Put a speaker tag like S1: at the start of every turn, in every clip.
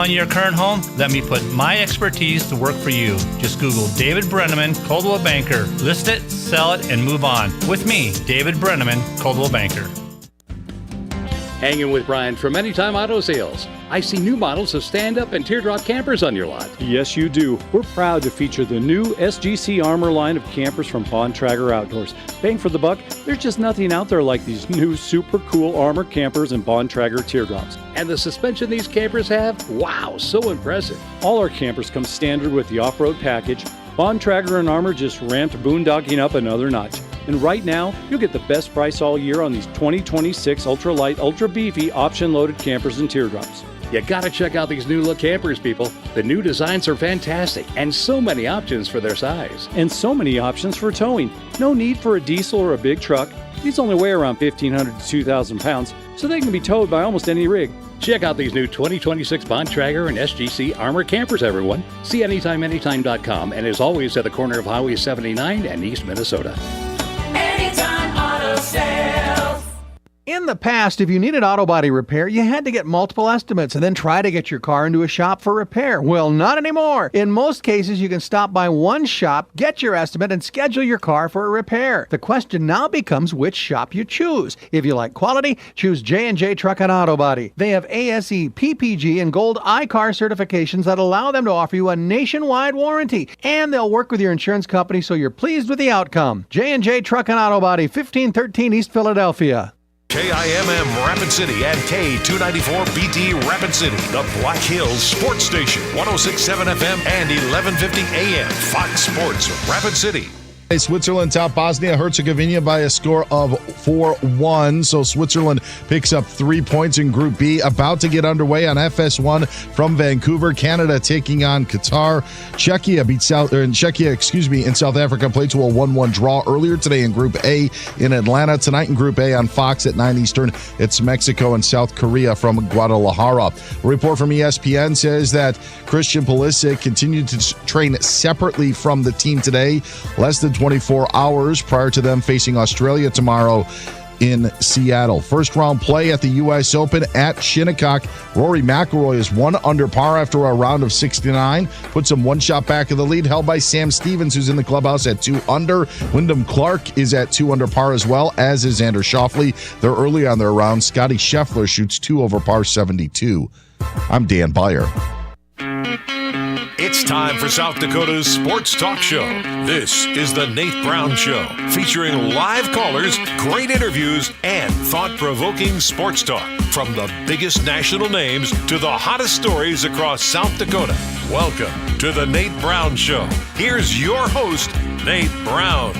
S1: On your current home, let me put my expertise to work for you. Just Google David Brenneman, Coldwell Banker. List it, sell it, and move on. With me, David Brenneman, Coldwell Banker.
S2: Hanging with Brian from Anytime Auto Sales. I see new models of stand-up and teardrop campers on your lot.
S3: Yes, you do. We're proud to feature the new SGC Armor line of campers from Bontrager Outdoors. Bang for the buck, there's just nothing out there like these new super cool Armor campers and Bontrager teardrops.
S2: And the suspension these campers have? Wow, so impressive.
S3: All our campers come standard with the off-road package. Bontrager and Armor just ramped boondocking up another notch. And right now, you'll get the best price all year on these 2026 ultra-light, ultra-beefy, option-loaded campers and teardrops.
S2: You gotta check out these new look campers, people. The new designs are fantastic, and so many options for their size.
S3: And so many options for towing. No need for a diesel or a big truck. These only weigh around 1,500 to 2,000 pounds, so they can be towed by almost any rig.
S2: Check out these new 2026 Bontrager and SGC Armor campers, everyone. See AnytimeAnytime.com, and as always, at the corner of Highway 79 and East Minnesota.
S4: Anytime Auto Sales.
S5: In the past, if you needed auto body repair, you had to get multiple estimates and then try to get your car into a shop for repair. Well, not anymore. In most cases, you can stop by one shop, get your estimate, and schedule your car for a repair. The question now becomes which shop you choose. If you like quality, choose J&J Truck and Auto Body. They have ASE, PPG, and Gold iCar certifications that allow them to offer you a nationwide warranty. And they'll work with your insurance company so you're pleased with the outcome. J&J Truck and Auto Body, 1513 East Philadelphia.
S6: KIMM Rapid City and K294BT Rapid City, the Black Hills Sports Station, 106.7 FM and 1150 AM. Fox Sports Rapid City.
S7: Switzerland topped Bosnia-Herzegovina by a score of 4-1. So Switzerland picks up 3 points in Group B. About to get underway on FS1 from Vancouver. Canada taking on Qatar. Czechia in South Africa played to a 1-1 draw earlier today in Group A in Atlanta. Tonight in Group A on Fox at 9 Eastern, it's Mexico and South Korea from Guadalajara. A report from ESPN says that Christian Pulisic continued to train separately from the team today. Less than 24 hours prior to them facing Australia tomorrow in Seattle. First round play at the U.S. Open at Shinnecock. Rory McIlroy is 1 under par after a round of 69. Puts him 1 shot back of the lead, held by Sam Stevens, who's in the clubhouse at 2 under. Wyndham Clark is at 2 under par as well, as is Xander Schauffele. They're early on their round. Scotty Scheffler shoots 2 over par 72. I'm Dan Beyer.
S6: It's time for South Dakota's Sports Talk Show. This is the Nate Brown Show, featuring live callers, great interviews, and thought-provoking sports talk. From the biggest national names to the hottest stories across South Dakota. Welcome to the Nate Brown Show. Here's your host, Nate Brown.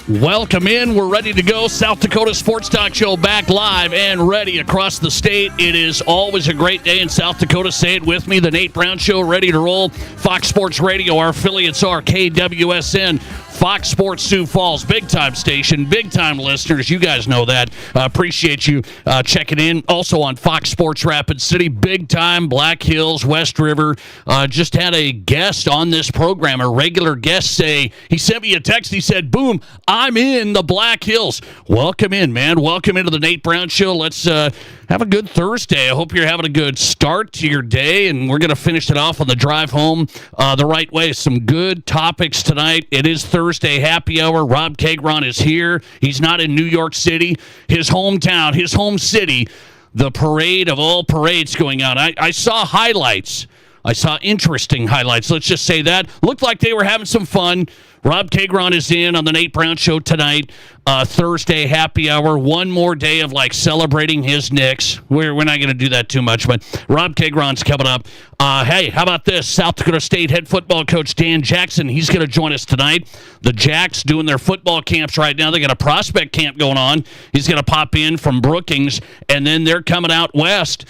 S8: Welcome in. We're ready to go. South Dakota Sports Talk Show back live and ready across the state. It is always a great day in South Dakota. Say it with me. The Nate Brown Show ready to roll. Fox Sports Radio. Our affiliates are KWSN, Fox Sports Sioux Falls, big-time station, big-time listeners. You guys know that. Appreciate you checking in. Also on Fox Sports Rapid City, big-time Black Hills, West River. Just had a guest on this program, a regular guest say, he sent me a text. He said, boom, I'm in the Black Hills. Welcome in, man. Welcome into the Nate Brown Show. Let's have a good Thursday. I hope you're having a good start to your day, and we're going to finish it off on the drive home the right way. Some good topics tonight. It is Thursday happy hour. Rob Kagron is here. He's not in New York City, his hometown, his home city. The parade of all parades going on. I saw highlights. I saw interesting highlights. Let's just say that. Looked like they were having some fun. Rob Kagron is in on the Nate Brown Show tonight. Thursday happy hour. One more day of celebrating his Knicks. We're not going to do that too much, but Rob Kagron's coming up. Hey, how about this? South Dakota State head football coach Dan Jackson. He's going to join us tonight. The Jacks doing their football camps right now. They got a prospect camp going on. He's going to pop in from Brookings, and then they're coming out west.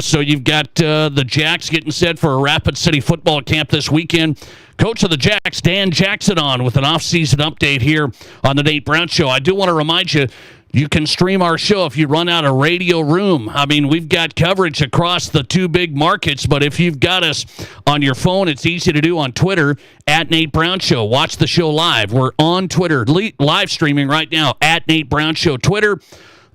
S8: So you've got the Jacks getting set for a Rapid City football camp this weekend. Coach of the Jacks, Dan Jackson, on with an off-season update here on the Nate Brown Show. I do want to remind you, you can stream our show if you run out of radio room. I mean, we've got coverage across the two big markets, but if you've got us on your phone, it's easy to do on Twitter, at Nate Brown Show. Watch the show live. We're on Twitter, live streaming right now, at Nate Brown Show. Twitter,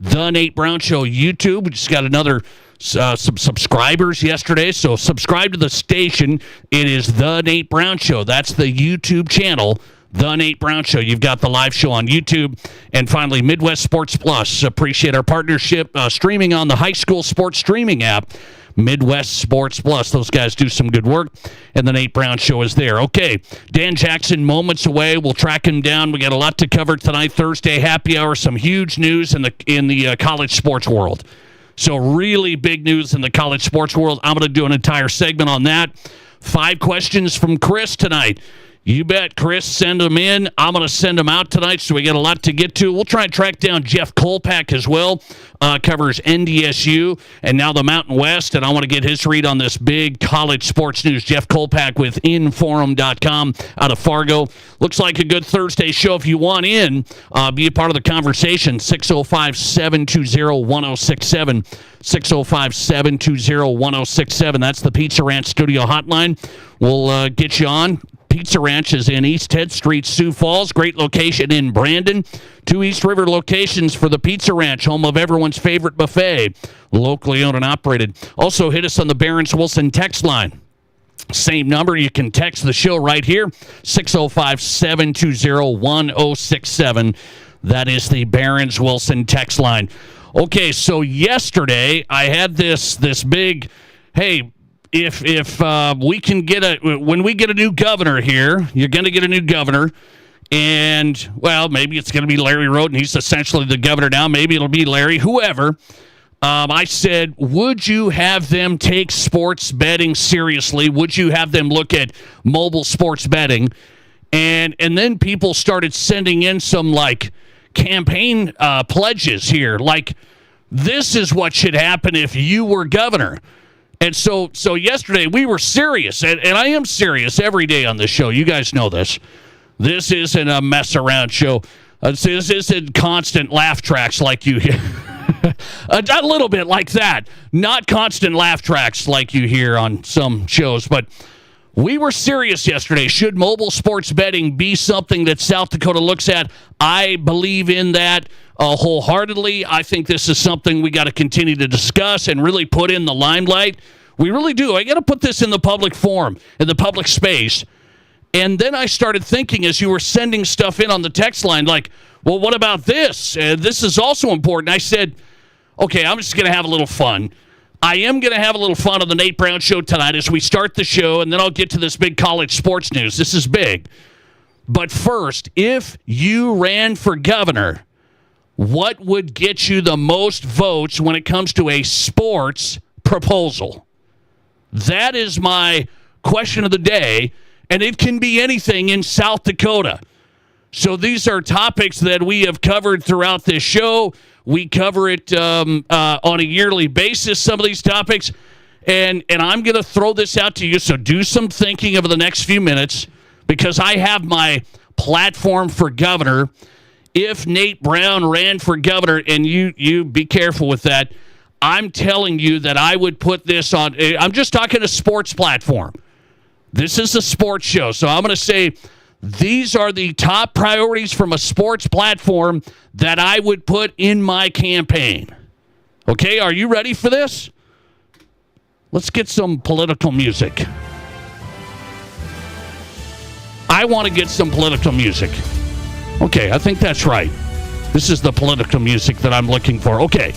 S8: The Nate Brown Show. YouTube, we just got another some subscribers yesterday, so subscribe to the station. It is The Nate Brown Show. That's the YouTube channel, The Nate Brown Show. You've got the live show on YouTube. And finally, Midwest Sports Plus. Appreciate our partnership, streaming on the high school sports streaming app, Midwest Sports Plus. Those guys do some good work, and the Nate Brown Show is there. Okay, Dan Jackson moments away. We'll track him down. We got a lot to cover tonight, Thursday happy hour. Some huge news in the college sports world. So really big news in the college sports world. I'm going to do an entire segment on that. 5 questions from Chris tonight. You bet, Chris. Send them in. I'm going to send them out tonight, so we got a lot to get to. We'll try and track down Jeff Kolpak as well. Covers NDSU and now the Mountain West, and I want to get his read on this big college sports news. Jeff Kolpak with Inforum.com out of Fargo. Looks like a good Thursday show. If you want in, be a part of the conversation, 605-720-1067. 605-720-1067. That's the Pizza Ranch Studio Hotline. We'll get you on. Pizza Ranch is in East 10th Street, Sioux Falls. Great location in Brandon. 2 East River locations for the Pizza Ranch, home of everyone's favorite buffet. Locally owned and operated. Also, hit us on the Barron's Wilson text line. Same number. You can text the show right here, 605-720-1067. That is the Barron's Wilson text line. Okay, so yesterday I had this big, hey, if we can when we get a new governor here, you're going to get a new governor, and, well, maybe it's going to be Larry Roden. He's essentially the governor now. Maybe it'll be Larry, whoever. I said, would you have them take sports betting seriously? Would you have them look at mobile sports betting? And then people started sending in some, like, campaign pledges here. Like, this is what should happen if you were governor. And so yesterday we were serious, and I am serious every day on this show. You guys know this. This isn't a mess around show. This isn't constant laugh tracks like you hear. A little bit like that. Not constant laugh tracks like you hear on some shows, but we were serious yesterday. Should mobile sports betting be something that South Dakota looks at? I believe in that wholeheartedly. I think this is something we got to continue to discuss and really put in the limelight. We really do. I got to put this in the public forum, in the public space. And then I started thinking, as you were sending stuff in on the text line, like, well, what about this? This is also important. I said, okay, I'm just going to have a little fun. I am going to have a little fun on the Nate Brown Show tonight as we start the show, and then I'll get to this big college sports news. This is big. But first, if you ran for governor, what would get you the most votes when it comes to a sports proposal? That is my question of the day, and it can be anything in South Dakota. So these are topics that we have covered throughout this show. We cover it on a yearly basis, some of these topics. And I'm going to throw this out to you, so do some thinking over the next few minutes, because I have my platform for governor. If Nate Brown ran for governor, and you be careful with that, I'm telling you that I would put this on. I'm just talking a sports platform. This is a sports show, so I'm going to say these are the top priorities from a sports platform that I would put in my campaign. Okay, are you ready for this? Let's get some political music. I want to get some political music. Okay, I think that's right. This is the political music that I'm looking for. Okay,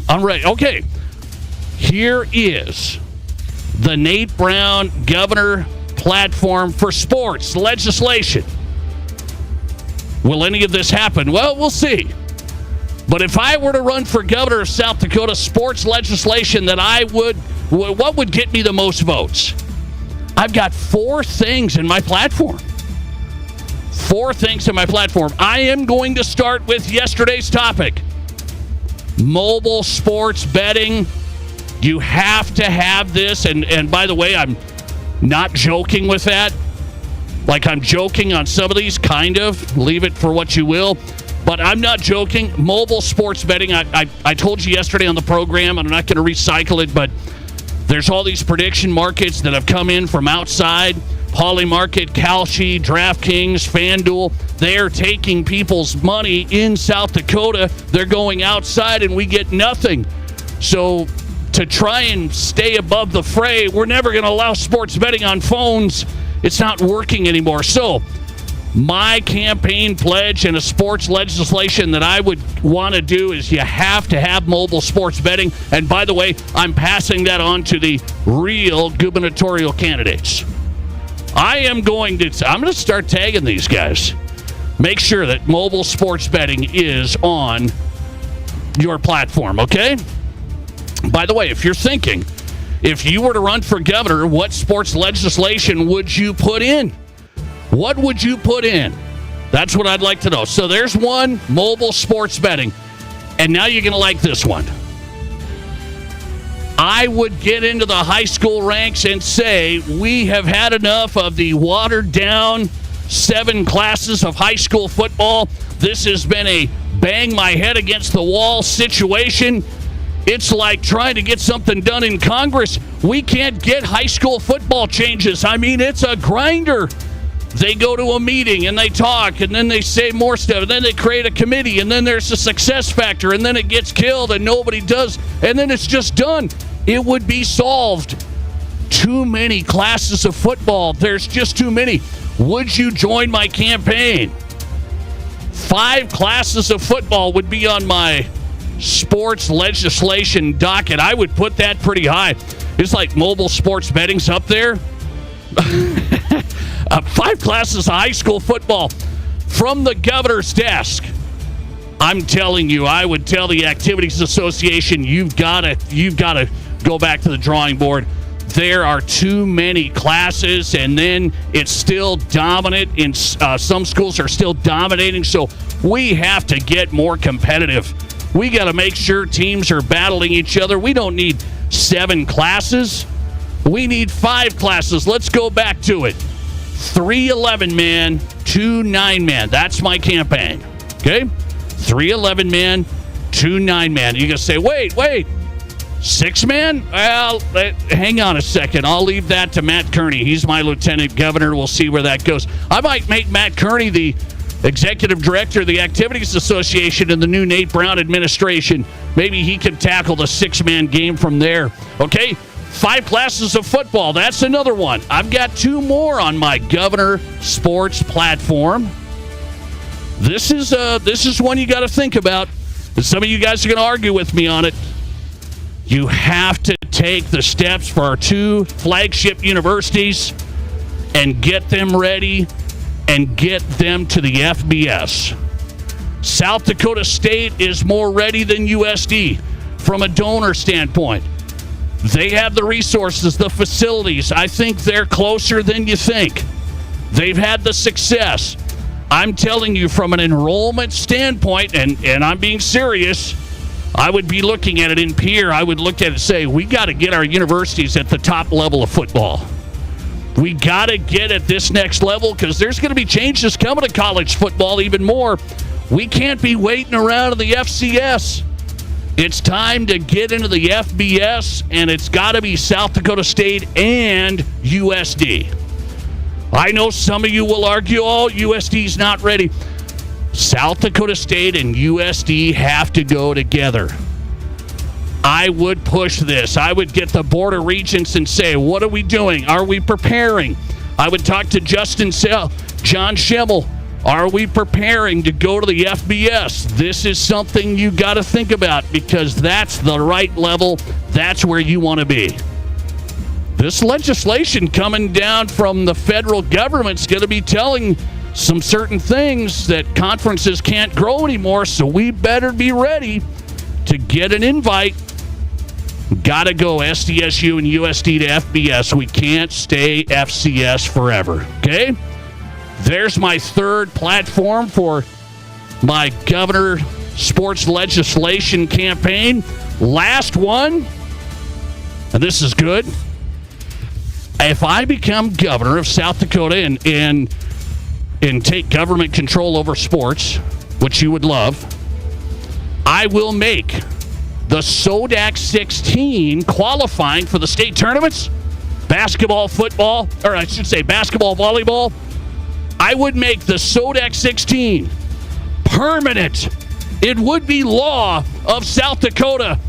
S8: I'm ready. Okay, here is the Nate Brown governor platform for sports legislation. Will any of this happen? Well, we'll see. But if I were to run for governor of South Dakota, sports legislation that what would get me the most votes? I've got 4 things in my platform. 4 things in my platform. I am going to start with yesterday's topic. Mobile sports betting. You have to have this. And by the way, not joking with that. Like I'm joking on some of these, kind of. Leave it for what you will. But I'm not joking. Mobile sports betting, I told you yesterday on the program, and I'm not going to recycle it, but there's all these prediction markets that have come in from outside. Polymarket, Kalshi, DraftKings, FanDuel. They're taking people's money in South Dakota. They're going outside, and we get nothing. So to try and stay above the fray, we're never going to allow sports betting on phones. It's not working anymore. So my campaign pledge and a sports legislation that I would want to do is you have to have mobile sports betting. And by the way, I'm passing that on to the real gubernatorial candidates. I'm going to start tagging these guys. Make sure that mobile sports betting is on your platform, okay? By the way, if you're thinking, if you were to run for governor, what sports legislation would you put in? What would you put in? That's what I'd like to know. So there's one, mobile sports betting. And now you're going to like this one. I would get into the high school ranks and say we have had enough of the watered-down 7 classes of high school football. This has been a bang my head against the wall situation. It's like trying to get something done in Congress. We can't get high school football changes. I mean, it's a grinder. They go to a meeting and they talk and then they say more stuff and then they create a committee and then there's a success factor and then it gets killed and nobody does and then it's just done. It would be solved. Too many classes of football. There's just too many. Would you join my campaign? 5 classes of football would be on my sports legislation docket. I would put that pretty high. It's like mobile sports betting's up there. 5 classes of high school football from the governor's desk. I'm telling you, I would tell the Activities Association, you've got to go back to the drawing board. There are too many classes, and then it's still dominant. In some schools are still dominating, so we have to get more competitive. We got to make sure teams are battling each other. We don't need 7 classes. We need 5 classes. Let's go back to it. 3 11-man, 2 9-man. That's my campaign. Okay? 3 11-man, 2 9-man. You're going to say, wait. 6-man? Well, hang on a second. I'll leave that to Matt Kearney. He's my lieutenant governor. We'll see where that goes. I might make Matt Kearney the executive director of the Activities Association in the new Nate Brown administration. Maybe he could tackle the 6-man game from there. Okay? 5 classes of football. That's another one. I've got 2 more on my Governor Sports platform. This is one you got to think about. And some of you guys are going to argue with me on it. You have to take the steps for our 2 flagship universities and get them ready and get them to the FBS. South Dakota State is more ready than USD from a donor standpoint. They have the resources, the facilities. I think they're closer than you think. They've had the success. I'm telling you from an enrollment standpoint, and I'm being serious, I would be looking at it in Pierre. I would look at it and say, we got to get our universities at the top level of football. We got to get at this next level because there's going to be changes coming to college football even more. We can't be waiting around in the FCS. It's time to get into the FBS, and it's got to be South Dakota State and USD. I know some of you will argue, USD's not ready. South Dakota State and USD have to go together. I would push this. I would get the Board of Regents and say, what are we doing? Are we preparing? I would talk to John Schimmel. Are we preparing to go to the FBS? This is something you got to think about because that's the right level. That's where you want to be. This legislation coming down from the federal government's going to be telling some certain things that conferences can't grow anymore, so we better be ready to get an invite. Got to go SDSU and USD to FBS. We can't stay FCS forever, okay? There's my 3rd platform for my Governor Sports legislation campaign. Last one, and this is good. if I become governor of South Dakota and take government control over sports, which you would love, I will make the SODAC 16 qualifying for the state tournaments, basketball, football, or I should say basketball, volleyball. I would make the SODAC 16 permanent. It would be law of South Dakota.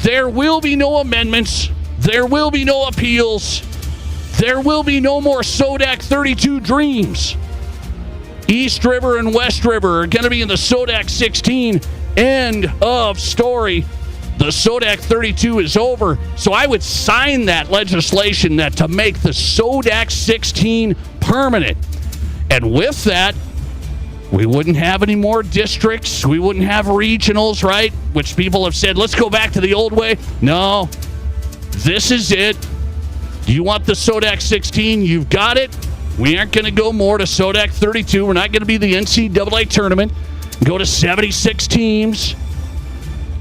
S8: There will be no amendments. There will be no appeals. There will be no more SODAC 32 dreams. East River and West River are going to be in the SODAC 16. End of story. The SODAC 32 is over. So I would sign that legislation that to make the SODAC 16 permanent. And with that, we wouldn't have any more districts. We wouldn't have regionals, right? Which people have said, let's go back to the old way. No, this is it. You want the SODAC 16? You've got it. We aren't going to go more to SODAC 32. We're not going to be the NCAA tournament. Go to 76 teams.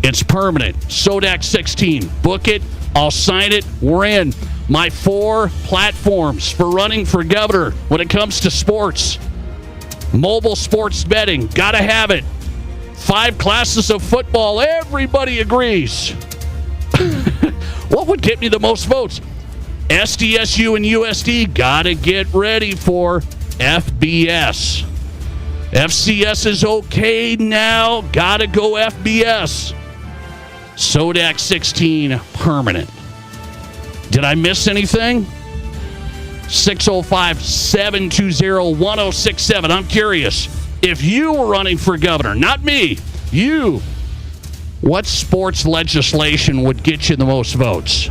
S8: It's permanent. SODAC 16. Book it. I'll sign it. We're in. My 4 platforms for running for governor when it comes to sports. Mobile sports betting. Gotta have it. 5 classes of football. Everybody agrees. What would get me the most votes? SDSU and USD. Gotta get ready for FBS. FCS is okay now. Gotta go FBS. SODAC 16 permanent. Did I miss anything? 605-720-1067. I'm curious. If you were running for governor, not me, you, what sports legislation would get you the most votes?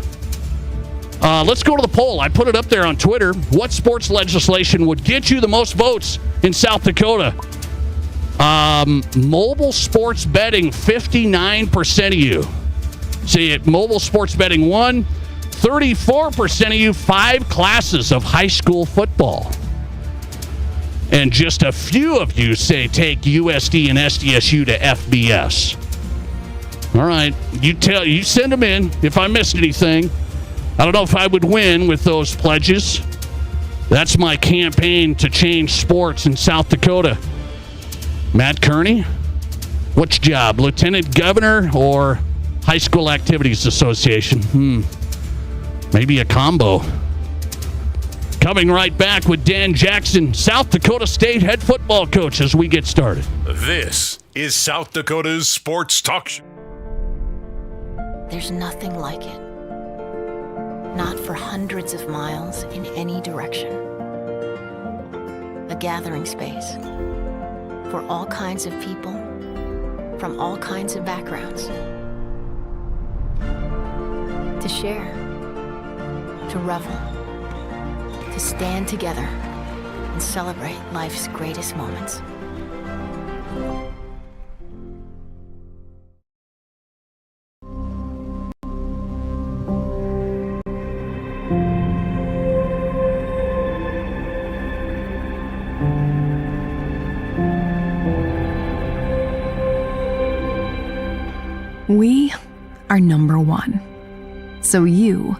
S8: Let's go to the poll. I put it up there on Twitter. What sports legislation would get you the most votes in South Dakota? Mobile sports betting, 59% of you. See, mobile sports betting 1, 34% of you, 5 classes of high school football. And just a few of you say take USD and SDSU to FBS. All right, you send them in if I missed anything. I don't know if I would win with those pledges. That's my campaign to change sports in South Dakota. Matt Kearney, which job? Lieutenant Governor or High School Activities Association? Maybe a combo. Coming right back with Dan Jackson, South Dakota State head football coach, as we get started.
S6: This is South Dakota's Sports Talk Show.
S9: There's nothing like it. Not for hundreds of miles in any direction. A gathering space for all kinds of people from all kinds of backgrounds. To share, to revel, to stand together and celebrate life's greatest moments.
S10: We are number one, so you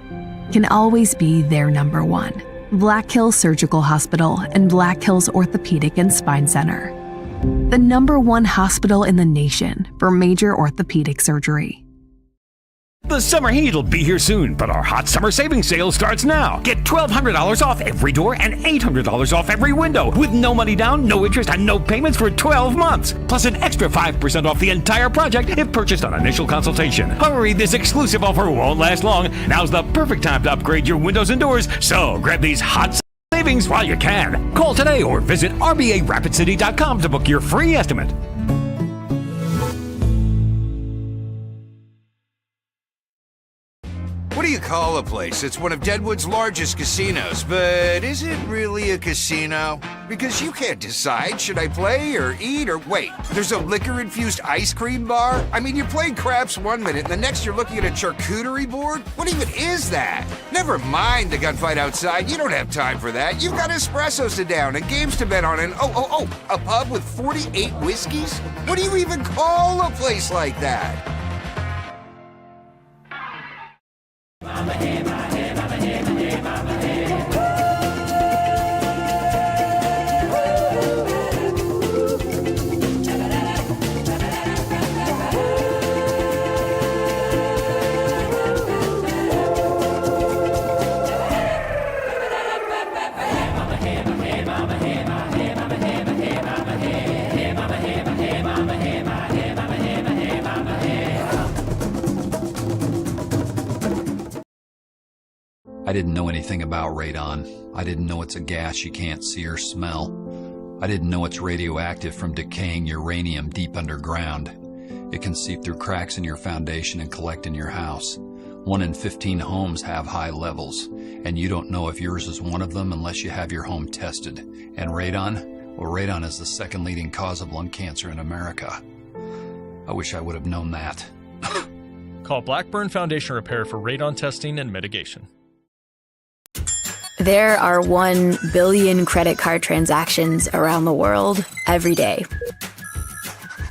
S10: can always be their number one. Black Hills Surgical Hospital and Black Hills Orthopedic and Spine Center. The number one hospital in the nation for major orthopedic surgery.
S11: The summer heat will be here soon, but our hot summer savings sale starts now. Get $1,200 off every door and $800 off every window with no money down, no interest, and no payments for 12 months. Plus an extra 5% off the entire project if purchased on initial consultation. Hurry, this exclusive offer won't last long. Now's the perfect time to upgrade your windows and doors, so grab these hot savings while you can. Call today or visit RBARapidCity.com to book your free estimate.
S12: What do you call a place? It's one of Deadwood's largest casinos, but is it really a casino? Because you can't decide, should I play or eat or wait? There's a liquor-infused ice cream bar? I mean, you're playing craps 1 minute, and the next you're looking at a charcuterie board? What even is that? Never mind the gunfight outside, you don't have time for that. You've got espressos to down and games to bet on and a pub with 48 whiskeys? What do you even call a place like that?
S13: I didn't know anything about radon. I didn't know it's a gas you can't see or smell. I didn't know it's radioactive from decaying uranium deep underground. It can seep through cracks in your foundation and collect in your house. 1 in 15 homes have high levels, and you don't know if yours is one of them unless you have your home tested. And radon? Well, radon is the second leading cause of lung cancer in America. I wish I would have known that.
S14: Call Blackburn Foundation Repair for radon testing and mitigation.
S9: There are 1 billion credit card transactions around the world every day.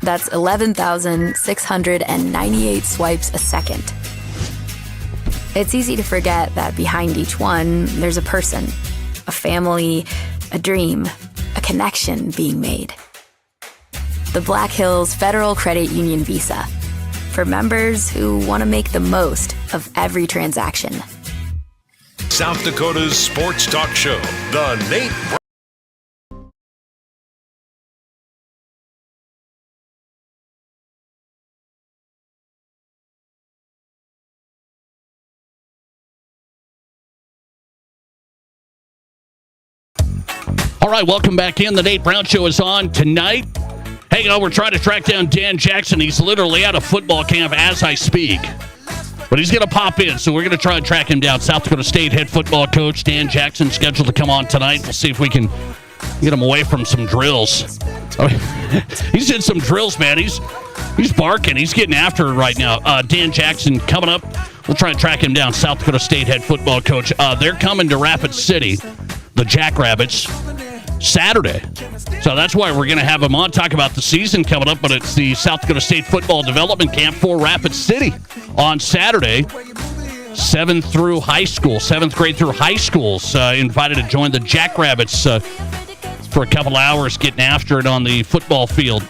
S9: That's 11,698 swipes a second. It's easy to forget that behind each one, there's a person, a family, a dream, a connection being made. The Black Hills Federal Credit Union Visa, for members who want to make the most of every transaction.
S6: South Dakota's sports talk show, The Nate Brown.
S8: All right, welcome back in. The Nate Brown Show is on tonight. Hey, we're trying to track down Dan Jackson. He's literally at a football camp as I speak. But he's going to pop in, so we're going to try and track him down. South Dakota State head football coach Dan Jackson scheduled to come on tonight. We'll see if we can get him away from some drills. He's in some drills, man. He's barking. He's getting after it right now. Dan Jackson coming up. We'll try and track him down. South Dakota State head football coach. They're coming to Rapid City, the Jackrabbits, Saturday. So that's why we're going to have him on, talk about the season coming up, but it's the South Dakota State Football Development Camp for Rapid City on Saturday. 7th grade through high schools invited to join the Jackrabbits for a couple hours getting after it on the football field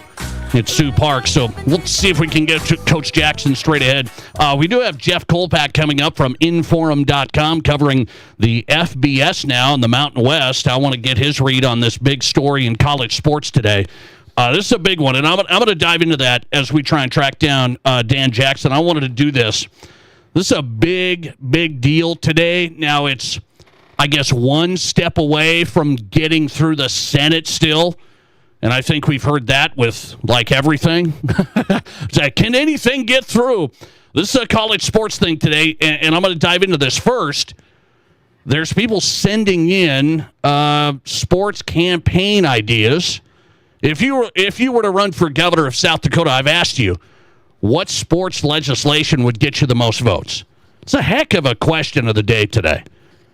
S8: at Sioux Park. So we'll see if we can get to Coach Jackson straight ahead. We do have Jeff Kolpak coming up from Inforum.com covering the FBS now in the Mountain West. I want to get his read on this big story in college sports today. This is a big one, and I'm going to dive into that as we try and track down Dan Jackson. I wanted to do this. This is a big, big deal today. Now it's, I guess, one step away from getting through the Senate still. And I think we've heard that with, like, everything. Can anything get through? This is a college sports thing today, and I'm going to dive into this first. There's people sending in sports campaign ideas. If you were to run for governor of South Dakota, I've asked you, what sports legislation would get you the most votes? It's a heck of a question of the day today.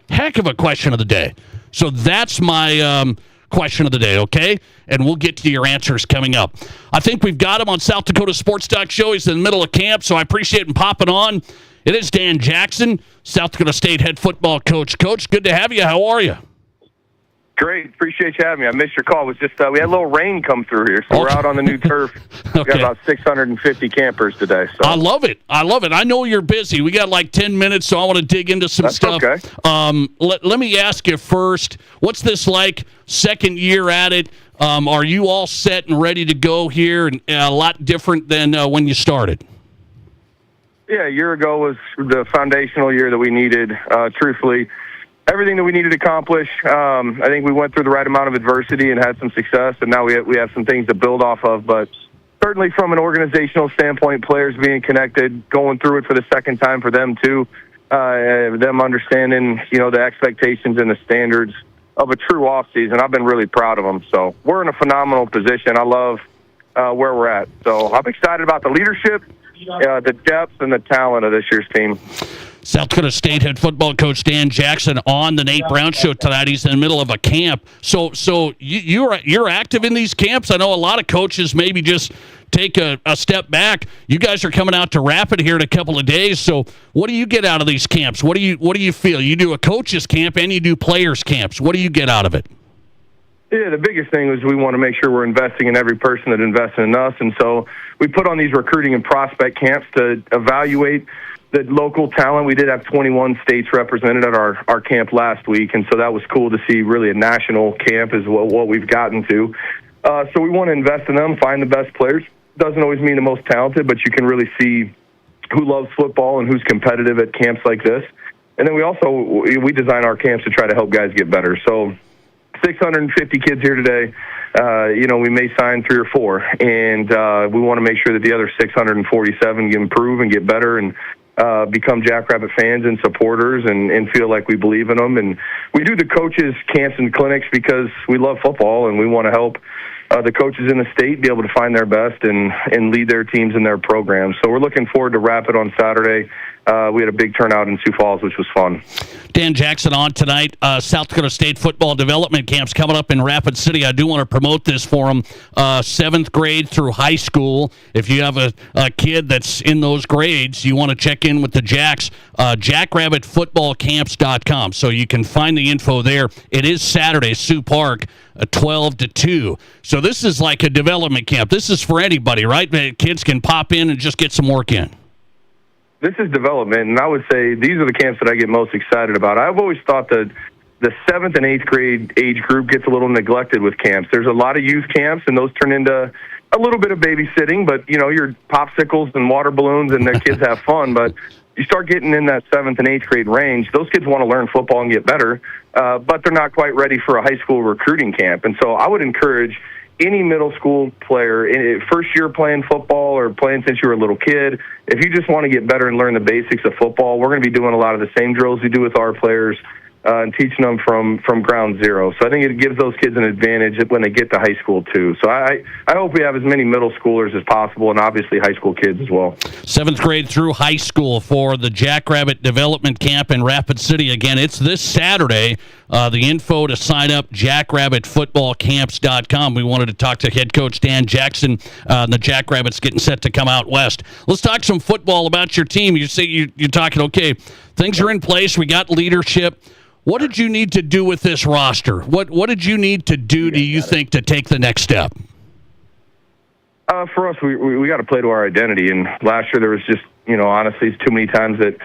S8: Heck of a question of the day. So that's my question of the day, okay? And we'll get to your answers coming up. I think we've got him on South Dakota Sports Talk Show. He's in the middle of camp, so I appreciate him popping on. It is Dan Jackson, South Dakota State head football coach. Coach, good to have you. How are you?
S15: Great. Appreciate you having me. I missed your call. It was just we had a little rain come through here, so we're out on the new turf. We got about 650 campers today. So.
S8: I love it. I know you're busy. We got like 10 minutes, so I want to dig into some stuff.
S15: Okay.
S8: Let me ask you first, what's this like, second year at it? Are you all set and ready to go here, and a lot different than when you started?
S15: Yeah, a year ago was the foundational year that we needed, truthfully. Everything that we needed to accomplish, I think we went through the right amount of adversity and had some success, and now we have some things to build off of. But certainly from an organizational standpoint, players being connected, going through it for the second time for them too, them understanding, the expectations and the standards of a true offseason. I've been really proud of them. So we're in a phenomenal position. I love where we're at. So I'm excited about the leadership, the depth, and the talent of this year's team.
S8: South Dakota State head football coach Dan Jackson on the Nate Brown Show tonight. He's in the middle of a camp. So you're active in these camps? I know a lot of coaches maybe just take a step back. You guys are coming out to Rapid here in a couple of days. So what do you get out of these camps? What do you feel? You do a coaches camp and you do players camps. What do you get out of it?
S15: Yeah, the biggest thing is we want to make sure we're investing in every person that invests in us. And so we put on these recruiting and prospect camps to evaluate the local talent. We did have 21 states represented at our camp last week, and so that was cool to see. Really a national camp is what we've gotten to. So we want to invest in them, find the best players. Doesn't always mean the most talented, but you can really see who loves football and who's competitive at camps like this. And then we design our camps to try to help guys get better. So 650 kids here today. We may sign 3 or 4, and we want to make sure that the other 647 can improve and get better and become Jackrabbit fans and supporters and feel like we believe in them. And we do the coaches camps and clinics because we love football and we want to help the coaches in the state be able to find their best and lead their teams and their programs. So we're looking forward to Rapid on Saturday. We had a big turnout in Sioux Falls, which was fun.
S8: Dan Jackson on tonight. South Dakota State football development camps coming up in Rapid City. I do want to promote this for them. 7th grade through high school. If you have a kid that's in those grades, you want to check in with the Jacks, jackrabbitfootballcamps.com. So you can find the info there. It is Saturday, Sioux Park, 12 to 2. So this is like a development camp. This is for anybody, right? Kids can pop in and just get some work in.
S15: This is development, and I would say these are the camps that I get most excited about. I've always thought that the 7th and 8th grade age group gets a little neglected with camps. There's a lot of youth camps, and those turn into a little bit of babysitting, but, your popsicles and water balloons, and the kids have fun. But you start getting in that 7th and 8th grade range, those kids want to learn football and get better, but they're not quite ready for a high school recruiting camp. And so I would encourage any middle school player, first year playing football or playing since you were a little kid, if you just want to get better and learn the basics of football, we're going to be doing a lot of the same drills we do with our players and teaching them from ground zero. So I think it gives those kids an advantage when they get to high school, too. So I hope we have as many middle schoolers as possible and obviously high school kids as well. 7th grade through high school for the Jackrabbit Development Camp in Rapid City. Again, it's this Saturday. The info to sign up, jackrabbitfootballcamps.com. We wanted to talk to head coach Dan Jackson. The Jackrabbits getting set to come out west. Let's talk some football about your team. You say you're talking, okay, things are in place. We got leadership. What did you need to do with this roster? What did you need to do, do you think, to take the next step? For us, we got to play to our identity. And last year there was just, honestly, too many times that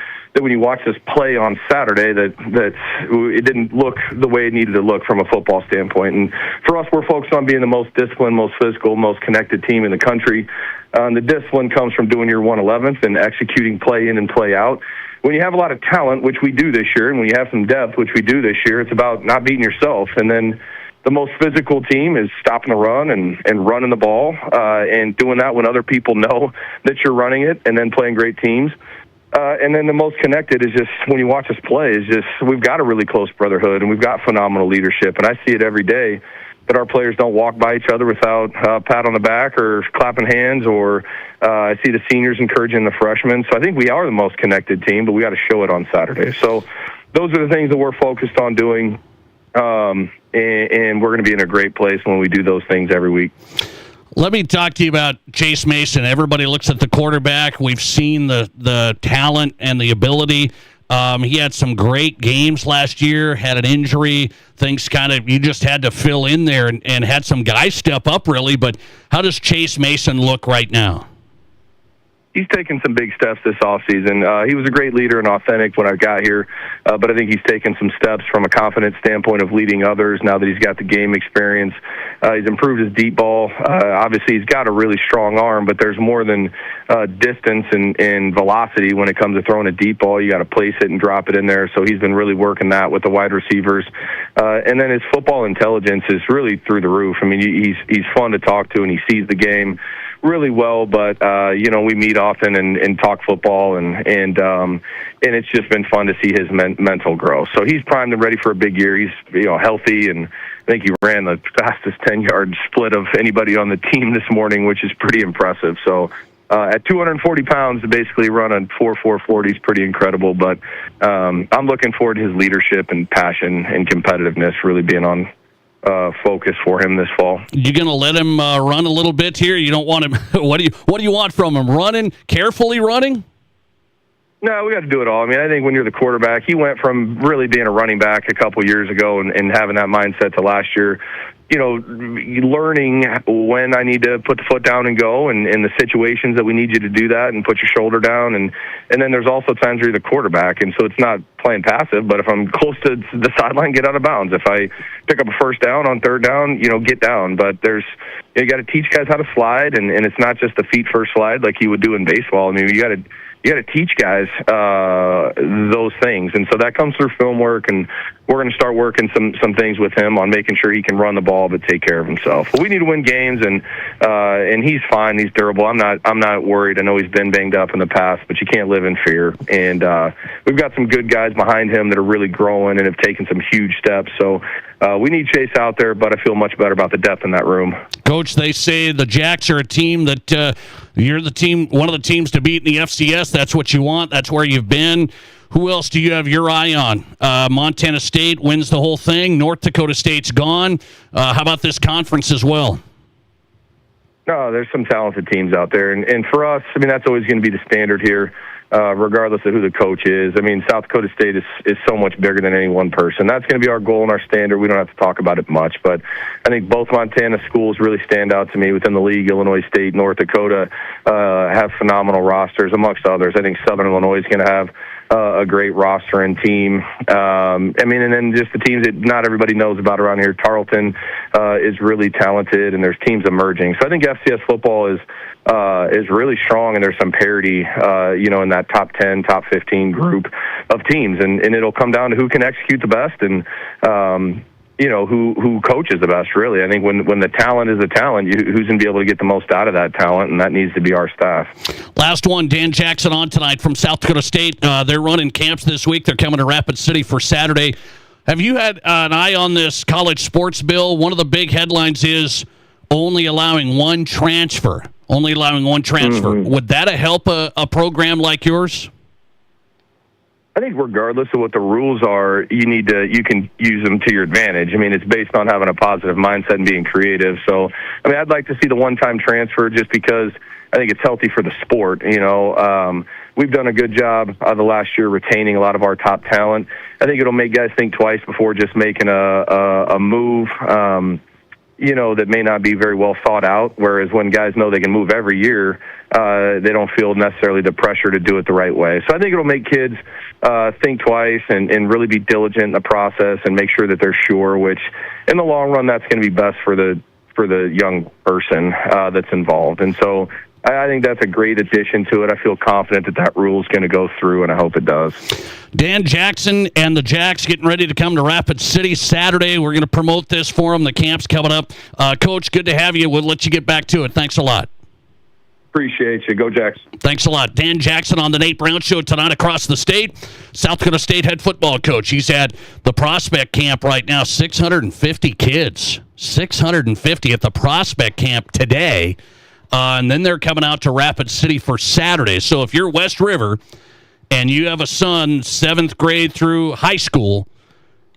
S15: when you watch us play on Saturday that it didn't look the way it needed to look from a football standpoint. And for us, we're focused on being the most disciplined, most physical, most connected team in the country. The discipline comes from doing your 111th and executing play in and play out. When you have a lot of talent, which we do this year, and when you have some depth, which we do this year, it's about not beating yourself. And then the most physical team is stopping the run and running the ball and doing that when other people know that you're running it, and then playing great teams. And then the most connected is just when you watch us play is just we've got a really close brotherhood and we've got phenomenal leadership. And I see it every day that our players don't walk by each other without a pat on the back or clapping hands, or I see the seniors encouraging the freshmen. So I think we are the most connected team, but we got to show it on Saturday. So those are the things that we're focused on doing, and we're going to be in a great place when we do those things every week.
S8: Let me talk to you about Chase Mason. Everybody looks at the quarterback. We've seen the talent and the ability. He had some great games last year, had an injury. Things you just had to fill in there and had some guys step up, really. But how does Chase Mason look right now?
S15: He's taken some big steps this offseason. He was a great leader and authentic when I got here, but I think he's taken some steps from a confidence standpoint of leading others now that he's got the game experience. He's improved his deep ball. Obviously, he's got a really strong arm, but there's more than distance and velocity when it comes to throwing a deep ball. You got to place it and drop it in there, so he's been really working that with the wide receivers. And then his football intelligence is really through the roof. I mean, he's fun to talk to, and he sees the game really well, but we meet often and talk football, and it's just been fun to see his mental growth. So he's primed and ready for a big year. He's healthy, and I think he ran the fastest 10-yard split of anybody on the team this morning, which is pretty impressive. So at 240 pounds to basically run a 4.40 is pretty incredible. But I'm looking forward to his leadership and passion and competitiveness really being on focus for him this fall.
S8: You going to let him run a little bit here? You don't want him. What do you want from him? Running, carefully running?
S15: No, we got to do it all. I mean, I think when you're the quarterback, he went from really being a running back a couple years ago and having that mindset to last year. Learning when I need to put the foot down and go, and the situations that we need you to do that and put your shoulder down. And then there's also times where you're the quarterback, and so it's not playing passive, but if I'm close to the sideline, get out of bounds. If I pick up a first down on third down, get down. But you got to teach guys how to slide, and it's not just the feet first slide like you would do in baseball. I mean, you got you got to teach guys those things, and so that comes through film work, and we're going to start working some things with him on making sure he can run the ball but take care of himself. But we need to win games, and he's fine. He's durable. I'm not worried. I know he's been banged up in the past, but you can't live in fear. And we've got some good guys behind him that are really growing and have taken some huge steps. So we need Chase out there, but I feel much better about the depth in that room.
S8: Coach, they say the Jacks are a team that you're the team, one of the teams to beat in the FCS. That's what you want. That's where you've been. Who else do you have your eye on? Montana State wins the whole thing. North Dakota State's gone. How about this conference as well?
S15: No, there's some talented teams out there. And for us, I mean, that's always going to be the standard here, regardless of who the coach is. I mean, South Dakota State is so much bigger than any one person. That's going to be our goal and our standard. We don't have to talk about it much. But I think both Montana schools really stand out to me within the league. Illinois State, North Dakota have phenomenal rosters, amongst others. I think Southern Illinois is going to have a great roster and team. I mean, and then just the teams that not everybody knows about around here. Tarleton is really talented, and there's teams emerging. So I think FCS football is really strong, and there's some parity, in that top 10, top 15 group of teams, and it'll come down to who can execute the best and who coaches the best, really. I think when the talent is the talent, who's going to be able to get the most out of that talent, and that needs to be our staff.
S8: Last one, Dan Jackson on tonight from South Dakota State. They're running camps this week. They're coming to Rapid City for Saturday. Have you had an eye on this college sports bill? One of the big headlines is only allowing one transfer. Mm-hmm. Would that help a program like yours?
S15: I think regardless of what the rules are, you can use them to your advantage. I mean, it's based on having a positive mindset and being creative. So, I mean, I'd like to see the one-time transfer just because I think it's healthy for the sport. We've done a good job the last year retaining a lot of our top talent. I think it'll make guys think twice before just making a move, that may not be very well thought out, whereas when guys know they can move every year, they don't feel necessarily the pressure to do it the right way. So I think it'll make kids think twice and really be diligent in the process and make sure that they're sure, which in the long run, that's going to be best for the young person that's involved. And so I think that's a great addition to it. I feel confident that rule is going to go through, and I hope it does.
S8: Dan Jackson and the Jacks getting ready to come to Rapid City Saturday. We're going to promote this for them. The camp's coming up. Coach, good to have you. We'll let you get back to it. Thanks a lot.
S15: Appreciate you. Go Jacks.
S8: Thanks a lot. Dan Jackson on the Nate Brown Show tonight across the state. South Dakota State head football coach. He's at the prospect camp right now. 650 kids. 650 at the prospect camp today. And then they're coming out to Rapid City for Saturday. So if you're West River and you have a son 7th grade through high school,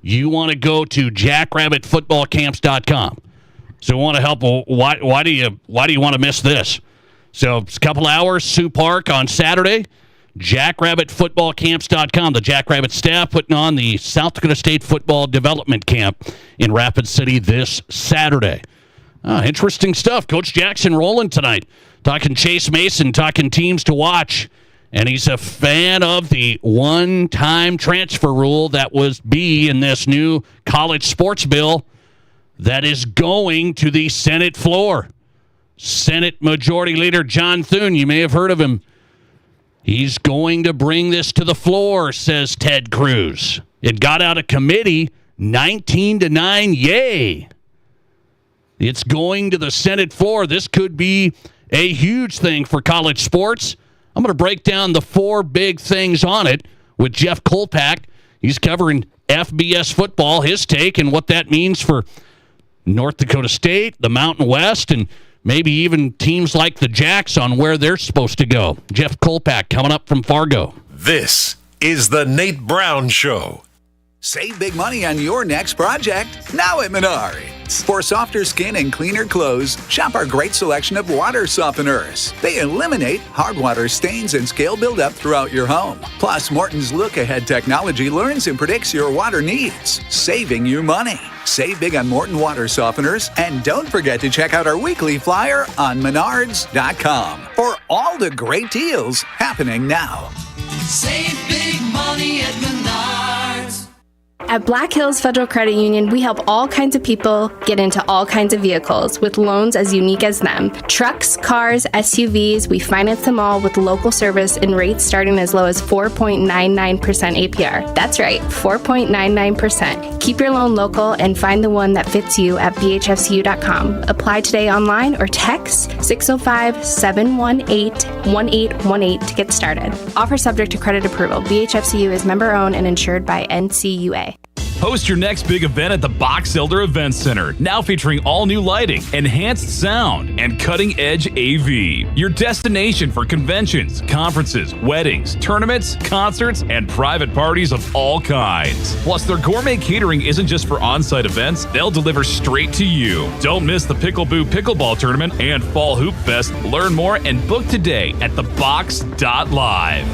S8: you want to go to jackrabbitfootballcamps.com. So we want to help. Why do you want to miss this? So it's a couple hours, Sioux Park on Saturday, jackrabbitfootballcamps.com. The Jackrabbit staff putting on the South Dakota State Football Development Camp in Rapid City this Saturday. Interesting stuff. Coach Jackson rolling tonight, talking Chase Mason, talking teams to watch, and he's a fan of the one-time transfer rule that was in this new college sports bill that is going to the Senate floor. Senate Majority Leader John Thune, you may have heard of him. He's going to bring this to the floor, says Ted Cruz. It got out of committee 19-9, yay. It's going to the Senate floor. This could be a huge thing for college sports. I'm going to break down the 4 big things on it with Jeff Kolpak. He's covering FBS football, his take, and what that means for North Dakota State, the Mountain West, and maybe even teams like the Jacks on where they're supposed to go. Jeff Kolpak coming up from Fargo.
S6: This is the Nate Brown Show.
S16: Save big money on your next project now at Menards. For softer skin and cleaner clothes, shop our great selection of water softeners. They eliminate hard water stains and scale buildup throughout your home. Plus, Morton's look-ahead technology learns and predicts your water needs, saving you money. Save big on Morton water softeners, and don't forget to check out our weekly flyer on Menards.com for all the great deals happening now.
S4: Save big money at Menards.
S17: At Black Hills Federal Credit Union, we help all kinds of people get into all kinds of vehicles with loans as unique as them. Trucks, cars, SUVs, we finance them all with local service and rates starting as low as 4.99% APR. That's right, 4.99%. Keep your loan local and find the one that fits you at bhfcu.com. Apply today online or text 605-718-1818 to get started. Offer subject to credit approval. BHFCU is member owned and insured by NCUA.
S18: Host your next big event at the Box Elder Event Center, now featuring all new lighting, enhanced sound, and cutting-edge AV. Your destination for conventions, conferences, weddings, tournaments, concerts, and private parties of all kinds. Plus, their gourmet catering isn't just for on-site events, they'll deliver straight to you. Don't miss the Pickle Boo Pickleball Tournament and Fall Hoop Fest. Learn more and book today at thebox.live.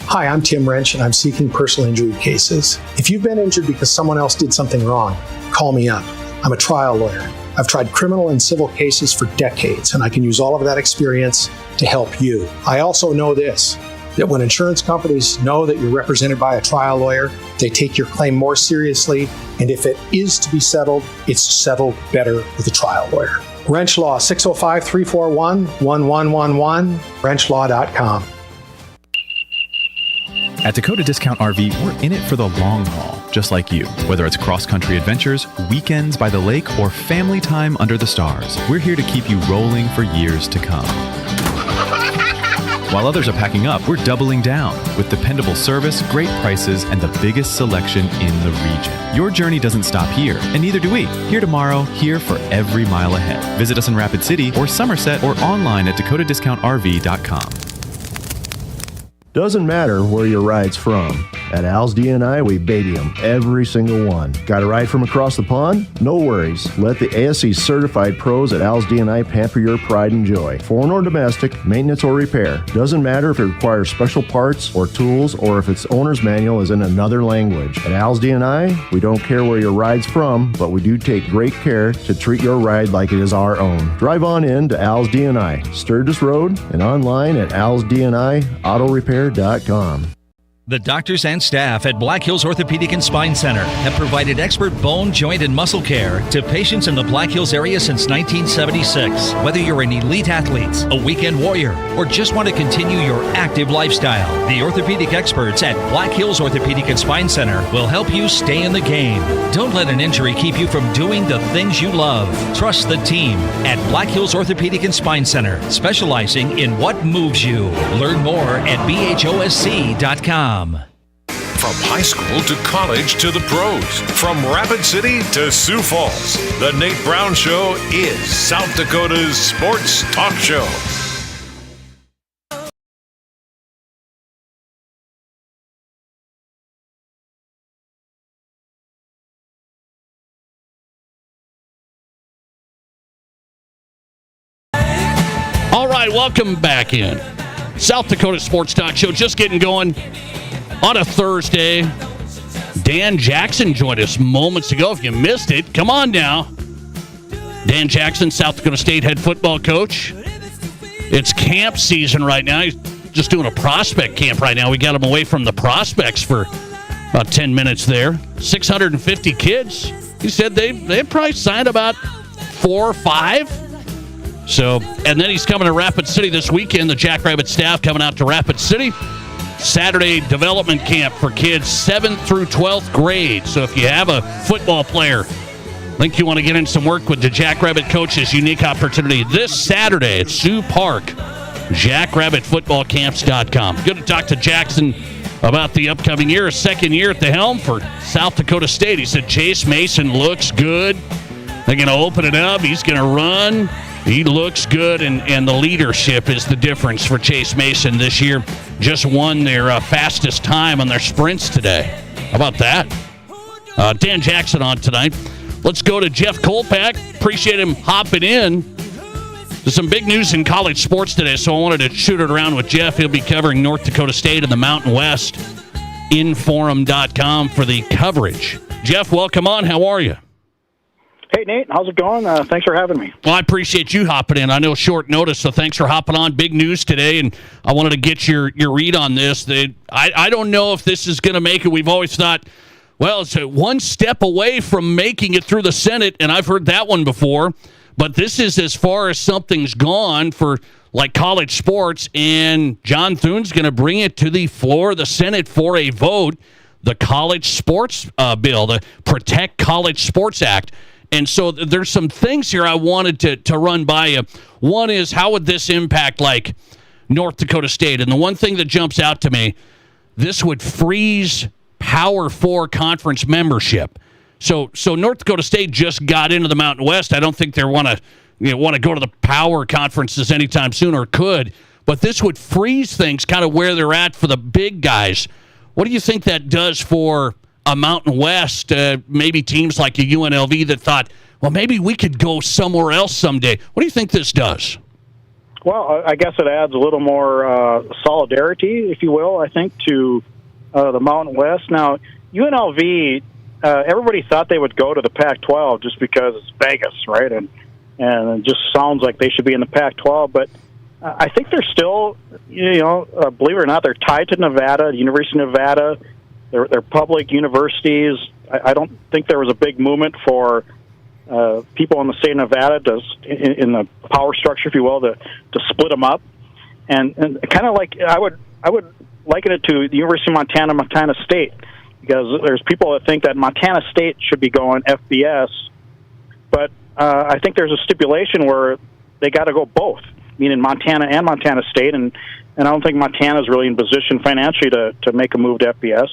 S19: Hi, I'm Tim Wrench, and I'm seeking personal injury cases. If you've been injured because someone else did something wrong, call me up. I'm a trial lawyer. I've tried criminal and civil cases for decades, and I can use all of that experience to help you. I also know this, that when insurance companies know that you're represented by a trial lawyer, they take your claim more seriously, and if it is to be settled, it's settled better with a trial lawyer. Wrench Law, 605-341-1111, wrenchlaw.com.
S20: At Dakota Discount RV, we're in it for the long haul, just like you. Whether it's cross-country adventures, weekends by the lake, or family time under the stars, we're here to keep you rolling for years to come. While others are packing up, we're doubling down with dependable service, great prices, and the biggest selection in the region. Your journey doesn't stop here, and neither do we. Here tomorrow, here for every mile ahead. Visit us in Rapid City or Somerset or online at dakotadiscountrv.com.
S21: Doesn't matter where your ride's from. At Al's D&I, we baby them, every single one. Got a ride from across the pond? No worries. Let the ASE certified pros at Al's D&I pamper your pride and joy. Foreign or domestic, maintenance or repair. Doesn't matter if it requires special parts or tools or if its owner's manual is in another language. At Al's D&I, we don't care where your ride's from, but we do take great care to treat your ride like it is our own. Drive on in to Al's D&I, Sturgis Road, and online at alsdniautorepair.com.
S22: The doctors and staff at Black Hills Orthopedic and Spine Center have provided expert bone, joint, and muscle care to patients in the Black Hills area since 1976. Whether you're an elite athlete, a weekend warrior, or just want to continue your active lifestyle, the orthopedic experts at Black Hills Orthopedic and Spine Center will help you stay in the game. Don't let an injury keep you from doing the things you love. Trust the team at Black Hills Orthopedic and Spine Center, specializing in what moves you. Learn more at bhosc.com.
S6: From high school to college to the pros, from Rapid City to Sioux Falls, the Nate Brown Show is South Dakota's sports talk show.
S8: All right, welcome back in. South Dakota Sports Talk Show just getting going on a Thursday. Dan Jackson joined us moments ago. If you missed it, come on now. Dan Jackson, South Dakota State head football coach. It's camp season right now. He's just doing a prospect camp right now. We got him away from the prospects for about 10 minutes there. 650 kids. He said they probably signed about 4 or 5. So, and then he's coming to Rapid City this weekend. The Jackrabbit staff coming out to Rapid City. Saturday development camp for kids 7th through 12th grade. So if you have a football player, think you want to get in some work with the Jackrabbit coaches, unique opportunity this Saturday at Sioux Park. JackrabbitFootballCamps.com. Good to talk to Jackson about the upcoming year, second year at the helm for South Dakota State. He said Chase Mason looks good. They're going to open it up. He's going to run. He looks good, and the leadership is the difference for Chase Mason this year. Just won their fastest time on their sprints today. How about that? Dan Jackson on tonight. Let's go to Jeff Kolpak. Appreciate him hopping in. There's some big news in college sports today, so I wanted to shoot it around with Jeff. He'll be covering North Dakota State and the Mountain West. Inforum.com for the coverage. Jeff, welcome on. How are you?
S23: Hey, Nate. How's it going? Thanks for having me.
S8: Well, I appreciate you hopping in. I know short notice, so thanks for hopping on. Big news today, and I wanted to get your read on this. I don't know if this is going to make it. We've always thought Well, it's one step away from making it through the Senate, and I've heard that one before. But this is as far as something's gone for like college sports, and John Thune's going to bring it to the floor of the Senate for a vote, the college sports bill, the Protect College Sports Act. And so there's some things here I wanted to run by you. One is, how would this impact like North Dakota State? And the one thing that jumps out to me, this would freeze Power 4 conference membership. So North Dakota State just got into the Mountain West. I don't think they want to go to the power conferences anytime soon, or could. But this would freeze things kind of where they're at for the big guys. What do you think that does for a Mountain West, maybe teams like a UNLV that thought, well, maybe we could go somewhere else someday? What do you think this does?
S23: Well, I guess it adds a little more solidarity, if you will, I think, to the Mountain West. Now, UNLV, everybody thought they would go to the Pac-12 just because it's Vegas, right? And it just sounds like they should be in the Pac-12. But I think they're still, believe it or not, they're tied to Nevada, the University of Nevada. They're public universities. I don't think there was a big movement for people in the state of Nevada in the power structure, if you will, to split them up. And kind of like I would liken it to the University of Montana State, because there's people that think that Montana State should be going FBS, but I think there's a stipulation where they got to go both, meaning Montana and Montana State, and I don't think Montana's really in position financially to make a move to FBS.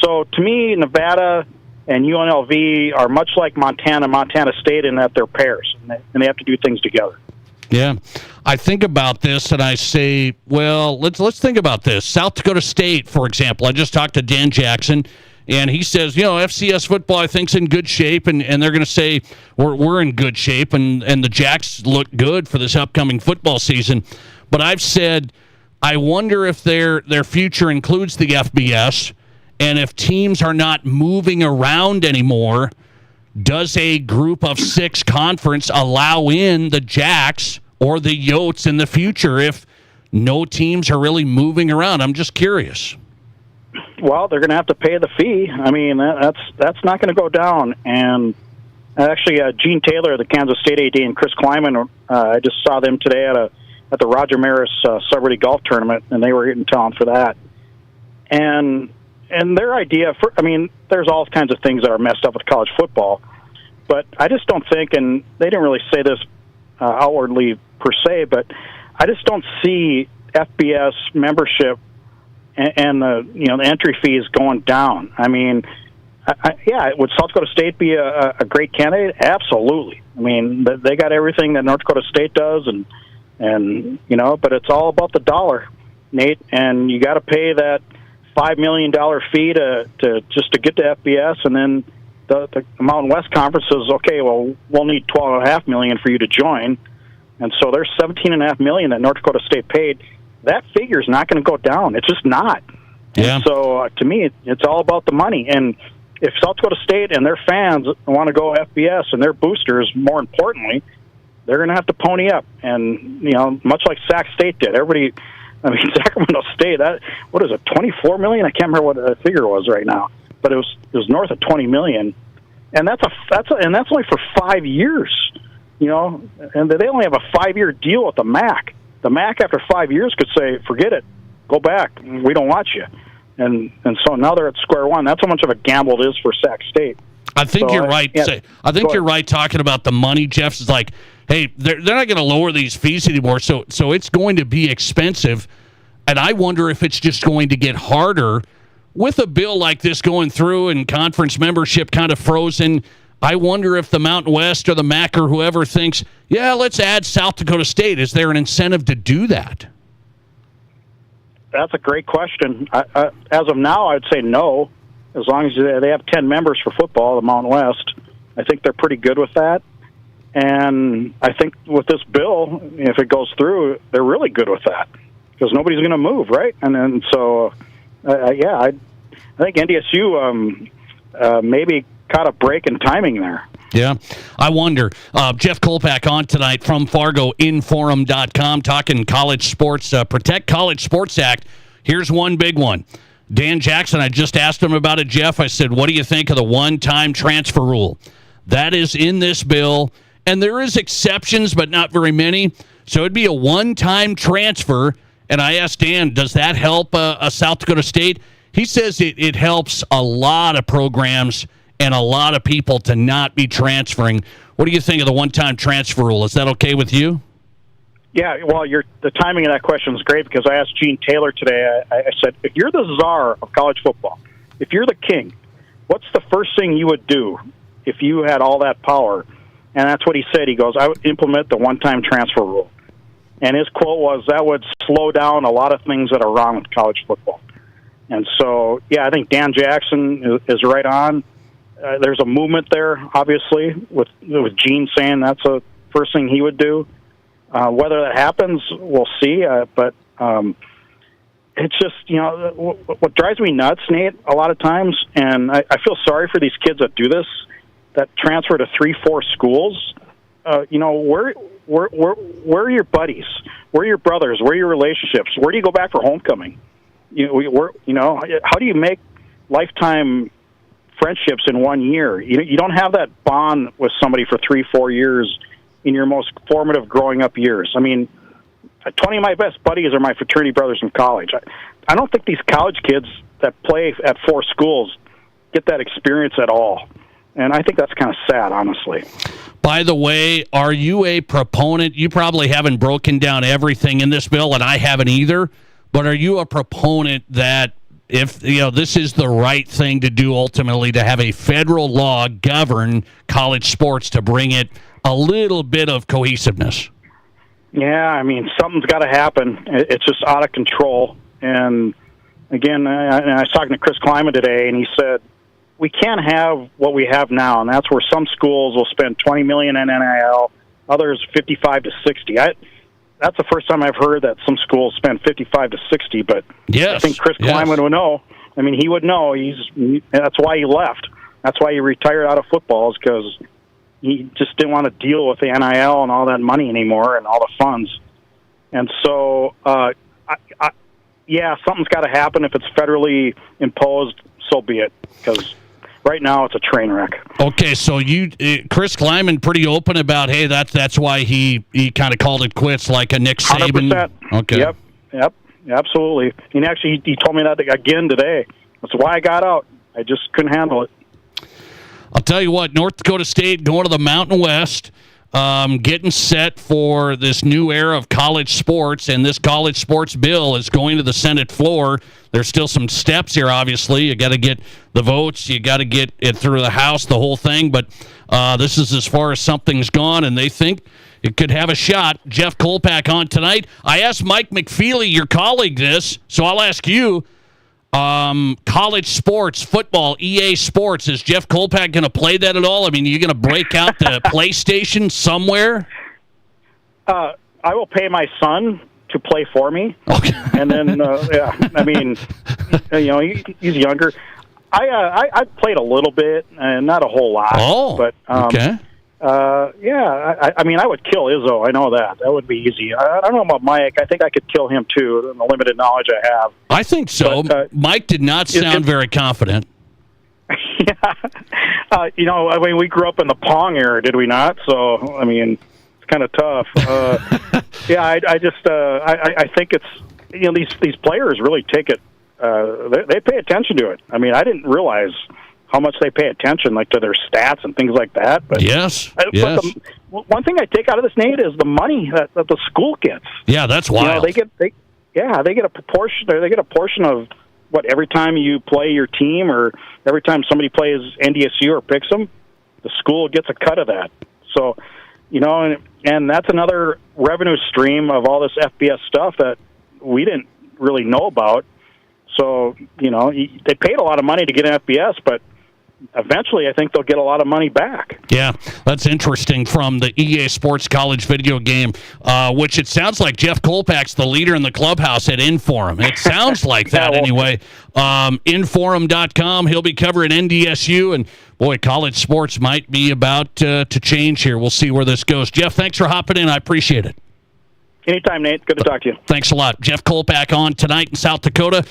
S23: So to me, Nevada and UNLV are much like Montana State in that they're pairs, and they have to do things together.
S8: Yeah. I think about this and I say, well, let's think about this. South Dakota State, for example. I just talked to Dan Jackson, and he says, FCS football, I think, is in good shape, and they're going to say we're in good shape, and the Jacks look good for this upcoming football season. But I've said, I wonder if their future includes the FBS, and if teams are not moving around anymore, does a group of 6 conference allow in the Jacks or the Yotes in the future if no teams are really moving around? I'm just curious.
S23: Well, they're going to have to pay the fee. I mean, that's not going to go down. And actually, Gene Taylor, the Kansas State AD, and Chris Kleiman, I just saw them today at the Roger Maris Celebrity Golf Tournament, and they were in town for that. And their idea, there's all kinds of things that are messed up with college football, but I just don't think, and they didn't really say this outwardly per se, but I just don't see FBS membership and the entry fees going down. I mean, would South Dakota State be a great candidate? Absolutely. I mean, they got everything that North Dakota State does, and but it's all about the dollar, Nate, and you got to pay that $5 million fee to get to FBS, and then the Mountain West Conference says, okay, well, we'll need $12.5 million for you to join, and so there's $17.5 million that North Dakota State paid. That figure is not going to go down. It's just not. Yeah. And so to me, it's all about the money. And if South Dakota State and their fans want to go FBS and their boosters, more importantly, they're going to have to pony up. And much like Sac State did, Sacramento State, what is it, $24 million? I can't remember what the figure was right now, but it was north of $20 million, and that's only for 5 years, and they only have a 5-year deal with the MAC. The MAC after 5 years could say, forget it, go back, we don't want you, and so now they're at square one. That's how much of a gamble it is for Sac State.
S8: I think you're right. I think you're right talking about the money. Jeff's is like, hey, they're not going to lower these fees anymore, so it's going to be expensive. And I wonder if it's just going to get harder with a bill like this going through and conference membership kind of frozen. I wonder if the Mountain West or the MAC or whoever thinks, yeah, let's add South Dakota State. Is there an incentive to do that?
S23: That's a great question. As of now, I'd say no. As long as they have 10 members for football, the Mountain West, I think they're pretty good with that. And I think with this bill, if it goes through, they're really good with that because nobody's going to move, right? And so, I think NDSU maybe caught a break in timing there.
S8: Yeah, I wonder. Jeff Kolpak on tonight from FargoInforum.com talking college sports, Protect College Sports Act. Here's one big one. Dan Jackson, I just asked him about it, Jeff. I said, what do you think of the one-time transfer rule? That is in this bill, and there is exceptions, but not very many. So it'd be a one-time transfer. And I asked Dan, does that help a South Dakota State? He says it helps a lot of programs and a lot of people to not be transferring. What do you think of the one-time transfer rule? Is that okay with you?
S23: Yeah, well, the timing of that question is great because I asked Gene Taylor today. I said, if you're the czar of college football, if you're the king, what's the first thing you would do if you had all that power? And that's what he said. He goes, I would implement the one-time transfer rule. And his quote was, that would slow down a lot of things that are wrong with college football. And so, yeah, I think Dan Jackson is right on. There's a movement there, obviously, with Gene saying that's the first thing he would do. Whether that happens, we'll see. But it's just, what drives me nuts, Nate, a lot of times, and I feel sorry for these kids that do this, that transfer to 3-4 schools. Where are your buddies? Where are your brothers? Where are your relationships? Where do you go back for homecoming? How do you make lifetime friendships in 1 year? You don't have that bond with somebody for 3-4 years in your most formative growing up years. I mean, 20 of my best buddies are my fraternity brothers from college. I don't think these college kids that play at 4 schools get that experience at all. And I think that's kind of sad, honestly.
S8: By the way, are you a proponent? You probably haven't broken down everything in this bill, and I haven't either. But are you a proponent that if this is the right thing to do ultimately, to have a federal law govern college sports to bring it a little bit of cohesiveness?
S23: Yeah, I mean, something's got to happen. It's just out of control. And again, I was talking to Chris Kleiman today, and he said, we can't have what we have now, and that's where some schools will spend $20 million in NIL, others 55 to 60. That's the first time I've heard that some schools spend 55 to 60. But
S8: yes,
S23: I think Chris Kleiman would know. I mean, he would know. That's why he left. That's why he retired out of football, is because he just didn't want to deal with the NIL and all that money anymore and all the funds. And so, something's got to happen. If it's federally imposed, so be it, because right now it's a train wreck.
S8: Okay, so Chris Kleiman pretty open about, hey, that's why he kind of called it quits, like a Nick Saban.
S23: 100%.
S8: Okay.
S23: Yep, absolutely. And actually, he told me that again today. That's why I got out. I just couldn't handle it.
S8: I'll tell you what, North Dakota State going to the Mountain West, getting set for this new era of college sports, and this college sports bill is going to the Senate floor. There's still some steps here, obviously. You got to get the votes. You got to get it through the House, the whole thing. But this is as far as something's gone, and they think it could have a shot. Jeff Kolpak on tonight. I asked Mike McFeely, your colleague, this, so I'll ask you. College sports, football, EA Sports. Is Jeff Kolpak going to play that at all? I mean, are you going to break out the PlayStation somewhere?
S23: I will pay my son to play for me.
S8: Okay.
S23: And then, I mean, he's younger. I played a little bit, and not a whole lot.
S8: Oh,
S23: but
S8: okay.
S23: I mean, I would kill Izzo. I know that. That would be easy. I don't know about Mike. I think I could kill him, too, in the limited knowledge I have.
S8: I think so. But, Mike did not sound very confident.
S23: Yeah. I mean, we grew up in the Pong era, did we not? So, I mean, it's kind of tough. I think it's, these players really take it, they pay attention to it. I mean, I didn't realize how much they pay attention, like to their stats and things like that. But
S8: yes.
S23: But one thing I take out of this, Nate, is the money that the school gets.
S8: Yeah, that's wild.
S23: They get a proportion. They get a portion of what every time you play your team, or every time somebody plays NDSU or picks them, the school gets a cut of that. So, and that's another revenue stream of all this FBS stuff that we didn't really know about. So, they paid a lot of money to get an FBS, but eventually I think they'll get a lot of money back.
S8: Yeah, that's interesting from the EA Sports College video game, which it sounds like Jeff Kolpak's the leader in the clubhouse at Inforum. It sounds like that anyway. Inforum.com, he'll be covering NDSU, and boy, college sports might be about to change here. We'll see where this goes. Jeff, thanks for hopping in. I appreciate it.
S23: Anytime, Nate. Good to talk to you.
S8: Thanks a lot. Jeff Kolpak on tonight in South Dakota.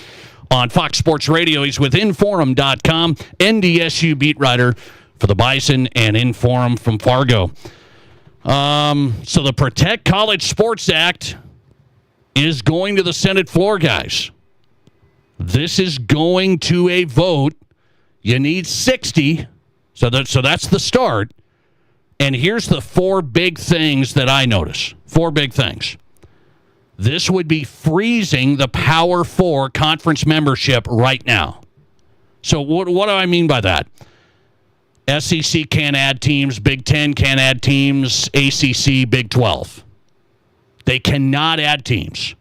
S8: on Fox Sports Radio. He's with Inforum.com, NDSU beat writer for the Bison and Inforum from Fargo. So the Protect College Sports Act is going to the Senate floor, guys. This is going to a vote. You need 60, so that's the start. And here's the 4 big things that I notice. 4 big things. This would be freezing the Power 4 conference membership right now. So what do I mean by that? SEC can't add teams. Big Ten can't add teams. ACC, Big 12. They cannot add teams.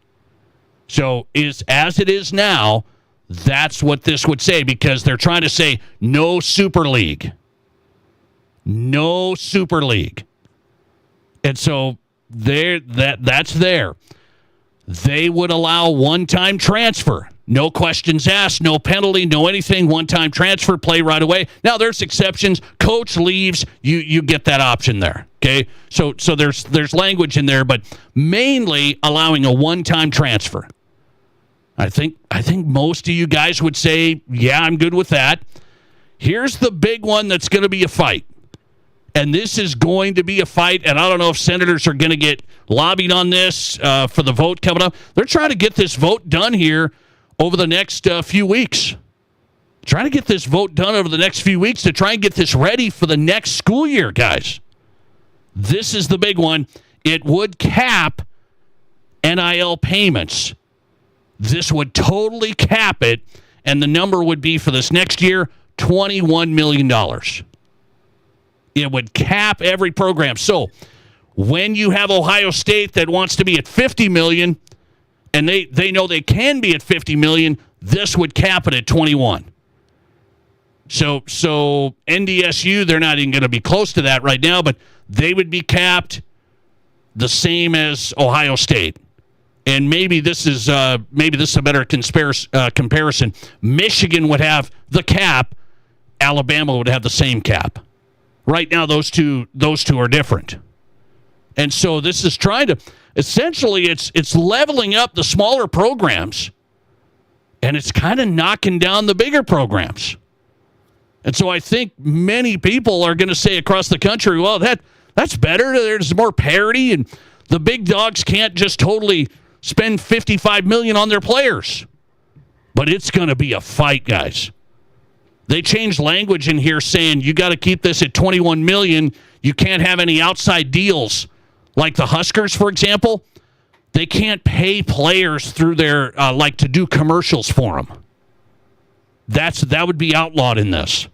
S8: So as it is now, that's what this would say, because they're trying to say no Super League. No Super League. And so that's there. They would allow one-time transfer. No questions asked, no penalty, no anything. One-time transfer, play right away. Now, there's exceptions. Coach leaves, you get that option there. Okay? So there's language in there, but mainly allowing a one-time transfer. I think most of you guys would say, yeah, I'm good with that. Here's the big one that's going to be a fight. And this is going to be a fight, and I don't know if senators are going to get lobbied on this for the vote coming up. They're trying to get this vote done here over the next few weeks. Trying to get this vote done over the next few weeks to try and get this ready for the next school year, guys. This is the big one. It would cap NIL payments. This would totally cap it, and the number would be for this next year, $21 million. It would cap every program. So when you have Ohio State that wants to be at $50 million, and they know they can be at $50 million, this would cap it at 21. So NDSU, they're not even going to be close to that right now, but they would be capped the same as Ohio State. And maybe this is a better comparison. Michigan would have the cap. Alabama would have the same cap. Right now, those two are different. And so this is trying to, essentially, it's leveling up the smaller programs, and it's kind of knocking down the bigger programs. And so I think many people are going to say across the country, well, that's better. There's more parity, and the big dogs can't just totally spend $55 million on their players. But it's going to be a fight, guys. They changed language in here saying you got to keep this at $21 million. You can't have any outside deals. Like the Huskers, for example, they can't pay players through their, to do commercials for them. That would be outlawed in this.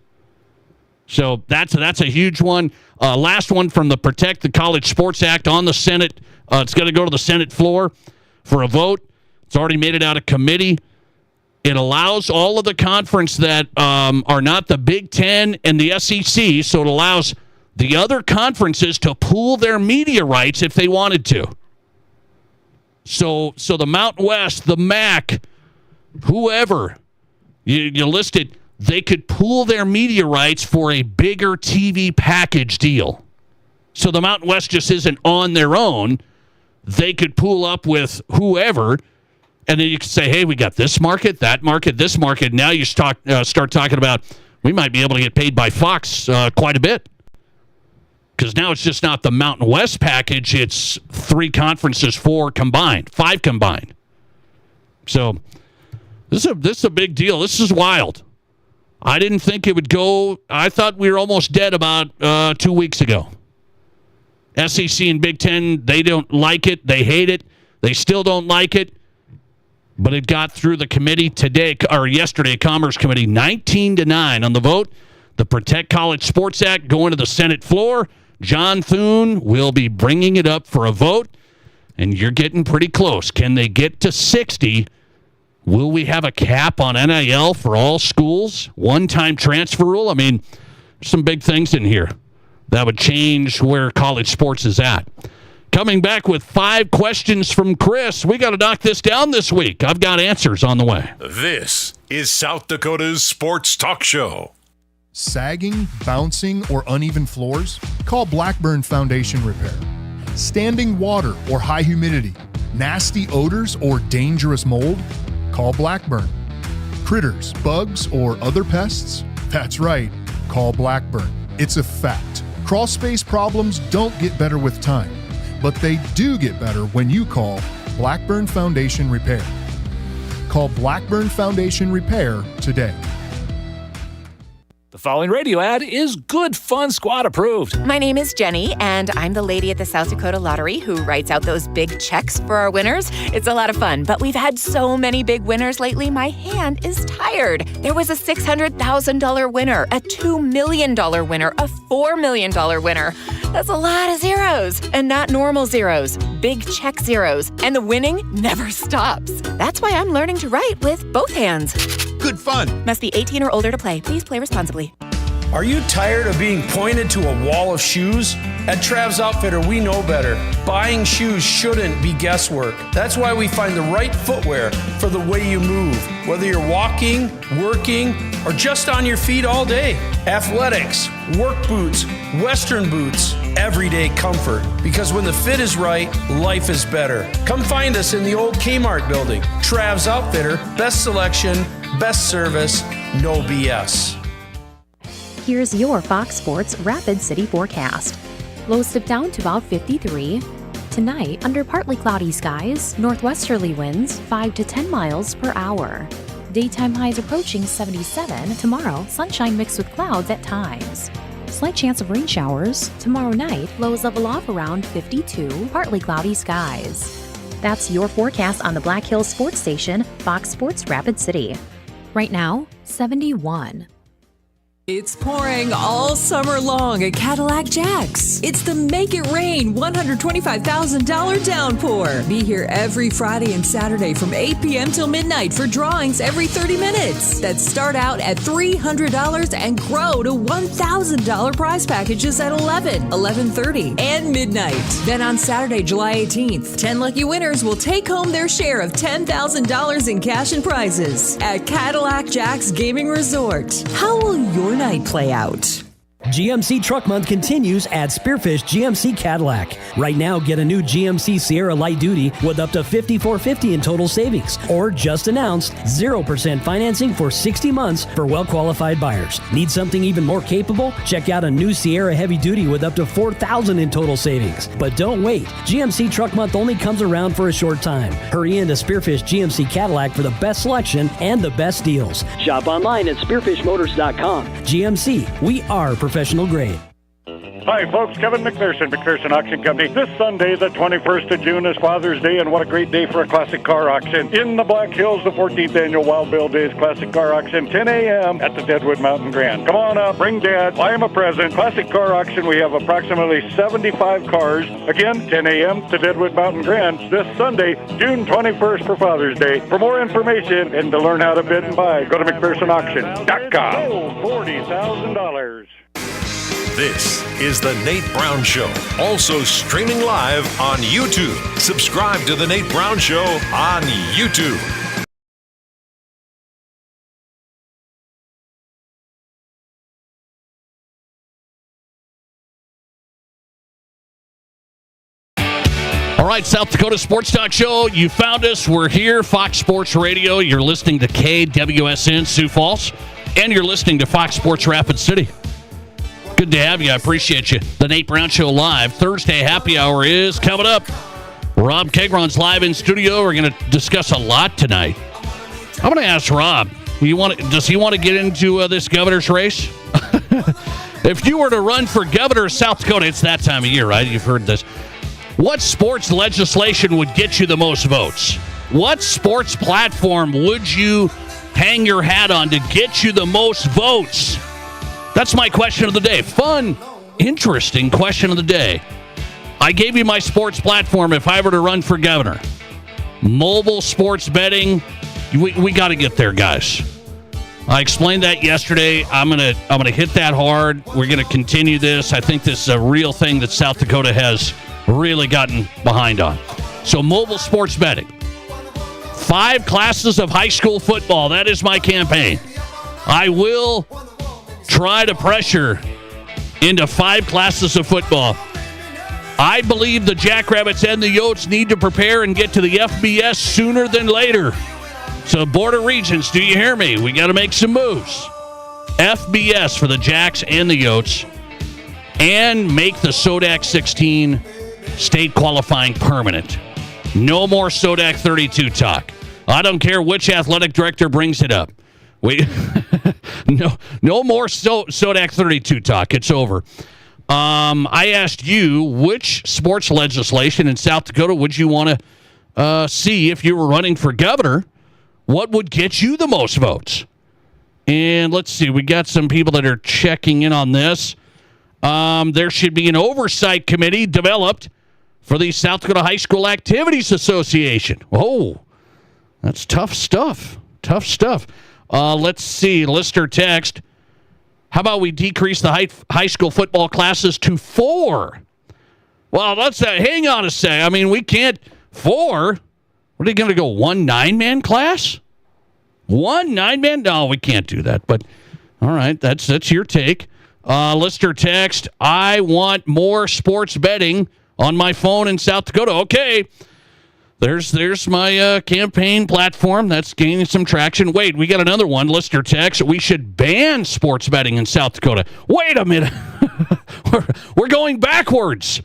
S8: So that's a huge one. Last one from the Protect the College Sports Act on the Senate. It's going to go to the Senate floor for a vote. It's already made it out of committee. It allows all of the conference that are not the Big Ten and the SEC, so it allows the other conferences to pool their media rights if they wanted to. So the Mountain West, the MAC, whoever you listed, they could pool their media rights for a bigger TV package deal. So the Mountain West just isn't on their own. They could pool up with whoever. And then you can say, hey, we got this market, that market, this market. Now you start talking about we might be able to get paid by Fox quite a bit. Because now it's just not the Mountain West package. It's 3 conferences, 5 combined. So this is a big deal. This is wild. I didn't think it would go. I thought we were almost dead about 2 weeks ago. SEC and Big Ten, they don't like it. They hate it. They still don't like it. But it got through the committee yesterday, Commerce Committee, 19-9 on the vote. The Protect College Sports Act going to the Senate floor. John Thune will be bringing it up for a vote, and you're getting pretty close. Can they get to 60? Will we have a cap on NIL for all schools? One-time transfer rule? I mean, there's some big things in here that would change where college sports is at. Coming back with 5 questions from Chris. We got to knock this down this week. I've got answers on the way.
S6: This is South Dakota's Sports Talk Show.
S1: Sagging, bouncing, or uneven floors? Call Blackburn Foundation Repair. Standing water or high humidity? Nasty odors or dangerous mold? Call Blackburn. Critters, bugs, or other pests? That's right. Call Blackburn. It's a fact. Crawl space problems don't get better with time, but they do get better when you call Blackburn Foundation Repair. Call Blackburn Foundation Repair today.
S2: The following radio ad is Good Fun Squad approved.
S3: My name is Jenny, and I'm the lady at the South Dakota Lottery who writes out those big checks for our winners. It's a lot of fun, but we've had so many big winners lately, my hand is tired. There was a $600,000 winner, a $2 million winner, a $4 million winner. That's a lot of zeros, and not normal zeros, big check zeros, and the winning never stops. That's why I'm learning to write with both hands.
S5: Good fun.
S3: Must be 18 or older to play. Please play responsibly.
S5: Are you tired of being pointed to a wall of shoes? At Trav's Outfitter, we know better. Buying shoes shouldn't be guesswork. That's why we find the right footwear for the way you move, whether you're walking, working, or just on your feet all day. Athletics, work boots, Western boots, everyday comfort. Because when the fit is right, life is better. Come find us in the old Kmart building. Trav's Outfitter, best selection, best service, no BS.
S24: Here's your Fox Sports Rapid City forecast. Lows dip down to about 53. Tonight, under partly cloudy skies, northwesterly winds 5 to 10 miles per hour. Daytime highs approaching 77. Tomorrow, sunshine mixed with clouds at times. Slight chance of rain showers. Tomorrow night, lows level off around 52, partly cloudy skies. That's your forecast on the Black Hills Sports Station, Fox Sports Rapid City. Right now, 71.
S25: It's pouring all summer long at Cadillac Jack's. It's the Make It Rain $125,000 downpour. Be here every Friday and Saturday from 8 p.m. till midnight for drawings every 30 minutes that start out at $300 and grow to $1,000 prize packages at 11, 11:30, and midnight. Then on Saturday, July 18th, 10 lucky winners will take home their share of $10,000 in cash and prizes at Cadillac Jack's Gaming Resort. How will your night play out?
S26: GMC Truck Month continues at Spearfish GMC Cadillac. Right now, get a new GMC Sierra Light Duty with up to $5,450 in total savings. Or just announced 0% financing for 60 months for well-qualified buyers. Need something even more capable? Check out a new Sierra Heavy Duty with up to $4,000 in total savings. But don't wait. GMC Truck Month only comes around for a short time. Hurry into Spearfish GMC Cadillac for the best selection and the best deals. Shop online at spearfishmotors.com. GMC, we are professional grade.
S27: Hi, folks. Kevin McPherson, McPherson Auction Company. This Sunday, the 21st of June, is Father's Day, and what a great day for a classic car auction. In the Black Hills, the 14th Annual Wild Bill Days Classic Car Auction, 10 a.m. at the Deadwood Mountain Grand. Come on up, bring Dad, buy him a present. Classic Car Auction, we have approximately 75 cars. Again, 10 a.m. to Deadwood Mountain Grand this Sunday, June 21st for Father's Day. For more information and to learn how to bid and buy, go to McPhersonAuction.com. $40,000.
S6: This is The Nate Brown Show, also streaming live on YouTube. Subscribe to The Nate Brown Show on YouTube.
S8: All right, South Dakota Sports Talk Show. You found us. We're here, Fox Sports Radio. You're listening to KWSN Sioux Falls, and you're listening to Fox Sports Rapid City. Good to have you. I appreciate you. The Nate Brown Show live. Thursday happy hour is coming up. Rob Kegron's live in studio. We're going to discuss a lot tonight. I'm going to ask Rob, does he want to get into this governor's race? If you were to run for governor of South Dakota, it's that time of year, right? You've heard this. What sports legislation would get you the most votes? What sports platform would you hang your hat on to get you the most votes? That's my question of the day. Fun, interesting question of the day. I gave you my sports platform if I were to run for governor. Mobile sports betting. We got to get there, guys. I explained that yesterday. I'm gonna hit that hard. We're gonna continue this. I think this is a real thing that South Dakota has really gotten behind on. So mobile sports betting. 5 classes of high school football. That is my campaign. I will try to pressure into 5 classes of football. I believe the Jackrabbits and the Yotes need to prepare and get to the FBS sooner than later. So, Board of Regents, do you hear me? We got to make some moves. FBS for the Jacks and the Yotes, and make the SODAC 16 state qualifying permanent. No more SODAC 32 talk. I don't care which athletic director brings it up. No more SODAC 32 talk. It's over. I asked you, which sports legislation in South Dakota would you want to see if you were running for governor? What would get you the most votes? And let's see, we got some people that are checking in on this. There should be an oversight committee developed for the South Dakota High School Activities Association. Oh, that's tough stuff. Tough stuff. Let's see, listener text. How about we decrease the high school football classes to 4? Well, hang on a sec. I mean, we can't 4. What are they going to go, 1 9-man class? 1 9-man? No, we can't do that. But all right, that's your take. Listener text, I want more sports betting on my phone in South Dakota. Okay, there's my campaign platform. That's gaining some traction. Wait, we got another one. Listener text, we should ban sports betting in South Dakota. Wait a minute. we're going backwards.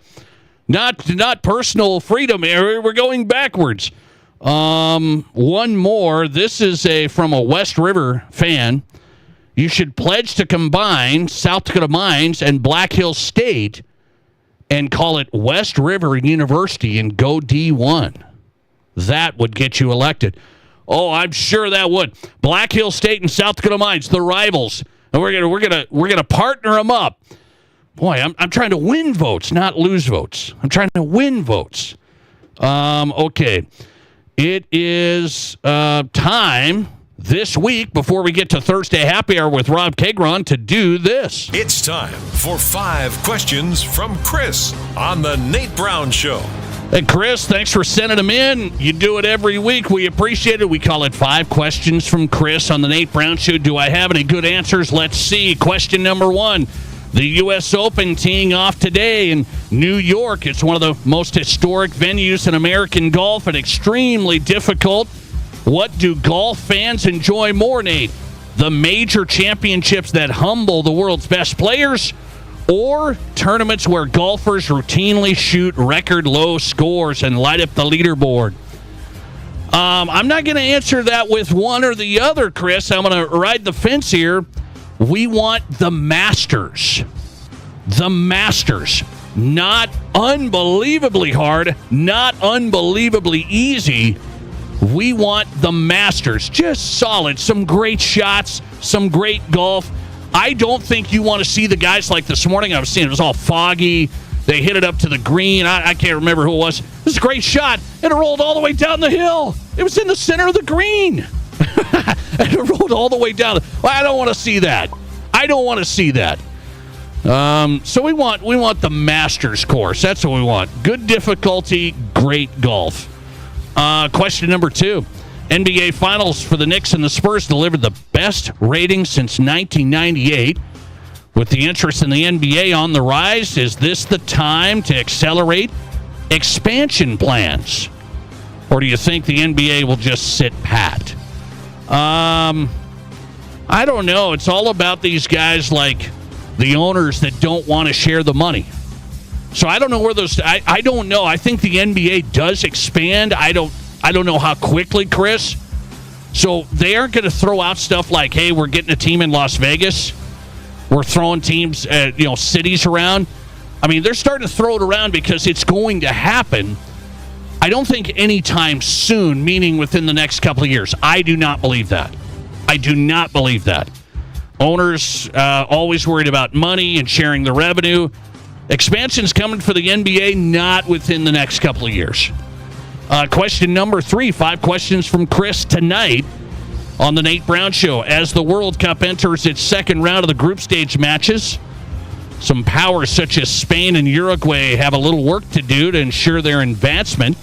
S8: Not personal freedom area. We're going backwards. One more. This is from a West River fan. You should pledge to combine South Dakota Mines and Black Hills State and call it West River University and go D1. That would get you elected. Oh, I'm sure that would. Black Hills State and South Dakota Mines, the rivals, and we're gonna partner them up. Boy, I'm trying to win votes, not lose votes. I'm trying to win votes. Okay. It is time this week, before we get to Thursday Happy Hour with Rob Kegron, to do this.
S6: It's time for 5 questions from Chris on the Nate Brown Show.
S8: Hey, Chris, thanks for sending them in. You do it every week. We appreciate it. We call it 5 questions from Chris on the Nate Brown Show. Do I have any good answers? Let's see. Question number 1. The U.S. Open teeing off today in New York. It's one of the most historic venues in American golf and extremely difficult. What do golf fans enjoy more, Nate? The major championships that humble the world's best players, or tournaments where golfers routinely shoot record low scores and light up the leaderboard? I'm not going to answer that with one or the other, Chris. I'm going to ride the fence here. We want the Masters. The Masters. Not unbelievably hard, not unbelievably easy. We want the Masters. Just solid. Some great shots, some great golf. I don't think you want to see the guys like this morning. I was seeing it was all foggy. They hit it up to the green. I can't remember who it was. It was a great shot, and it rolled all the way down the hill. It was in the center of the green. And it rolled all the way down. Well, I don't want to see that. I don't want to see that. So we want the Masters course. That's what we want. Good difficulty, great golf. Question number 2. NBA Finals for the Knicks and the Spurs delivered the best rating since 1998. With the interest in the NBA on the rise, is this the time to accelerate expansion plans? Or do you think the NBA will just sit pat? I don't know. It's all about these guys like the owners that don't want to share the money. So I don't know where those. I don't know. I think the NBA does expand. I don't know how quickly, Chris. So they aren't going to throw out stuff like, "Hey, we're getting a team in Las Vegas. We're throwing teams, cities around." I mean, they're starting to throw it around because it's going to happen. I don't think anytime soon, meaning within the next couple of years. I do not believe that. I do not believe that. Owners always worried about money and sharing the revenue. Expansion's coming for the NBA, not within the next couple of years. Question number 3, 5 questions from Chris tonight on the Nate Brown Show. As the World Cup enters its second round of the group stage matches, some powers such as Spain and Uruguay have a little work to do to ensure their advancement.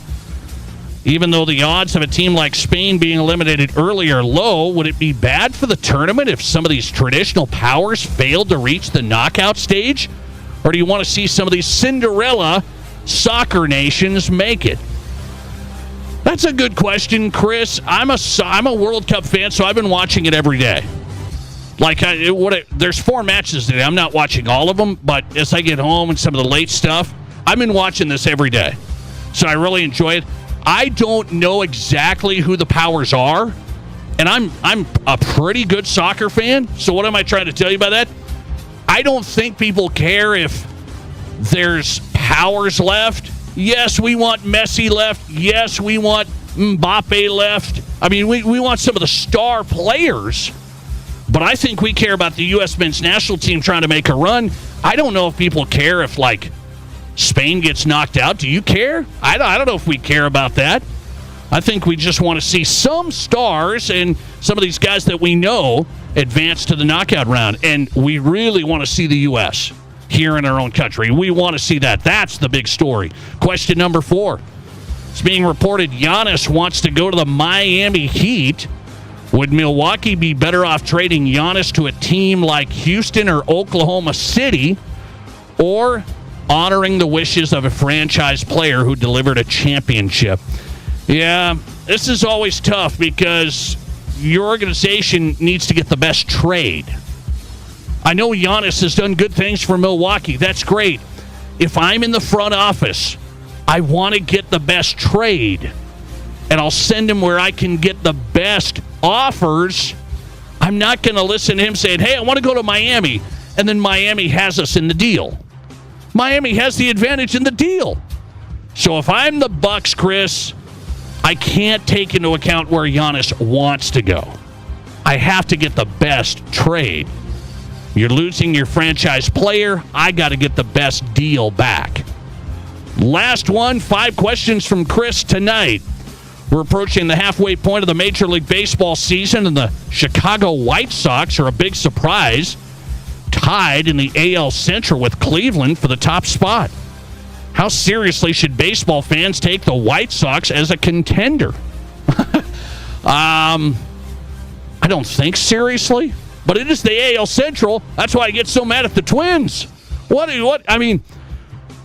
S8: Even though the odds of a team like Spain being eliminated early are low, would it be bad for the tournament if some of these traditional powers failed to reach the knockout stage? Or do you want to see some of these Cinderella soccer nations make it? That's a good question, Chris. I'm a World Cup fan, so I've been watching it every day. There's 4 matches today. I'm not watching all of them, but as I get home and some of the late stuff, I've been watching this every day. So I really enjoy it. I don't know exactly who the powers are, and I'm a pretty good soccer fan. So what am I trying to tell you by that? I don't think people care if there's powers left. Yes, we want Messi left. Yes, we want Mbappe left. I mean, we want some of the star players, but I think we care about the U.S. men's national team trying to make a run. I don't know if people care if, like, Spain gets knocked out. Do you care? I don't know if we care about that. I think we just want to see some stars and some of these guys that we know advance to the knockout round. And we really want to see the U.S. here in our own country. We want to see that. That's the big story. Question number 4. It's being reported Giannis wants to go to the Miami Heat. Would Milwaukee be better off trading Giannis to a team like Houston or Oklahoma City, or honoring the wishes of a franchise player who delivered a championship? Yeah, this is always tough because your organization needs to get the best trade. I know Giannis has done good things for Milwaukee. That's great. If I'm in the front office, I want to get the best trade, and I'll send him where I can get the best offers. I'm not going to listen to him saying, hey, I want to go to Miami, and then Miami has us in the deal. Miami has the advantage in the deal. So if I'm the Bucks, Chris, I can't take into account where Giannis wants to go. I have to get the best trade. You're losing your franchise player. I got to get the best deal back. Last one, 5 questions from Chris tonight. We're approaching the halfway point of the Major League Baseball season, and the Chicago White Sox are a big surprise, tied in the AL Central with Cleveland for the top spot. How seriously should baseball fans take the White Sox as a contender? I don't think seriously, but it is the AL Central. That's why I get so mad at the Twins. I mean,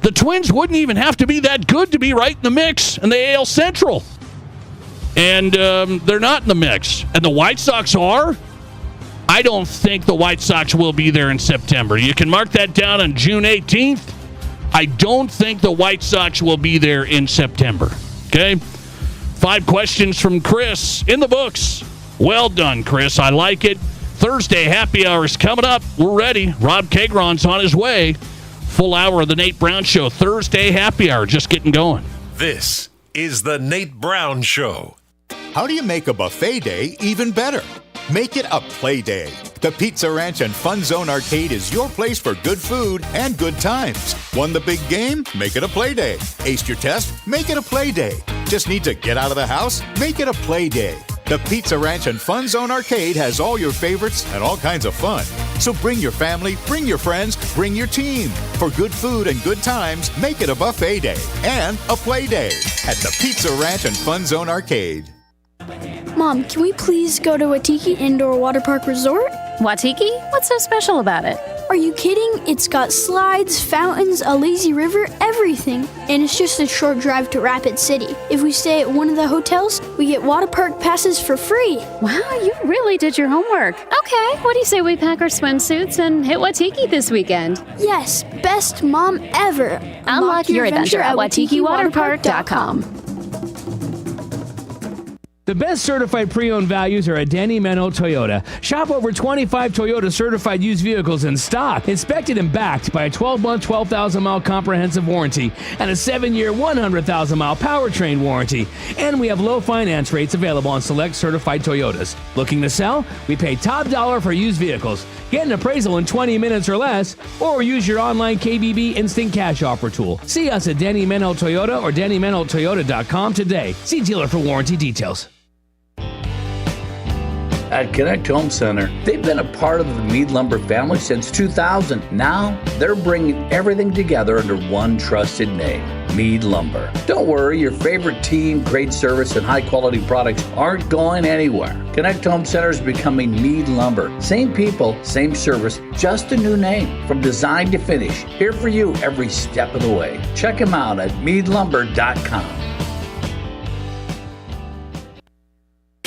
S8: the Twins wouldn't even have to be that good to be right in the mix in the AL Central. And they're not in the mix. And the White Sox are? I don't think the White Sox will be there in September. You can mark that down on June 18th. I don't think the White Sox will be there in September. Okay? 5 questions from Chris in the books. Well done, Chris. I like it. Thursday happy hour is coming up. We're ready. Rob Kagron's on his way. Full hour of the Nate Brown Show. Thursday happy hour just getting going.
S6: This is the Nate Brown Show.
S7: How do you make a buffet day even better? Make it a play day. The Pizza Ranch and Fun Zone Arcade is your place for good food and good times. Won the big game? Make it a play day. Aced your test? Make it a play day. Just need to get out of the house? Make it a play day. The Pizza Ranch and Fun Zone Arcade has all your favorites and all kinds of fun. So bring your family, bring your friends, bring your team. For good food and good times, make it a buffet day and a play day at the Pizza Ranch and Fun Zone Arcade.
S9: Mom, can we please go to Waitiki Indoor Water Park Resort?
S10: Waitiki? What's so special about it?
S9: Are you kidding? It's got slides, fountains, a lazy river, everything. And it's just a short drive to Rapid City. If we stay at one of the hotels, we get water park passes for free.
S10: Wow, you really did your homework. Okay, what do you say we pack our swimsuits and hit Waitiki this weekend?
S9: Yes, best mom ever.
S10: Unlock your adventure at WaitikiWaterpark.com.
S11: The best certified pre-owned values are at Danny Menno Toyota. Shop over 25 Toyota certified used vehicles in stock, inspected and backed by a 12-month, 12,000-mile comprehensive warranty and a 7-year, 100,000-mile powertrain warranty. And we have low finance rates available on select certified Toyotas. Looking to sell? We pay top dollar for used vehicles. Get an appraisal in 20 minutes or less, or use your online KBB Instant Cash Offer tool. See us at Danny Menno Toyota or DannyMennoToyota.com today. See dealer for warranty details.
S12: At Connect Home Center, they've been a part of the Mead Lumber family since 2000. Now, they're bringing everything together under one trusted name, Mead Lumber. Don't worry, your favorite team, great service, and high-quality products aren't going anywhere. Connect Home Center is becoming Mead Lumber. Same people, same service, just a new name. From design to finish, here for you every step of the way. Check them out at meadlumber.com.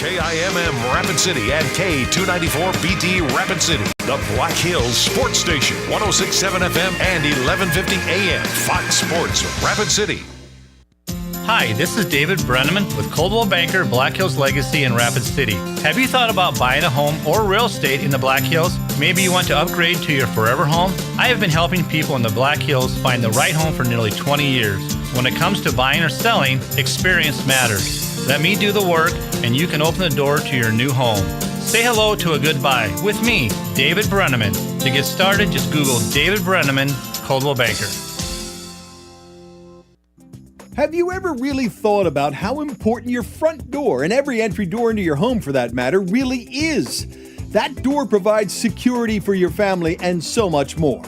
S6: KIMM Rapid City and K294BT Rapid City. The Black Hills Sports Station, 106.7 FM and 1150 AM. Fox Sports Rapid City.
S4: Hi, this is David Brenneman with Coldwell Banker Black Hills Legacy in Rapid City. Have you thought about buying a home or real estate in the Black Hills? Maybe you want to upgrade to your forever home? I have been helping people in the Black Hills find the right home for nearly 20 years. When it comes to buying or selling, experience matters. Let me do the work and you can open the door to your new home. Say hello to a good buy with me, David Brenneman. To get started, just Google David Brenneman, Coldwell Banker.
S13: Have you ever really thought about how important your front door, and every entry door into your home for that matter, really is? That door provides security for your family and so much more.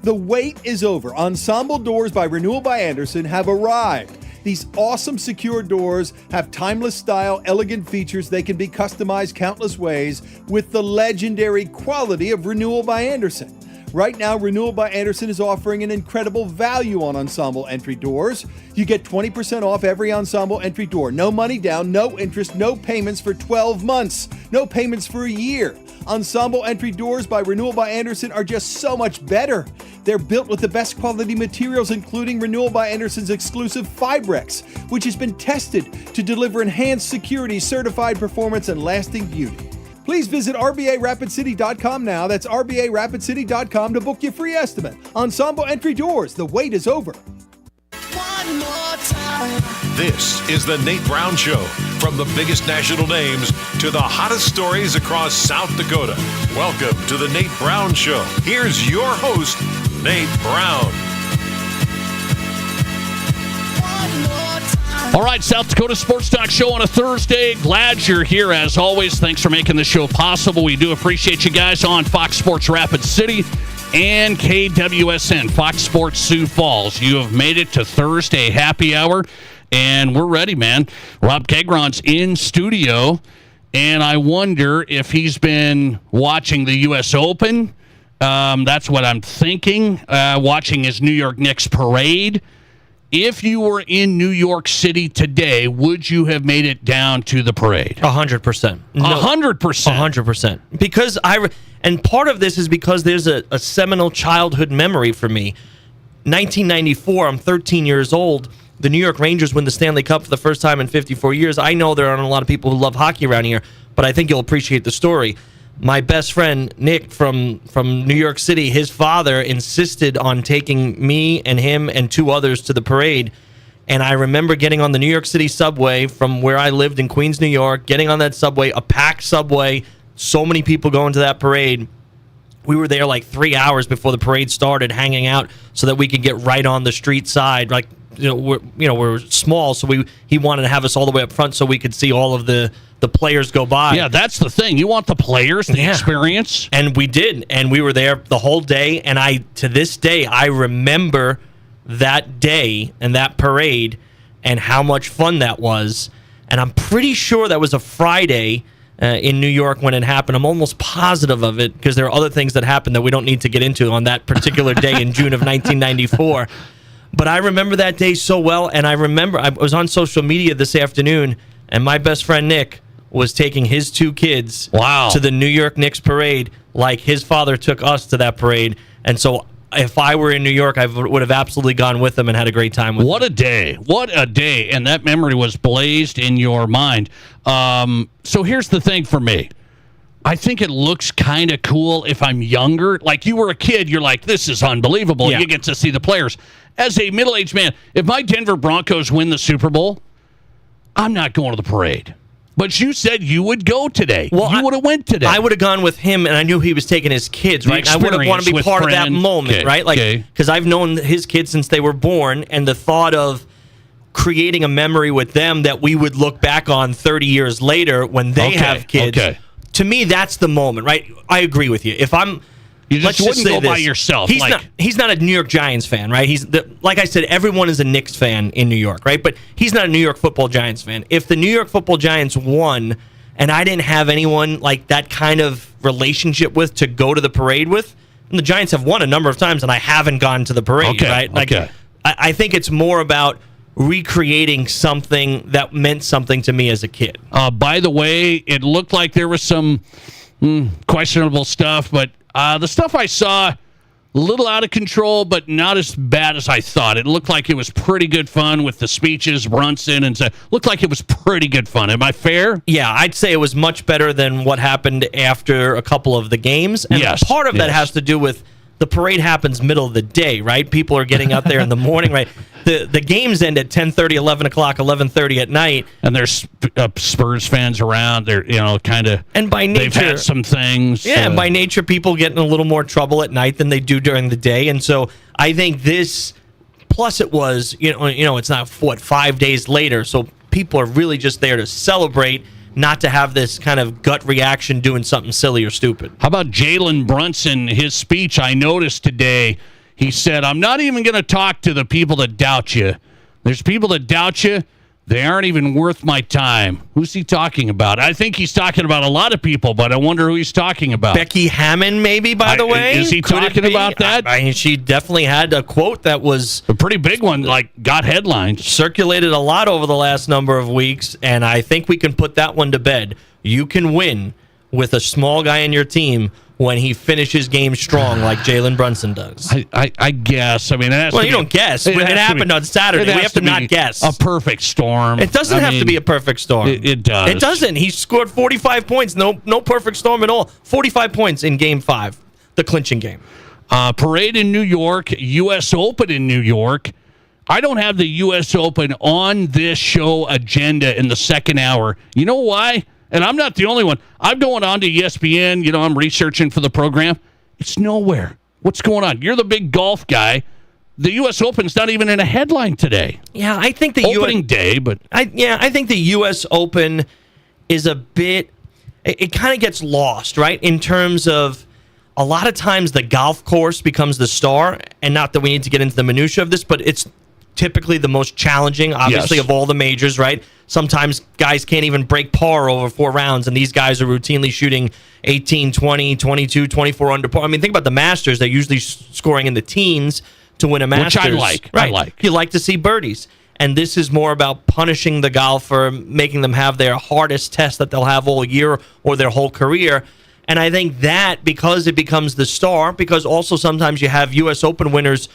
S13: The wait is over. Ensemble Doors by Renewal by Andersen have arrived. These awesome secure doors have timeless style, elegant features. They can be customized countless ways with the legendary quality of Renewal by Andersen. Right now, Renewal by Andersen is offering an incredible value on Ensemble entry doors. You get 20% off every Ensemble entry door. No money down, no interest, no payments for 12 months. No payments for a year. Ensemble entry doors by Renewal by Andersen are just so much better. They're built with the best quality materials, including Renewal by Andersen's exclusive Fibrex, which has been tested to deliver enhanced security, certified performance, and lasting beauty. Please visit RBARapidCity.com now. That's RBARapidCity.com to book your free estimate. Ensemble entry doors, the wait is over.
S6: One more time. This is the Nate Brown Show. From the biggest national names to the hottest stories across South Dakota. Welcome to the Nate Brown Show. Here's your host, Nate Brown.
S8: All right, South Dakota Sports Talk Show on a Thursday. Glad you're here as always. Thanks for making the show possible. We do appreciate you guys on Fox Sports Rapid City and KWSN, Fox Sports Sioux Falls. You have made it to Thursday happy hour, and we're ready, man. Rob Kegron's in studio, and I wonder if he's been watching the U.S. Open. That's what I'm thinking, watching his New York Knicks parade. If you were in New York City today, would you have made it down to the parade?
S14: 100%.
S8: 100%.
S14: 100%. Because and part of this is because there's a seminal childhood memory for me. 1994, I'm 13 years old. The New York Rangers win the Stanley Cup for the first time in 54 years. I know there aren't a lot of people who love hockey around here, but I think you'll appreciate the story. My best friend, Nick, from New York City, his father insisted on taking me and him and two others to the parade. And I remember getting on the New York City subway from where I lived in Queens, New York, getting on that subway, a packed subway, so many people going to that parade. We were there like 3 hours before the parade started, hanging out so that we could get right on the street side. Like, we're small, so he wanted to have us all the way up front so we could see all of the players go by.
S8: Yeah, that's the thing. You want the players, the experience.
S14: And we did. And we were there the whole day. And to this day, I remember that day and that parade and how much fun that was. And I'm pretty sure that was a Friday in New York when it happened. I'm almost positive of it because there are other things that happened that we don't need to get into on that particular day in June of 1994. But I remember that day so well. And I remember I was on social media this afternoon, and my best friend, Nick, was taking his two kids to the New York Knicks parade like his father took us to that parade. And so if I were in New York, I would have absolutely gone with them and had a great time with them.
S8: What a day. What a day. And that memory was blazed in your mind. So here's the thing for me. I think it looks kind of cool if I'm younger. Like you were a kid, you're like, this is unbelievable. Yeah. You get to see the players. As a middle-aged man, if my Denver Broncos win the Super Bowl, I'm not going to the parade. But you said you would go today. Well, you would have went today.
S14: I would have gone with him, and I knew he was taking his kids, right? I would have wanted to be part of that moment, right? Like, because I've known his kids since they were born, and the thought of creating a memory with them that we would look back on 30 years later when they have kids. To me, that's the moment, right? I agree with you. If I'm...
S8: You just wouldn't go by yourself.
S14: He's not a New York Giants fan, right? Like I said, everyone is a Knicks fan in New York, right? But he's not a New York Football Giants fan. If the New York Football Giants won and I didn't have anyone like that kind of relationship with to go to the parade with, and the Giants have won a number of times and I haven't gone to the parade, right? Like, I think it's more about recreating something that meant something to me as a kid.
S8: By the way, it looked like there was some questionable stuff, but the stuff I saw, a little out of control, but not as bad as I thought. It looked like it was pretty good fun with the speeches, Brunson, and so looked like it was pretty good fun. Am I fair?
S14: Yeah, I'd say it was much better than what happened after a couple of the games. And part of that has to do with the parade happens middle of the day, right? People are getting out there in the morning, right? The games end at 10:30, 11 o'clock, 11:30 at night.
S8: And there's Spurs fans around. They're, kind of...
S14: And by nature...
S8: They've had some things.
S14: Yeah, and by nature, people get in a little more trouble at night than they do during the day. And so I think this... Plus it was, it's not, 5 days later. So people are really just there to celebrate, not to have this kind of gut reaction doing something silly or stupid.
S8: How about Jalen Brunson? His speech I noticed today, he said, I'm not even going to talk to the people that doubt you. There's people that doubt you. They aren't even worth my time. Who's he talking about? I think he's talking about a lot of people, but I wonder who he's talking about.
S14: Becky Hammond, maybe, by the way?
S8: Is he talking about that?
S14: I mean, she definitely had a quote that was...
S8: a pretty big one, got headlines.
S14: Circulated a lot over the last number of weeks, and I think we can put that one to bed. You can win with a small guy in your team when he finishes games strong like Jalen Brunson does.
S8: I guess. I mean,
S14: you don't guess. It happened on Saturday. We have to not guess.
S8: A perfect storm.
S14: It doesn't have to be a perfect storm.
S8: It does.
S14: It doesn't. He scored 45 points. No perfect storm at all. 45 points in Game 5, the clinching game.
S8: Parade in New York, U.S. Open in New York. I don't have the U.S. Open on this show agenda in the second hour. You know why? And I'm not the only one. I'm going on to ESPN. I'm researching for the program. It's nowhere. What's going on? You're the big golf guy. The U.S. Open's not even in a headline today.
S14: Yeah, I think the
S8: opening day, but
S14: I think the U.S. Open is a bit. It kind of gets lost, right? In terms of a lot of times the golf course becomes the star, and not that we need to get into the minutia of this, but it's typically the most challenging, obviously, of all the majors, right? Sometimes guys can't even break par over 4 rounds, and these guys are routinely shooting 18, 20, 22, 24 under par. I mean, think about the Masters. They're usually scoring in the teens to win a Masters.
S8: Which I like.
S14: Right.
S8: I like.
S14: You like to see birdies. And this is more about punishing the golfer, making them have their hardest test that they'll have all year or their whole career. And I think that, because it becomes the star, because also sometimes you have U.S. Open winners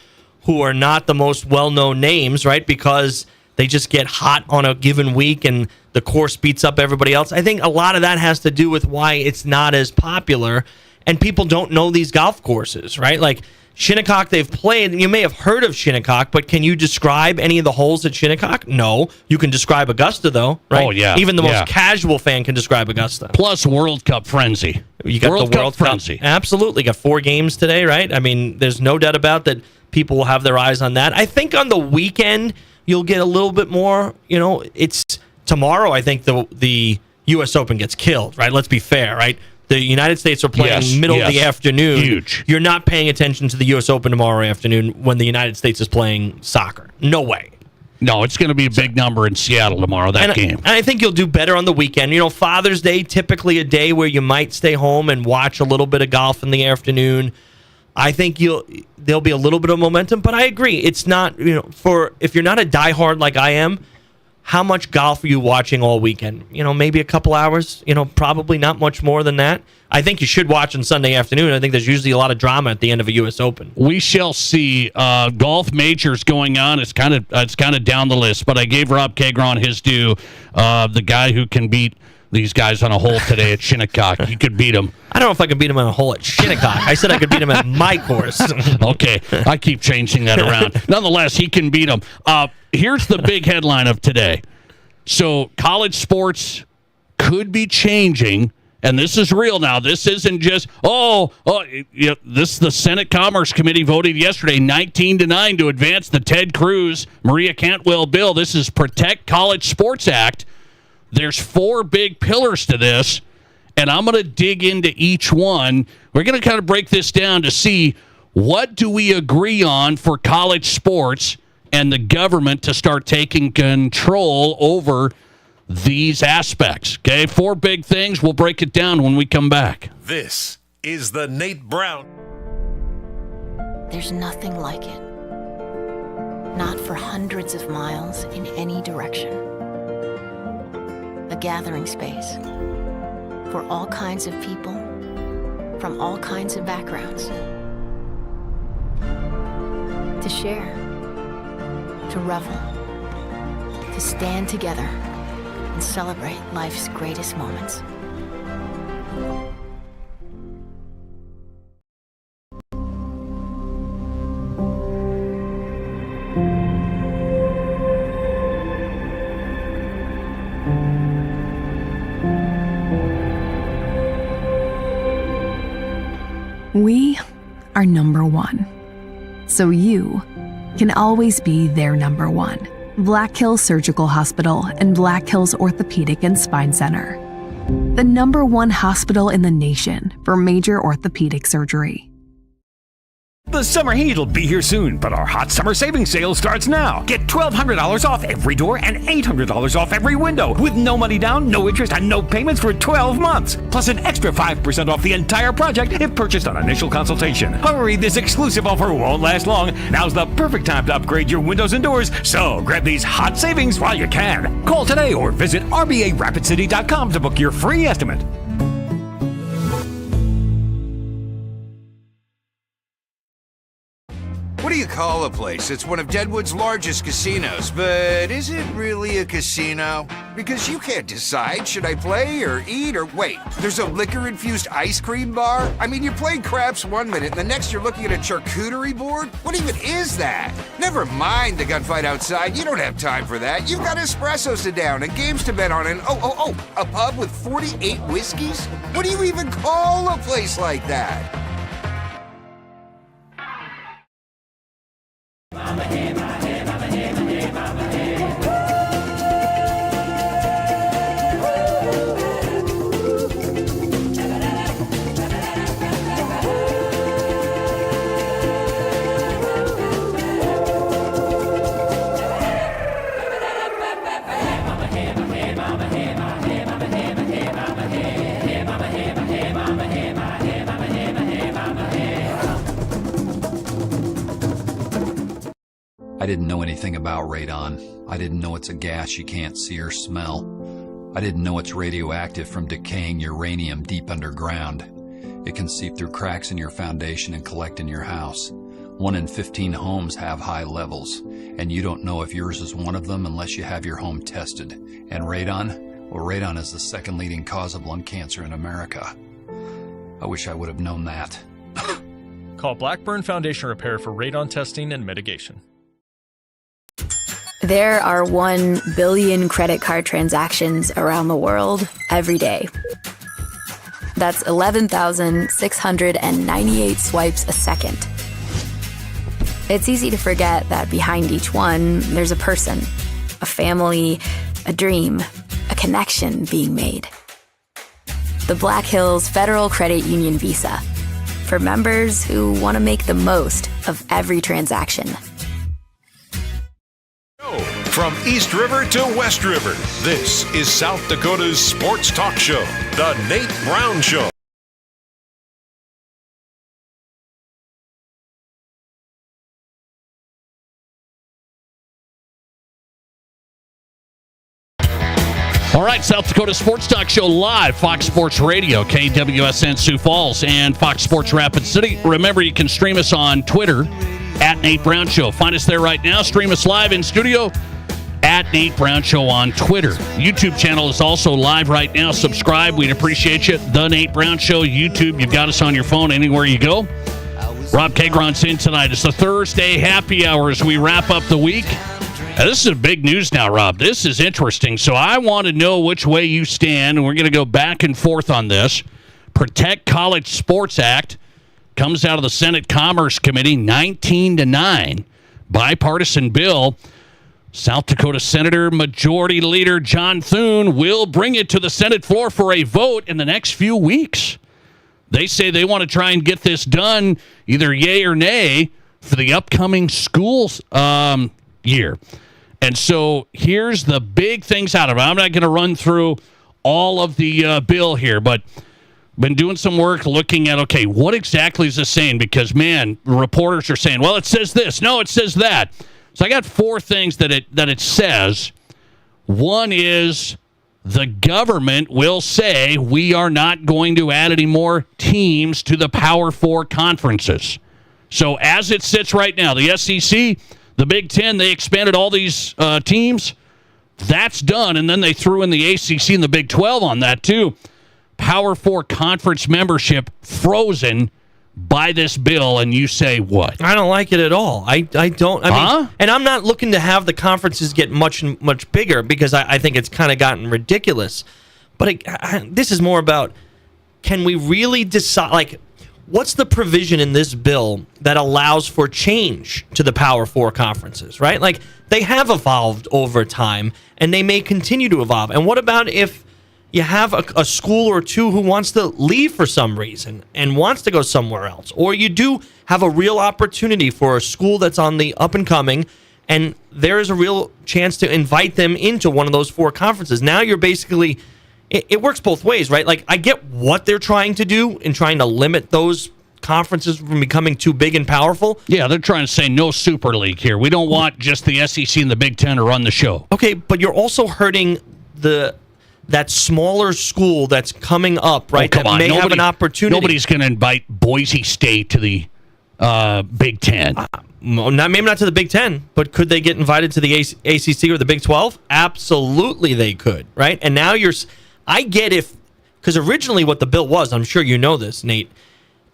S14: who are not the most well-known names, right? Because they just get hot on a given week and the course beats up everybody else. I think a lot of that has to do with why it's not as popular, and people don't know these golf courses, right? Like Shinnecock, they've played, and you may have heard of Shinnecock, but can you describe any of the holes at Shinnecock? No. You can describe Augusta, though, right?
S8: Oh, yeah.
S14: Even the most casual fan can describe Augusta.
S8: Plus World Cup frenzy.
S14: You got the World Cup frenzy. Absolutely. Got 4 games today, right? I mean, there's no doubt about that. People will have their eyes on that. I think on the weekend, you'll get a little bit more, it's tomorrow. I think the U.S. Open gets killed, right? Let's be fair, right? The United States are playing middle of the afternoon.
S8: Huge.
S14: You're not paying attention to the U.S. Open tomorrow afternoon when the United States is playing soccer. No way.
S8: No, it's going to be a big number in Seattle tomorrow, game.
S14: And I think you'll do better on the weekend. Father's Day, typically a day where you might stay home and watch a little bit of golf in the afternoon. I think there'll be a little bit of momentum, but I agree. It's not, if you're not a diehard like I am, how much golf are you watching all weekend? Maybe a couple hours, probably not much more than that. I think you should watch on Sunday afternoon. I think there's usually a lot of drama at the end of a U.S. Open.
S8: We shall see. Golf majors going on. It's kind of down the list, but I gave Rob Kagron his due. The guy who can beat these guys on a hole today at Shinnecock. You could beat them.
S14: I don't know if I could beat him on a hole at Shinnecock. I said I could beat him at my course.
S8: Okay, I keep changing that around. Nonetheless, he can beat them. Here's the big headline of today. So college sports could be changing, and this is real now. This isn't just, this the Senate Commerce Committee voted yesterday 19-9 to advance the Ted Cruz, Maria Cantwell bill. This is Protect College Sports Act. There's 4 big pillars to this, and I'm going to dig into each one. We're going to kind of break this down to see what do we agree on for college sports and the government to start taking control over these aspects. Okay, 4 big things. We'll break it down when we come back.
S6: This is the Nate Brown.
S15: There's nothing like it. not for hundreds of miles in any direction. A gathering space for all kinds of people from all kinds of backgrounds. To share, to revel, to stand together and celebrate life's greatest moments.
S16: We are number one, so you can always be their number one. Black Hills Surgical Hospital and Black Hills Orthopedic and Spine Center. The number one hospital in the nation for major orthopedic surgery.
S17: The summer heat will be here soon, but our hot summer savings sale starts now. Get $1,200 off every door and $800 off every window with no money down, no interest, and no payments for 12 months. Plus an extra 5% off the entire project if purchased on initial consultation. Hurry, this exclusive offer won't last long. Now's the perfect time to upgrade your windows and doors, so grab these hot savings while you can. Call today or visit RBARapidCity.com to book your free estimate.
S18: What do you call a place? It's one of Deadwood's largest casinos, but is it really a casino? Because you can't decide, should I play or eat or wait, there's a liquor-infused ice cream bar? I mean, you're playing craps one minute and the next you're looking at a charcuterie board? What even is that? Never mind the gunfight outside, you don't have time for that. You've got espressos to down and games to bet on and a pub with 48 whiskeys? What do you even call a place like that?
S19: I didn't know anything about radon. I didn't know it's a gas you can't see or smell. I didn't know it's radioactive from decaying uranium deep underground. It can seep through cracks in your foundation and collect in your house. 1 in 15 homes have high levels, and you don't know if yours is one of them unless you have your home tested. And radon? Well, radon is the second leading cause of lung cancer in America. I wish I would have known that.
S20: Call Blackburn Foundation Repair for radon testing and mitigation.
S15: There are 1 billion credit card transactions around the world every day. That's 11,698 swipes a second. It's easy to forget that behind each one, there's a person, a family, a dream, a connection being made. The Black Hills Federal Credit Union Visa, for members who want to make the most of every transaction.
S6: From East River to West River, this is South Dakota's sports talk show, The Nate Brown Show.
S8: All right, South Dakota Sports Talk Show live, Fox Sports Radio, KWSN Sioux Falls, and Fox Sports Rapid City. Remember, you can stream us on Twitter, at Nate Brown Show. Find us there right now. Stream us live in studio at Nate Brown Show on Twitter. YouTube channel is also live right now. Subscribe. We'd appreciate you. The Nate Brown Show, YouTube. You've got us on your phone anywhere you go. Rob Kagron's in tonight. It's the Thursday happy hour as we wrap up the week. Now, this is a big news now, Rob. This is interesting. So I want to know which way you stand, and we're going to go back and forth on this. Protect College Sports Act comes out of the Senate Commerce Committee, 19-9. Bipartisan bill. South Dakota Senator Majority Leader John Thune will bring it to the Senate floor for a vote in the next few weeks. They say they want to try and get this done, either yay or nay, for the upcoming schools year. And so here's the big things out of it. I'm not going to run through all of the bill here, but been doing some work looking at, okay, what exactly is this saying? Because, man, reporters are saying, well, it says this. No, it says that. So I got 4 things that it says. One is the government will say we are not going to add any more teams to the Power 4 conferences. So as it sits right now, the SEC, the Big Ten, they expanded all these teams. That's done, and then they threw in the ACC and the Big 12 on that too. Power 4 conference membership frozen by this bill, and you say what?
S14: I don't like it at all. I don't. I mean, and I'm not looking to have the conferences get much bigger because I think it's kind of gotten ridiculous. But this is more about, can we really decide, like, what's the provision in this bill that allows for change to the Power 4 conferences, right? Like, they have evolved over time, and they may continue to evolve. And what about if you have a school or two who wants to leave for some reason and wants to go somewhere else? Or you do have a real opportunity for a school that's on the up and coming, and there is a real chance to invite them into one of those 4 conferences. Now you're basically, it works both ways, right? Like, I get what they're trying to do in trying to limit those conferences from becoming too big and powerful.
S8: Yeah, they're trying to say no Super League here. We don't want just the SEC and the Big Ten to run the show.
S14: Okay, but you're also hurting that smaller school that's coming up, right?
S8: That
S14: may have an opportunity.
S8: Nobody's going to invite Boise State to the Big Ten.
S14: Maybe not to the Big Ten, but could they get invited to the ACC or the Big 12? Absolutely they could, right? And now I get because originally what the bill was, I'm sure you know this, Nate,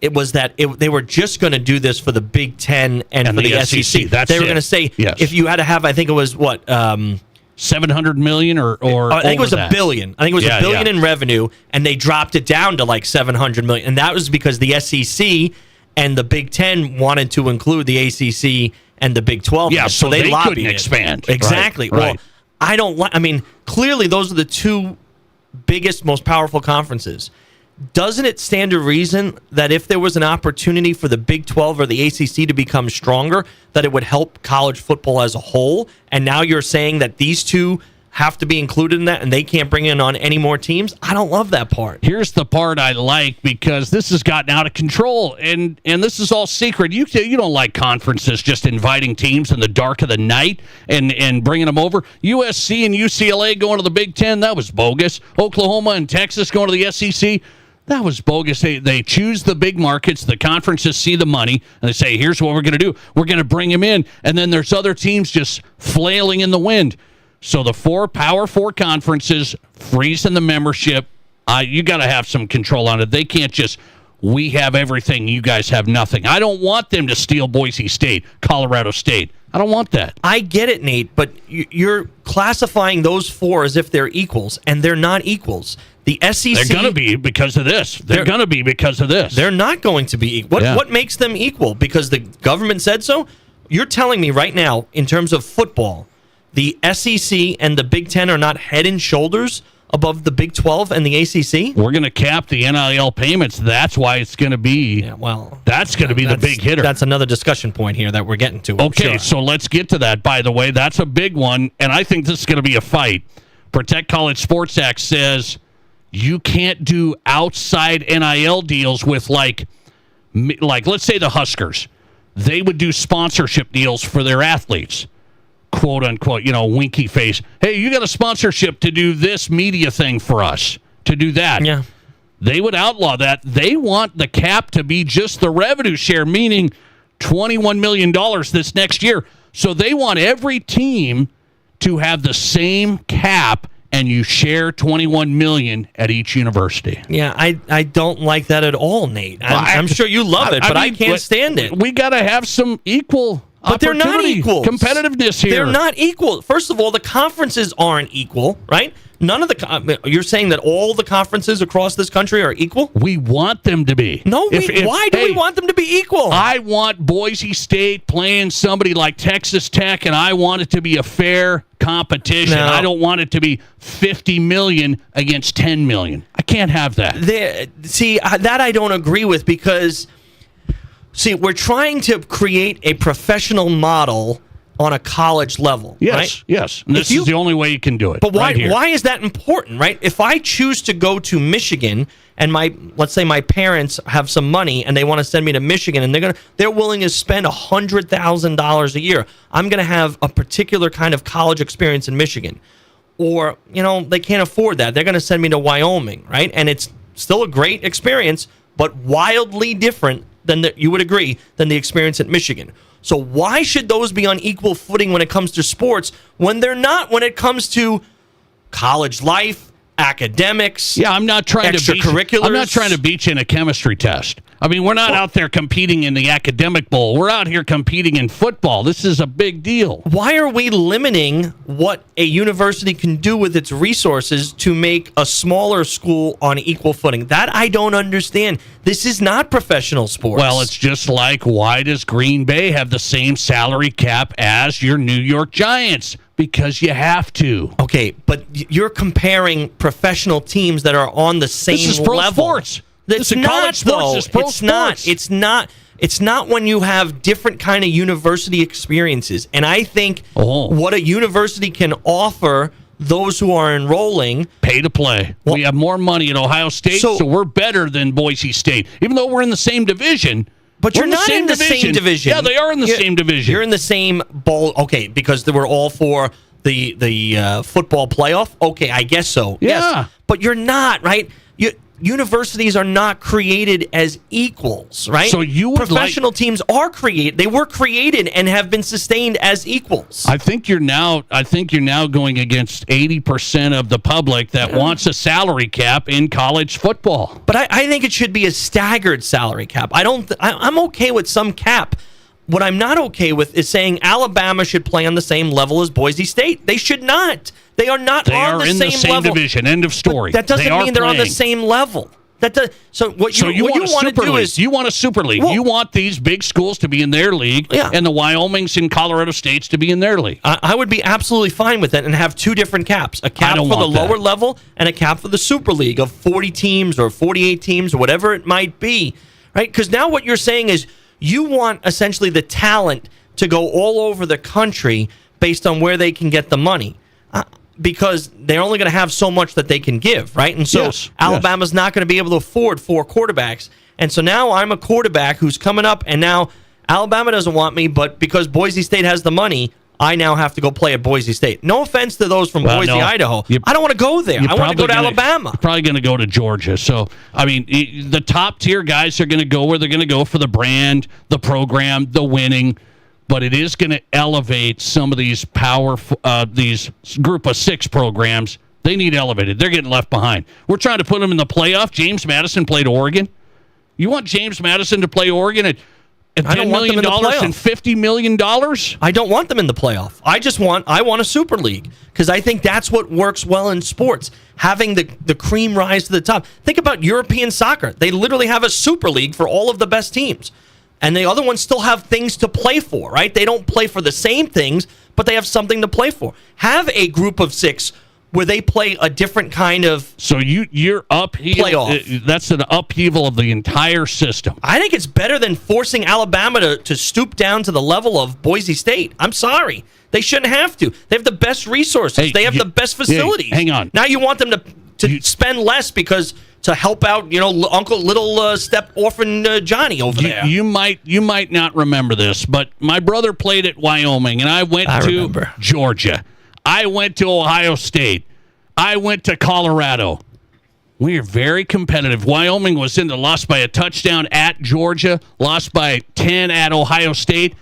S14: it was that they were just going to do this for the Big Ten and for the SEC. They were going to say, if you had to have, I think it was what,
S8: $700 million or
S14: I think it was $1 billion. I think it was $1 billion in revenue, and they dropped it down to like $700 million, and that was because the SEC and the Big Ten wanted to include the ACC and the Big 12.
S8: Yeah, so they
S14: lobbied
S8: couldn't expand.
S14: Exactly.
S8: Right.
S14: Well, I mean, clearly those are the 2 biggest, most powerful conferences. Doesn't it stand to reason that if there was an opportunity for the Big 12 or the ACC to become stronger, that it would help college football as a whole? And now you're saying that these 2 have to be included in that and they can't bring in on any more teams? I don't love that part.
S8: Here's the part I like, because this has gotten out of control, and this is all secret. You don't like conferences just inviting teams in the dark of the night and bringing them over. USC and UCLA going to the Big Ten, that was bogus. Oklahoma and Texas going to the SEC, that was bogus. They choose the big markets. The conferences see the money, and they say, here's what we're going to do. We're going to bring them in, and then there's other teams just flailing in the wind. So the 4 Power 4 conferences freezing the membership. You got to have some control on it. They can't just, we have everything, you guys have nothing. I don't want them to steal Boise State, Colorado State. I don't want that.
S14: I get it, Nate, but you're classifying those 4 as if they're equals, and they're not equals. The SEC...
S8: They're going to be because of this. They're going to be because of this.
S14: They're not going to be equal. What makes them equal? Because the government said so? You're telling me right now, in terms of football, the SEC and the Big Ten are not head and shoulders above the Big 12 and the ACC?
S8: We're going to cap the NIL payments. That's why it's going to be... that's going to be the big hitter.
S14: That's another discussion point here that we're getting to.
S8: Okay, so let's get to that. By the way, that's a big one, and I think this is going to be a fight. Protect College Sports Act says you can't do outside NIL deals with, like let's say the Huskers. They would do sponsorship deals for their athletes. Quote unquote, winky face. Hey, you got a sponsorship to do this media thing for us, to do that.
S14: Yeah.
S8: They would outlaw that. They want the cap to be just the revenue share, meaning $21 million this next year. So they want every team to have the same cap, and you share $21 million at each university.
S14: Yeah, I don't like that at all, Nate. I'm sure you love it, but I can't stand it.
S8: We got to have some equal...
S14: But they're not equal.
S8: Competitiveness here.
S14: They're not equal. First of all, the conferences aren't equal, right? None of the... You're saying that all the conferences across this country are equal?
S8: We want them to be.
S14: No, why do we want them to be equal?
S8: I want Boise State playing somebody like Texas Tech, and I want it to be a fair competition.
S14: No.
S8: I don't want it to be $50 million against $10 million. I can't have that.
S14: That I don't agree with, because... See, we're trying to create a professional model on a college level.
S8: Yes,
S14: right?
S8: yes. And this is the only way you can do it.
S14: But why?
S8: right here.
S14: Why is that important? Right? If I choose to go to Michigan, and let's say my parents have some money and they want to send me to Michigan, and they're willing to spend $100,000 a year, I'm going to have a particular kind of college experience in Michigan. Or they can't afford that. They're going to send me to Wyoming, right? And it's still a great experience, but wildly different than you would agree than the experience at Michigan. So why should those be on equal footing when it comes to sports when they're not when it comes to college life, academics?
S8: Yeah, I'm not trying
S14: extracurriculars.
S8: I'm not trying to beat you in a chemistry test. I mean, we're not out there competing in the academic bowl. We're out here competing in football. This is a big deal.
S14: Why are we limiting what a university can do with its resources to make a smaller school on equal footing? That I don't understand. This is not professional sports.
S8: Well, it's just like, why does Green Bay have the same salary cap as your New York Giants? Because you have to.
S14: Okay, but you're comparing professional teams that are on the same
S8: This is pro
S14: level.
S8: sports.
S14: It's not,
S8: college sports.
S14: though.
S8: It's pro
S14: It's
S8: sports.
S14: not. It's not when you have different kind of university experiences. And I think what a university can offer those who are enrolling,
S8: pay to play. We have more money at Ohio State, so we're better than Boise State, even though we're in the same division.
S14: But you're not in the same division.
S8: Yeah, they are in the same division.
S14: You're in the same bowl. Okay, because they were all for the football playoff. Okay, I guess so.
S8: Yeah.
S14: Yes. But you're not, right? Universities are not created as equals, right?
S8: So you would
S14: professional teams are created. They were created and have been sustained as equals.
S8: I think you're now going against 80% of the public that wants a salary cap in college football.
S14: But I think it should be a staggered salary cap. I'm okay with some cap. What I'm not okay with is saying Alabama should play on the same level as Boise State. They should not. They are not
S8: They
S14: on
S8: are
S14: the
S8: in
S14: same
S8: the same
S14: level.
S8: division. End of story.
S14: But that doesn't mean they're on the
S8: playing.
S14: same level. So what you
S8: want
S14: want to do
S8: league.
S14: is
S8: you want a super league.
S14: Well,
S8: you want these big schools to be in their league, and the Wyomings and Colorado States to be in their league.
S14: I would be absolutely fine with that and have two different caps: a cap for the lower level and a cap for the super league of 40 teams or 48 teams or whatever it might be, right? Because now what you're saying is you want essentially the talent to go all over the country based on where they can get the money. Because they're only going to have so much that they can give, right? And so Alabama's not going to be able to afford 4 quarterbacks. And so now I'm a quarterback who's coming up, and now Alabama doesn't want me, but because Boise State has the money, I now have to go play at Boise State. No offense to those from Boise, Idaho. I don't want to go there. I want to go to Alabama.
S8: You're probably going to go to Georgia. So, I mean, the top-tier guys are going to go where they're going to go for the brand, the program, the winning. But it is going to elevate some of these these group of 6 programs. They need elevated. They're getting left behind. We're trying to put them in the playoff. James Madison played Oregon. You want James Madison to play Oregon at $10 million and $50 million?
S14: I don't want them in the playoff. I want a super league because I think that's what works well in sports. Having the cream rise to the top. Think about European soccer. They literally have a super league for all of the best teams. And the other ones still have things to play for, right? They don't play for the same things, but they have something to play for. Have a group of 6 where they play a different kind of
S8: you're upheaval.
S14: Playoff.
S8: That's an upheaval of the entire system.
S14: I think it's better than forcing Alabama to stoop down to the level of Boise State. I'm sorry. They shouldn't have to. They have the best resources. They have the best facilities.
S8: Hang on.
S14: Now you want them to spend less because to help out, Uncle Little Step Orphan Johnny over there.
S8: You might not remember this, but my brother played at Wyoming, and I went to Georgia. I went to Ohio State. I went to Colorado. We are very competitive. Wyoming was lost by a touchdown at Georgia, lost by 10 at Ohio State.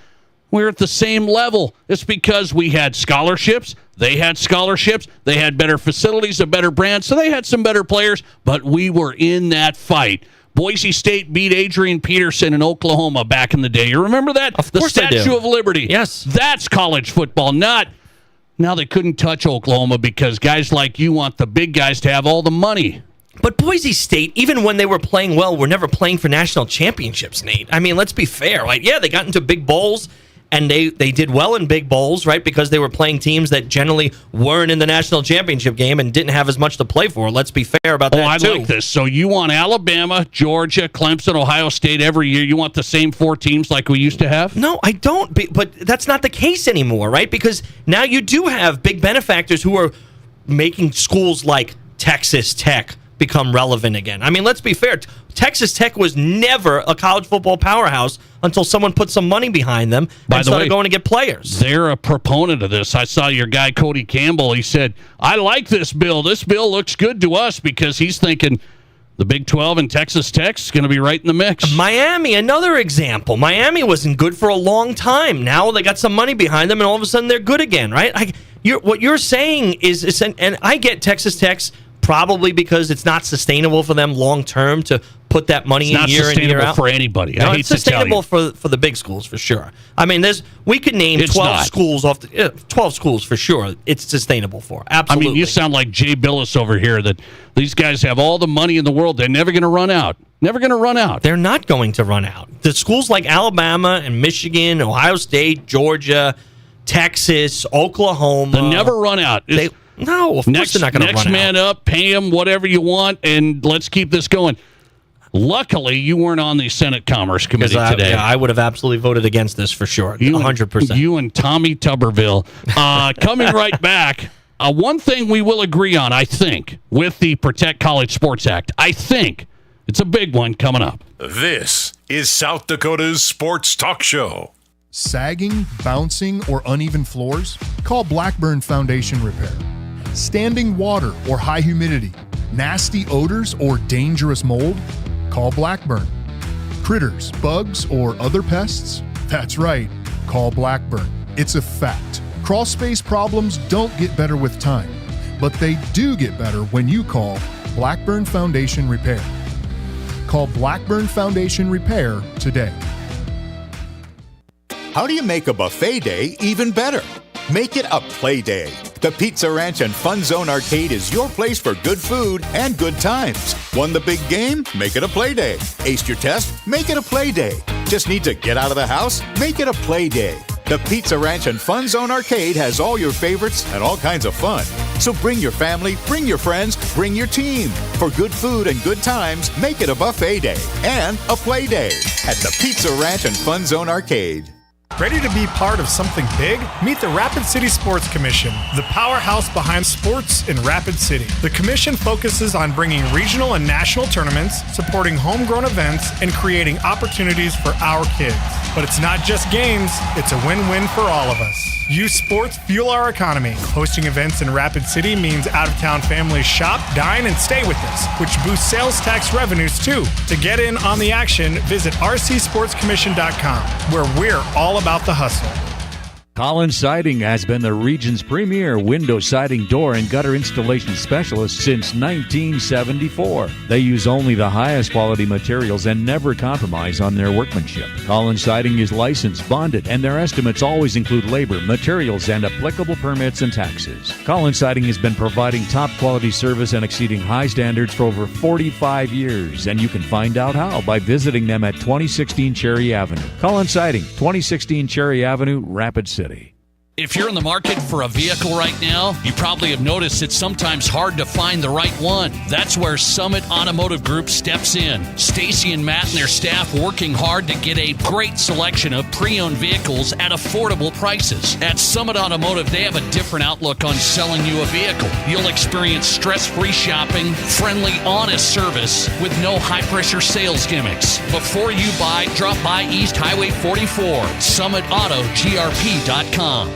S8: We're at the same level. It's because we had scholarships. They had scholarships. They had better facilities, a better brand, so they had some better players, but we were in that fight. Boise State beat Adrian Peterson in Oklahoma back in the day. You remember that?
S14: Of course
S8: the
S14: I do.
S8: Statue of Liberty.
S14: Yes.
S8: That's college football, not... Now they couldn't touch Oklahoma because guys like you want the big guys to have all the money.
S14: But Boise State, even when they were playing well, were never playing for national championships, Nate. I mean, let's be fair. They got into big bowls, and they did well in big bowls, right? Because they were playing teams that generally weren't in the national championship game and didn't have as much to play for. Let's be fair about that,
S8: I
S14: too.
S8: like this. So you want Alabama, Georgia, Clemson, Ohio State every year. You want the same 4 teams like we used to have?
S14: No, I don't. But that's not the case anymore, right? Because now you do have big benefactors who are making schools like Texas Tech become relevant again. I mean, let's be fair. Texas Tech was never a college football powerhouse until someone put some money behind them and started going to get players.
S8: They're a proponent of this. I saw your guy, Cody Campbell. He said, I like this bill. This bill looks good to us, because he's thinking the Big 12 and Texas Tech's going to be right in the mix.
S14: Miami, another example. Miami wasn't good for a long time. Now they got some money behind them, and all of a sudden they're good again, right? What you're saying is, and I get Texas Tech's probably because it's not sustainable for them long term to put that money in year in, year out.
S8: It's not sustainable for anybody.
S14: No, it's sustainable for the big schools for sure. I mean, we could name 12 schools off 12 schools for sure. It's sustainable for absolutely.
S8: I mean, you sound like Jay Billis over here. That these guys have all the money in the world. They're never going to run out. Never going to run out.
S14: They're not going to run out. The schools like Alabama and Michigan, Ohio State, Georgia, Texas, Oklahoma,
S8: they never run out.
S14: No, of course they're not going to run out.
S8: Next man up, pay him whatever you want, and let's keep this going. Luckily, you weren't on the Senate Commerce Committee today.
S14: Yeah, I would have absolutely voted against this for sure, 100%.
S8: You and Tommy Tuberville. Coming right back, one thing we will agree on, I think, with the Protect College Sports Act. I think it's a big one coming up.
S6: This is South Dakota's Sports Talk Show.
S1: Sagging, bouncing, or uneven floors? Call Blackburn Foundation Repair. Standing water or high humidity? Nasty odors or dangerous mold? Call Blackburn. Critters, bugs, or other pests? That's right, call Blackburn. It's a fact. Crawl space problems don't get better with time, but they do get better when you call Blackburn Foundation Repair. Call Blackburn Foundation Repair today.
S7: How do you make a buffet day even better? Make it a play day. The Pizza Ranch and Fun Zone Arcade is your place for good food and good times. Won the big game? Make it a play day. Aced your test? Make it a play day. Just need to get out of the house? Make it a play day. The Pizza Ranch and Fun Zone Arcade has all your favorites and all kinds of fun. So bring your family, bring your friends, bring your team. For good food and good times, make it a buffet day and a play day at the Pizza Ranch and Fun Zone Arcade.
S2: Ready to be part of something big? Meet the Rapid City Sports Commission, the powerhouse behind sports in Rapid City. The commission focuses on bringing regional and national tournaments, supporting homegrown events, and creating opportunities for our kids. But it's not just games, it's a win-win for all of us. Youth sports fuel our economy. Hosting events in Rapid City means out-of-town families shop, dine, and stay with us, which boosts sales tax revenues too. To get in on the action, visit rcsportscommission.com, where we're all about the hustle.
S3: Collins Siding has been the region's premier window siding, door, and gutter installation specialist since 1974. They use only the highest quality materials and never compromise on their workmanship. Collins Siding is licensed, bonded, and their estimates always include labor, materials, and applicable permits and taxes. Collins Siding has been providing top quality service and exceeding high standards for over 45 years, and you can find out how by visiting them at 2016 Cherry Avenue. Collins Siding, 2016 Cherry Avenue, Rapid City.
S8: If you're in the market for a vehicle right now, you probably have noticed it's sometimes hard to find the right one. That's where Summit Automotive Group steps in. Stacy and Matt and their staff working hard to get a great selection of pre-owned vehicles at affordable prices. At Summit Automotive, they have a different outlook on selling you a vehicle. You'll experience stress-free shopping, friendly, honest service with no high-pressure sales gimmicks. Before you buy, drop by East Highway 44, SummitAutoGRP.com.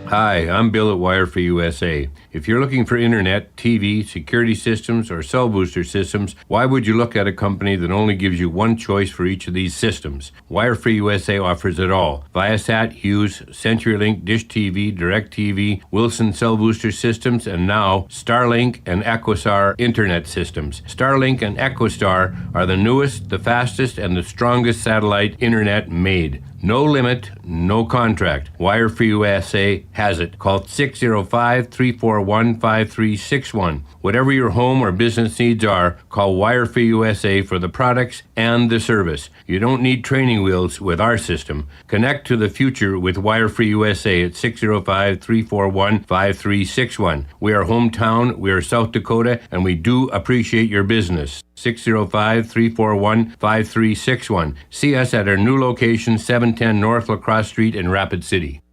S5: Hi, I'm Bill at Wire for USA. If you're looking for internet, TV, security systems, or cell booster systems, why would you look at a company that only gives you one choice for each of these systems? Wire for USA offers it all. Viasat, Hughes, CenturyLink, Dish TV, DirecTV, Wilson Cell Booster Systems, and now Starlink and EchoStar Internet Systems. Starlink and EchoStar are the newest, the fastest, and the strongest satellite internet made. No limit, no contract. Wire for USA has it. Call 605-341-5361. Whatever your home or business needs are, call Wire for USA for the products and the service. You don't need training wheels with our system. Connect to the future with Wire for USA at 605-341-5361. We are hometown, we are South Dakota, and we do appreciate your business. 605-341-5361. See us at our new location, 710 North La Crosse Street in Rapid City.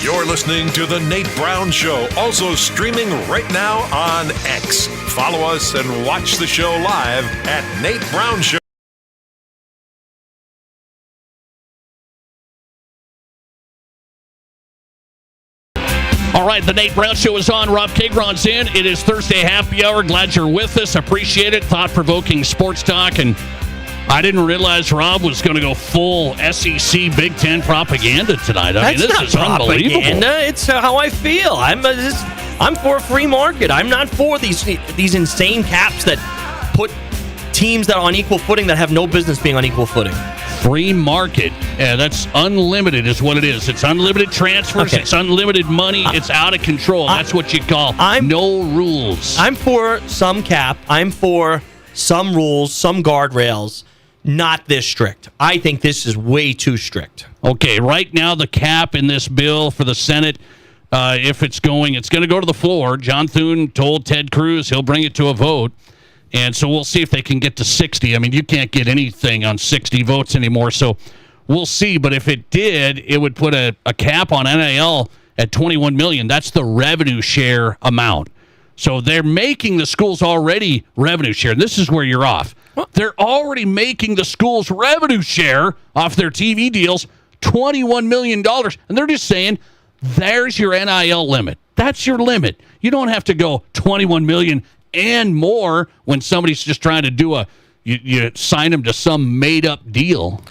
S6: You're listening to The Nate Brown Show, also streaming right now on X. Follow us and watch the show live at Nate Brown Show.
S8: All right, the Nate Brown Show is on. Rob Kagron's in. It is Thursday happy hour. Glad you're with us. Appreciate it. Thought-provoking sports talk. And I didn't realize Rob was going to go full SEC Big Ten propaganda tonight. I mean, this is unbelievable.
S14: It's how I feel. I'm for a free market. I'm not for these insane caps that put teams that are on equal footing that have no business being on equal footing.
S8: Free market. Yeah, that's unlimited is what it is. It's unlimited transfers. Okay. It's unlimited money. It's out of control. That's what you call no rules.
S14: I'm for some cap. I'm for some rules, some guardrails. Not this strict. I think this is way too strict.
S8: Okay, right now the cap in this bill for the Senate, if it's going to go to the floor. John Thune told Ted Cruz he'll bring it to a vote. And so we'll see if they can get to 60. I mean, you can't get anything on 60 votes anymore, so we'll see. But if it did, it would put a cap on NIL at $21 million. That's the revenue share amount. So they're making the schools already revenue share. And this is where you're off. They're already making the schools revenue share off their TV deals, $21 million. And they're just saying, there's your NIL limit. That's your limit. You don't have to go $21 million and more when somebody's just trying to do you sign them to some made-up deal.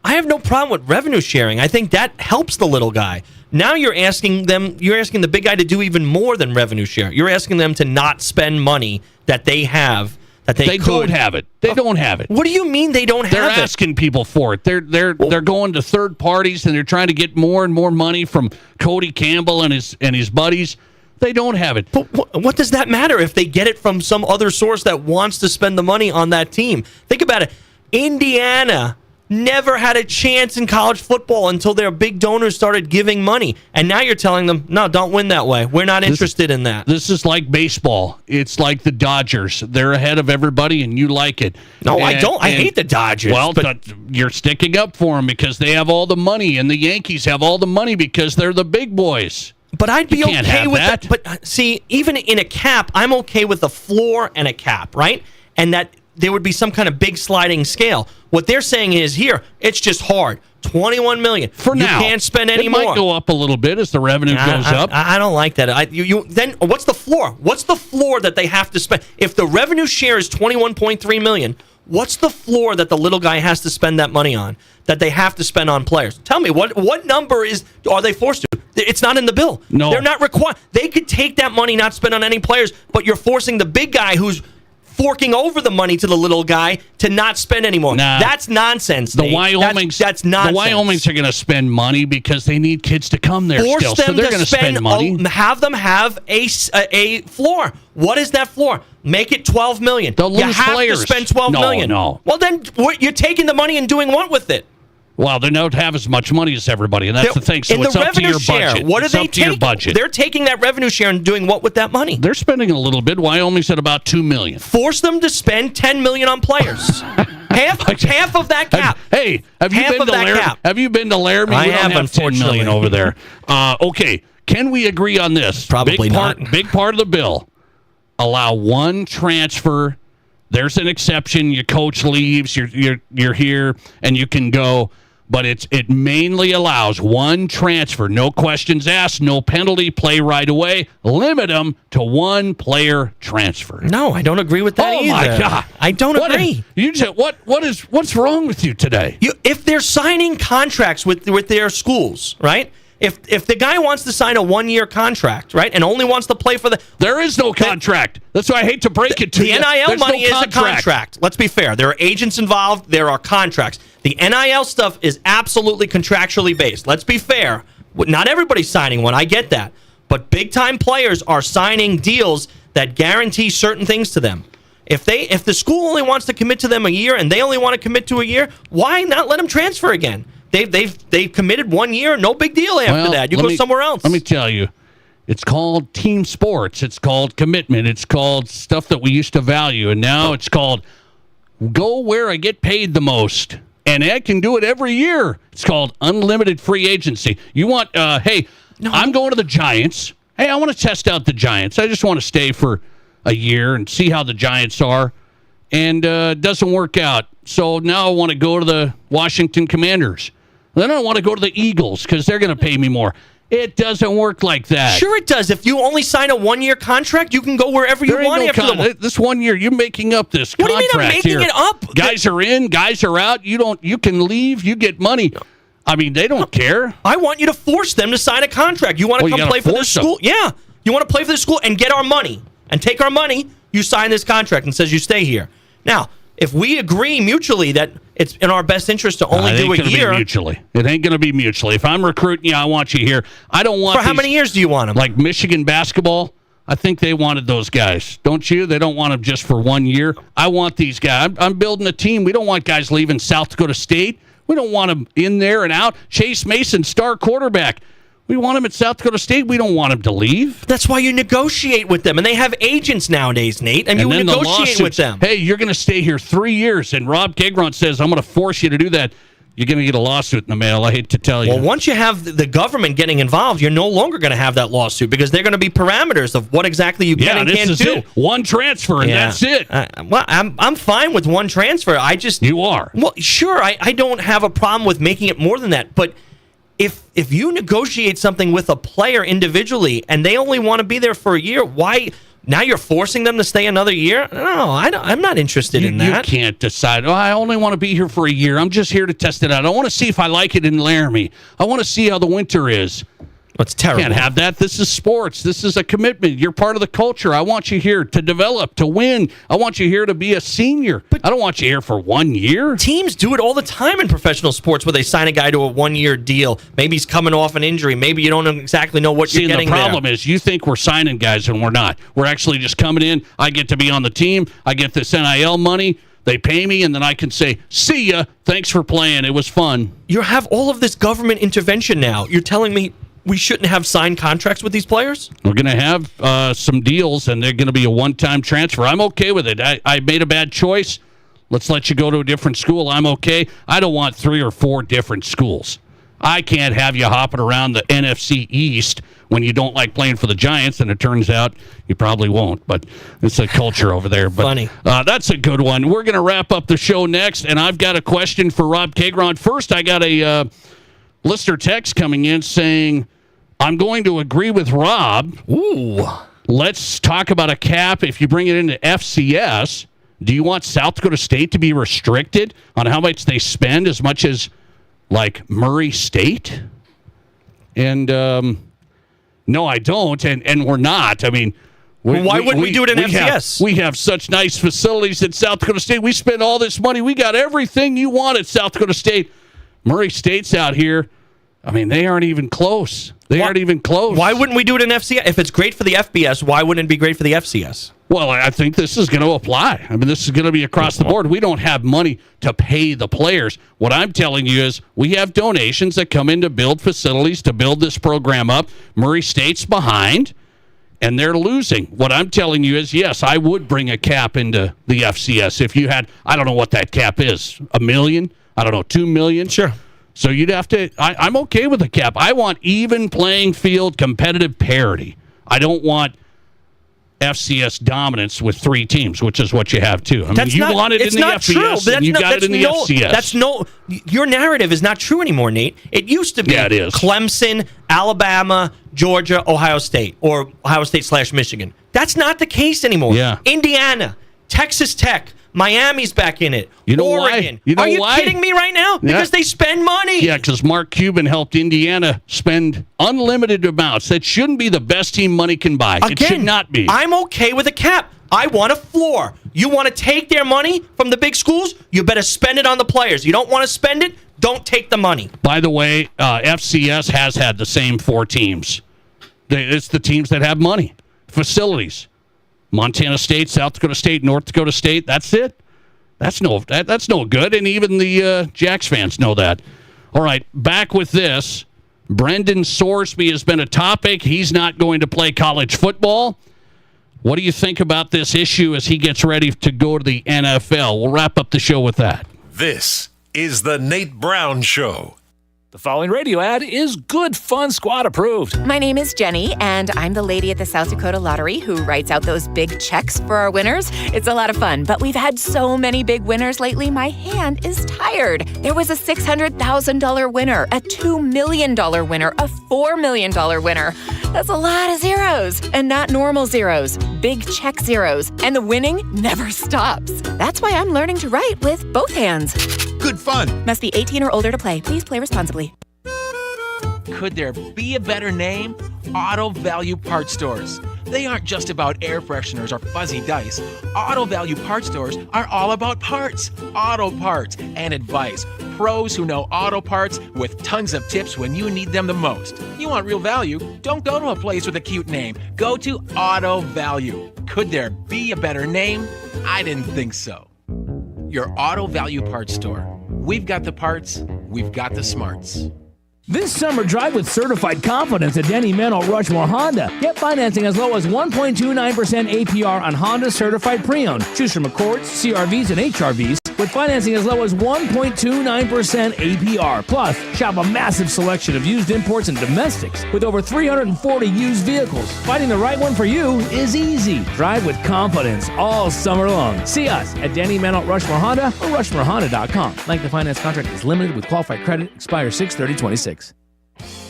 S14: I have no problem with revenue sharing. I think that helps the little guy. Now you're asking the big guy to do even more than revenue share. You're asking them to not spend money that they have. They
S8: don't have it. They don't have it.
S14: What do you mean they don't have it?
S8: They're asking people for it. They're going to third parties and they're trying to get more and more money from Cody Campbell and his buddies. They don't have it.
S14: But what does that matter if they get it from some other source that wants to spend the money on that team? Think about it. Indiana never had a chance in college football until their big donors started giving money. And now you're telling them, no, don't win that way. We're not interested in that.
S8: This is like baseball. It's like the Dodgers. They're ahead of everybody, and you like it.
S14: No, I don't. I hate the Dodgers.
S8: Well, but you're sticking up for them because they have all the money, and the Yankees have all the money because they're the big boys.
S14: But I'd be okay with that. But see, even in a cap, I'm okay with a floor and a cap, right? And that there would be some kind of big sliding scale. What they're saying is, here, it's just hard. $21 million.
S8: For now.
S14: You can't spend any more.
S8: It might go up a little bit as the revenue goes up.
S14: I don't like that. Then what's the floor? What's the floor that they have to spend? If the revenue share is $21.3 million, what's the floor that the little guy has to spend that money on, that they have to spend on players? Tell me, what number are they forced to? It's not in the bill.
S8: No.
S14: They're not required. They could take that money, not spend on any players, but you're forcing the big guy who's forking over the money to the little guy to not spend anymore.
S8: Nah.
S14: That's nonsense.
S8: The Wyomings,
S14: that's nonsense.
S8: The Wyomings are going to spend money because they need kids to come there
S14: Force
S8: still.
S14: them
S8: So they're going to spend money.
S14: Have them have a floor. What is that floor? Make it $12 million.
S8: They'll lose
S14: you have
S8: players.
S14: to spend $12 million.
S8: No.
S14: Well, then you're taking the money and doing what with it?
S8: Well, they don't have as much money as everybody, and that's the thing. So it's up to your budget.
S14: What are they
S8: taking? Your budget.
S14: They're taking that revenue share and doing what with that money?
S8: They're spending a little bit. Wyoming's at about $2 million.
S14: Force them to spend $10 million on players. half of that cap.
S8: Hey, have you been to Laramie? Have you been to Laramie?
S14: I have,
S8: $10 million over there. Okay, can we agree on this?
S14: Probably not.
S8: Big part of the bill. Allow one transfer. There's an exception. Your coach leaves. You're here, and you can go. But it mainly allows one transfer. No questions asked, no penalty, play right away. Limit them to one player transfer.
S14: No, I don't agree with that either.
S8: Oh, my God.
S14: I don't agree.
S8: What's wrong with you today?
S14: If they're signing contracts with their schools, right? If the guy wants to sign a 1-year contract, right, and only wants to play for
S8: there is no contract. That's why I hate to break it to you.
S14: The NIL
S8: There's
S14: money
S8: no
S14: is a contract. Let's be fair. There are agents involved. There are contracts. The NIL stuff is absolutely contractually based. Let's be fair. Not everybody's signing one. I get that. But big-time players are signing deals that guarantee certain things to them. If the school only wants to commit to them a year and they only want to commit to a year, why not let them transfer again? They've committed 1 year, no big deal after that. You go somewhere else.
S8: Let me tell you, it's called team sports. It's called commitment. It's called stuff that we used to value, and now it's called go where I get paid the most. And I can do it every year. It's called unlimited free agency. You want, I'm going to the Giants. Hey, I want to test out the Giants. I just want to stay for a year and see how the Giants are. And it doesn't work out. So now I want to go to the Washington Commanders. Then I want to go to the Eagles because they're going to pay me more. It doesn't work like that.
S14: Sure it does. If you only sign a 1-year contract, you can go wherever you want after
S8: this 1 year. You're making up this contract.
S14: What do you mean I'm making it up?
S8: Guys are in, guys are out. You can leave, you get money. I mean, they don't care.
S14: I want you to force them to sign a contract. You want to come play for this school? Yeah. You want to play for this school and get our money and take our money, you sign this contract and says you stay here. Now, if we agree mutually that it's in our best interest to only do a year.
S8: It ain't going to be mutually. If I'm recruiting you, I want you here. I don't want
S14: For how many years do you want them?
S8: Like Michigan basketball, I think they wanted those guys. Don't you? They don't want them just for 1 year. I want these guys. I'm building a team. We don't want guys leaving South Dakota State. We don't want them in there and out. Chase Mason, star quarterback. We want him at South Dakota State. We don't want him to leave.
S14: That's why you negotiate with them. And they have agents nowadays, Nate, and you negotiate with them.
S8: Hey, you're going to stay here 3 years. And Rob Kegron says, I'm going to force you to do that. You're going to get a lawsuit in the mail. I hate to tell you.
S14: Well, once you have the government getting involved, you're no longer going to have that lawsuit because they're going to be parameters of what exactly you can and can't do.
S8: It. One transfer, and that's it.
S14: Well, I'm fine with one transfer.
S8: You are.
S14: Well, sure, I don't have a problem with making it more than that, but if you negotiate something with a player individually and they only want to be there for a year, why now you're forcing them to stay another year? No, I'm not interested in that.
S8: You can't decide, I only want to be here for a year. I'm just here to test it out. I want to see if I like it in Laramie. I want to see how the winter is.
S14: That's terrible.
S8: Can't have that. This is sports. This is a commitment. You're part of the culture. I want you here to develop, to win. I want you here to be a senior. But I don't want you here for 1 year.
S14: Teams do it all the time in professional sports where they sign a guy to a 1-year deal. Maybe he's coming off an injury. Maybe you don't exactly know what you're getting there.
S8: The problem is you think we're signing guys and we're not. We're actually just coming in. I get to be on the team. I get this NIL money. They pay me, and then I can say, see ya. Thanks for playing. It was fun.
S14: You have all of this government intervention now. You're telling me we shouldn't have signed contracts with these players?
S8: We're going to have some deals, and they're going to be a one-time transfer. I'm okay with it. I made a bad choice. Let's let you go to a different school. I'm okay. I don't want 3 or 4 different schools. I can't have you hopping around the NFC East when you don't like playing for the Giants, and it turns out you probably won't. But it's a culture over there. But,
S14: funny.
S8: That's a good one. We're going to wrap up the show next, and I've got a question for Rob Kegron. First, I got a listener text coming in saying, I'm going to agree with Rob.
S14: Ooh.
S8: Let's talk about a cap if you bring it into FCS. Do you want South Dakota State to be restricted on how much they spend as much as, like, Murray State? And, no, I don't, and we're not. I mean,
S14: why wouldn't we do it in FCS?
S8: We have such nice facilities at South Dakota State. We spend all this money. We got everything you want at South Dakota State. Murray State's out here. I mean, they aren't even close. Aren't even close.
S14: Why wouldn't we do it in FCS? If it's great for the FBS, why wouldn't it be great for the FCS?
S8: Well, I think this is going to apply. I mean, this is going to be across the board. We don't have money to pay the players. What I'm telling you is we have donations that come in to build facilities, to build this program up. Murray State's behind, and they're losing. What I'm telling you is, yes, I would bring a cap into the FCS. If you had, I don't know what that cap is, $1 million? I don't know, $2 million?
S14: Sure.
S8: So you'd have to, I'm okay with the cap. I want even playing field, competitive parity. I don't want FCS dominance with 3 teams, which is what you have too. I mean, you want it in the FBS, and you got it in the FCS.
S14: Your narrative is not true anymore, Nate. It used to be
S8: it is.
S14: Clemson, Alabama, Georgia, Ohio State, or Ohio State / Michigan. That's not the case anymore.
S8: Yeah.
S14: Indiana, Texas Tech, Miami's back in it.
S8: You know
S14: Oregon.
S8: why? You know
S14: Are you
S8: why?
S14: kidding me right now? Because they spend money.
S8: Yeah, because Mark Cuban helped Indiana spend unlimited amounts. That shouldn't be the best team money can buy. It should not be.
S14: I'm okay with a cap. I want a floor. You want to take their money from the big schools? You better spend it on the players. You don't want to spend it? Don't take the money.
S8: By the way, FCS has had the same 4 teams. It's the teams that have money. Facilities. Montana State, South Dakota State, North Dakota State. That's it. That's no good, and even the Jacks fans know that. All right, back with this. Brendan Sorsby has been a topic. He's not going to play college football. What do you think about this issue as he gets ready to go to the NFL? We'll wrap up the show with that.
S6: This is the Nate Brown Show.
S17: The following radio ad is Good Fun Squad approved.
S21: My name is Jenny, and I'm the lady at the South Dakota Lottery who writes out those big checks for our winners. It's a lot of fun, but we've had so many big winners lately, my hand is tired. There was a $600,000 winner, a $2 million winner, a $4 million winner. That's a lot of zeros, and not normal zeros, big check zeros, and the winning never stops. That's why I'm learning to write with both hands.
S7: Good fun.
S21: Must be 18 or older to play. Please play responsibly.
S22: Could there be a better name? Auto Value Parts Stores. They aren't just about air fresheners or fuzzy dice. Auto Value Parts Stores are all about parts, auto parts, and advice. Pros who know auto parts with tons of tips when you need them the most. You want real value? Don't go to a place with a cute name. Go to Auto Value. Could there be a better name? I didn't think so. Your Auto Value Parts Store. We've got the parts, we've got the smarts.
S11: This summer, drive with certified confidence at Denny Meno Rushmore Honda. Get financing as low as 1.29% APR on Honda certified pre-owned. Choose from Accords, CRVs, and HRVs with financing as low as 1.29% APR. Plus, shop a massive selection of used imports and domestics with over 340 used vehicles. Finding the right one for you is easy. Drive with confidence all summer long. See us at Denny Meno Rushmore Honda or RushmoreHonda.com. Length of finance contract is limited with qualified credit. Expires 6/30/26.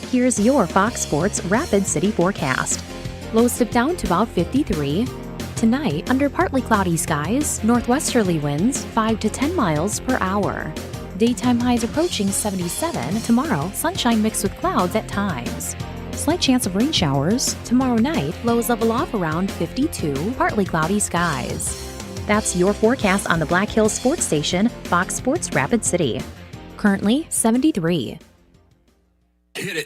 S23: Here's your Fox Sports Rapid City forecast. Lows dip down to about 53. Tonight, under partly cloudy skies, northwesterly winds 5 to 10 miles per hour. Daytime highs approaching 77. Tomorrow, sunshine mixed with clouds at times. Slight chance of rain showers. Tomorrow night, lows level off around 52. Partly cloudy skies. That's your forecast on the Black Hills Sports Station, Fox Sports Rapid City. Currently 73.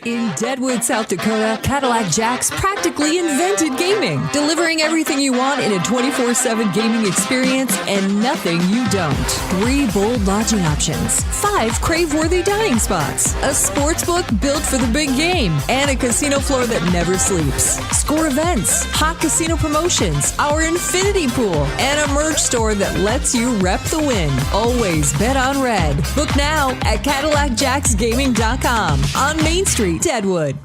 S24: In Deadwood, South Dakota, Cadillac Jacks practically invented gaming, delivering everything you want in a 24/7 gaming experience and nothing you don't. 3 bold lodging options, 5 crave-worthy dining spots, a sports book built for the big game, and a casino floor that never sleeps. Score events, hot casino promotions, our infinity pool, and a merch store that lets you rep the win. Always bet on red. Book now at CadillacJacksGaming.com on Main Street, Deadwood.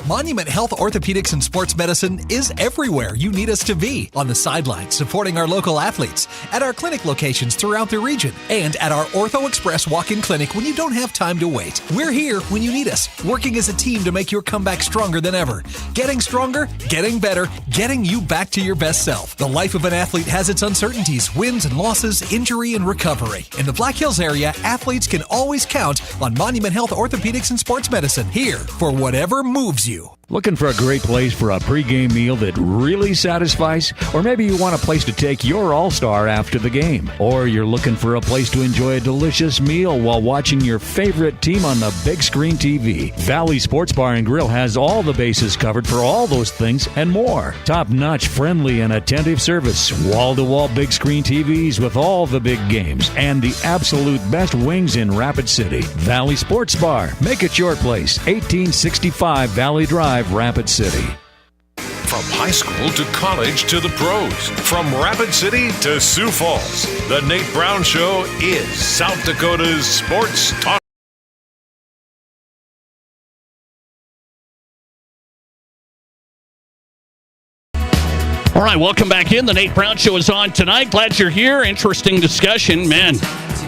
S25: Monument Health Orthopedics and Sports Medicine is everywhere you need us to be. On the sidelines, supporting our local athletes, at our clinic locations throughout the region, and at our Ortho Express walk-in clinic when you don't have time to wait. We're here when you need us, working as a team to make your comeback stronger than ever. Getting stronger, getting better, getting you back to your best self. The life of an athlete has its uncertainties, wins and losses, injury and recovery. In the Black Hills area, athletes can always count on Monument Health Orthopedics and Sports Medicine, here for whatever moves you.
S3: Looking for a great place for a pregame meal that really satisfies? Or maybe you want a place to take your all-star after the game? Or you're looking for a place to enjoy a delicious meal while watching your favorite team on the big screen TV? Valley Sports Bar and Grill has all the bases covered for all those things and more. Top-notch, friendly, and attentive service. Wall-to-wall big screen TVs with all the big games. And the absolute best wings in Rapid City. Valley Sports Bar. Make it your place. 1865 Valley Drive, Rapid City.
S6: From high school to college to the pros, from Rapid City to Sioux Falls, the Nate Brown Show is South Dakota's sports talk.
S8: All right, welcome back in. The Nate Brown Show is on tonight. Glad you're here. Interesting discussion. Man,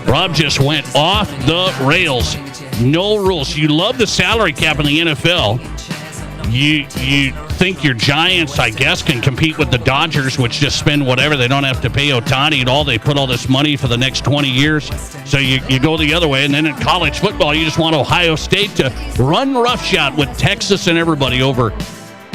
S8: Rob just went off the rails. No rules. You love the salary cap in the NFL. You think your Giants, I guess, can compete with the Dodgers, which just spend whatever. They don't have to pay Ohtani at all. They put all this money for the next 20 years. So you go the other way. And then in college football, you just want Ohio State to run roughshod with Texas and everybody over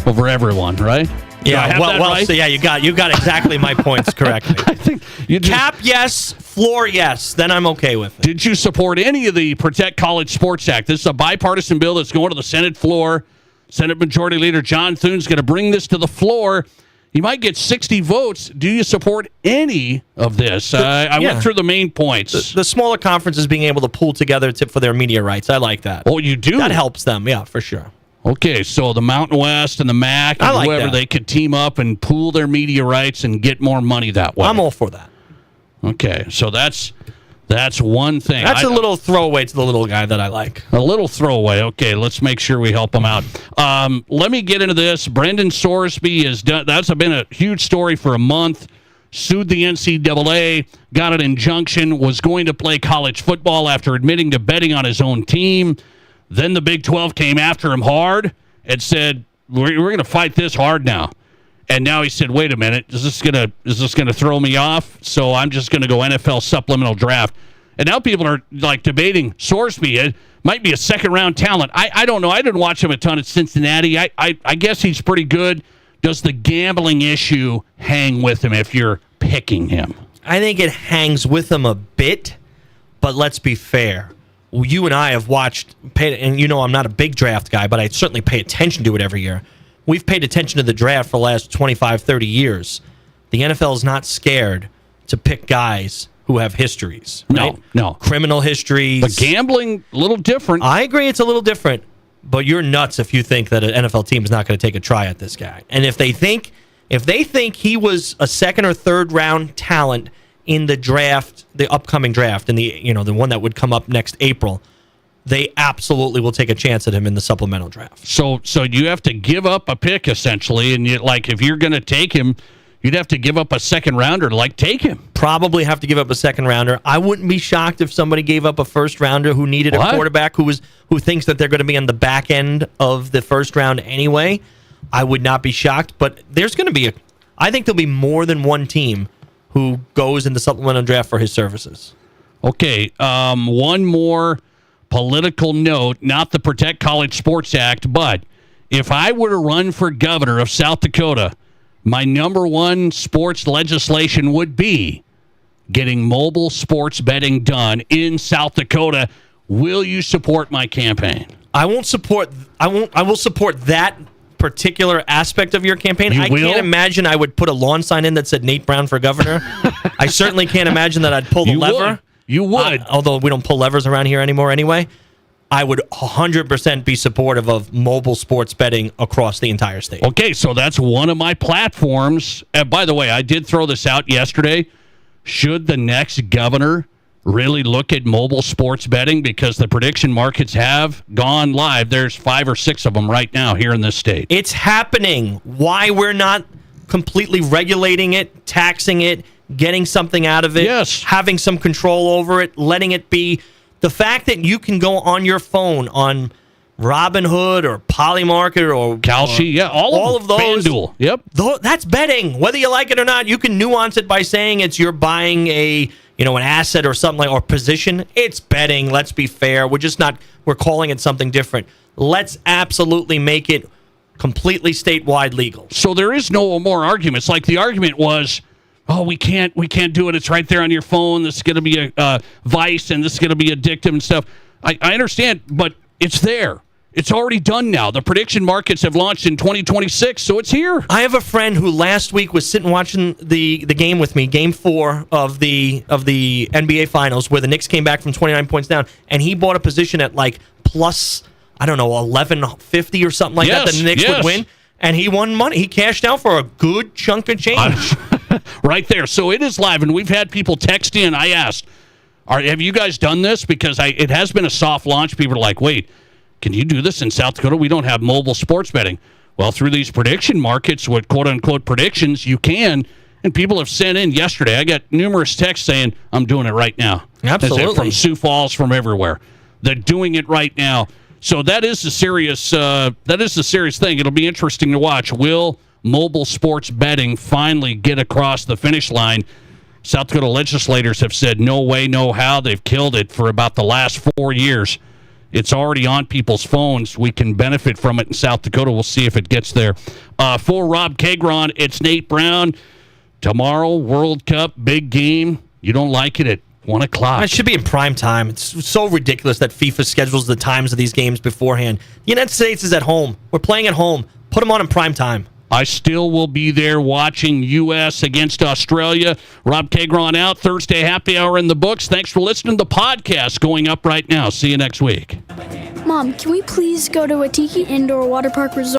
S8: everyone, right?
S14: Yeah,
S8: right?
S14: So you got exactly my points correctly.
S8: I think
S14: cap, yes. Floor, yes. Then I'm okay with it.
S8: Did you support any of the Protect College Sports Act? This is a bipartisan bill that's going to the Senate floor. Senate Majority Leader John Thune's going to bring this to the floor. He might get 60 votes. Do you support any of this? I went through the main points.
S14: The smaller conferences being able to pull together for their media rights. I like that.
S8: Oh, you do?
S14: That helps them, yeah, for sure.
S8: Okay, so the Mountain West and the MAC and whoever, they could team up and pool their media rights and get more money that way.
S14: I'm all for that.
S8: Okay, so that's one thing.
S14: That's a little throwaway to the little guy that I like.
S8: A little throwaway. Okay, let's make sure we help him out. Let me get into this. Brendan Sorsby has done. That's been a huge story for a month. Sued the NCAA, got an injunction, was going to play college football after admitting to betting on his own team. Then the Big 12 came after him hard and said, "We're going to fight this hard now." And now he said, "Wait a minute, is this gonna throw me off? So I'm just going to go NFL supplemental draft." And now people are like debating Sorsby. It might be a second-round talent. I don't know. I didn't watch him a ton at Cincinnati. I guess he's pretty good. Does the gambling issue hang with him if you're picking him?
S14: I think it hangs with him a bit, but let's be fair. You and I have watched, and you know I'm not a big draft guy, but I certainly pay attention to it every year. We've paid attention to the draft for the last 25, 30 years. The NFL is not scared to pick guys who have histories. Right?
S8: No.
S14: Criminal histories.
S8: But gambling, a little different.
S14: I agree it's a little different, but you're nuts if you think that an NFL team is not going to take a try at this guy. And if they think he was a second or third round talent in the draft, the upcoming draft, and the one that would come up next April, they absolutely will take a chance at him in the supplemental draft.
S8: So you have to give up a pick essentially, and if you're going to take him, you'd have to give up a second rounder to take him.
S14: Probably have to give up a second rounder. I wouldn't be shocked if somebody gave up a first rounder who needed a quarterback who thinks that they're going to be on the back end of the first round anyway. I would not be shocked, but there's going to be I think there'll be more than one team who goes in the supplemental draft for his services.
S8: Okay, one more political note, not the Protect College Sports Act, but if I were to run for governor of South Dakota, my number one sports legislation would be getting mobile sports betting done in South Dakota. Will you support my campaign?
S14: I will support that particular aspect of your campaign. I can't imagine I would put a lawn sign in that said Nate Brown for governor. I certainly can't imagine that I'd pull the lever.
S8: You would.
S14: Although we don't pull levers around here anymore anyway. I would 100% be supportive of mobile sports betting across the entire state.
S8: Okay, so that's one of my platforms. And by the way, I did throw this out yesterday. Should the next governor really look at mobile sports betting, because the prediction markets have gone live? There's 5 or 6 of them right now here in this state.
S14: It's happening. Why we're not completely regulating it, taxing it, getting something out of it, having some control over it, letting it be. The fact that you can go on your phone on Robinhood or Polymarket or
S8: Kalshi, all of those. FanDuel, yep.
S14: That's betting. Whether you like it or not, you can nuance it by saying you're buying an asset or something or position. It's betting. Let's be fair. We're calling it something different. Let's absolutely make it completely statewide legal.
S8: So there is no more arguments. Like the argument was, oh, we can't do it. It's right there on your phone. This is going to be a vice, and this is going to be addictive and stuff. I understand, but it's there. It's already done now. The prediction markets have launched in 2026, so it's here.
S14: I have a friend who last week was sitting watching the game with me, Game 4 of the NBA Finals, where the Knicks came back from 29 points down, and he bought a position at plus, I don't know, 1150 or something like that. The Knicks would win, and he won money. He cashed out for a good chunk of change.
S8: Right there. So it is live, and we've had people text in. I asked, have you guys done this? Because it has been a soft launch. People are like, wait, can you do this in South Dakota? We don't have mobile sports betting. Well, through these prediction markets with quote-unquote predictions, you can. And people have sent in yesterday. I got numerous texts saying, I'm doing it right now.
S14: Absolutely.
S8: From Sioux Falls, from everywhere. They're doing it right now. So that is a serious thing. It'll be interesting to watch. Will mobile sports betting finally get across the finish line? South Dakota legislators have said no way, no how. They've killed it for about the last 4 years. It's already on people's phones. We can benefit from it in South Dakota. We'll see if it gets there. For Rob Kagron, it's Nate Brown. Tomorrow, World Cup, big game. You don't like it at 1 o'clock.
S14: It should be in prime time. It's so ridiculous that FIFA schedules the times of these games beforehand. The United States is at home. We're playing at home. Put them on in prime time.
S8: I still will be there watching U.S. against Australia. Rob Kagron out. Thursday happy hour in the books. Thanks for listening to the podcast going up right now. See you next week.
S4: Mom, can we please go to a Tiki Indoor Water Park Resort?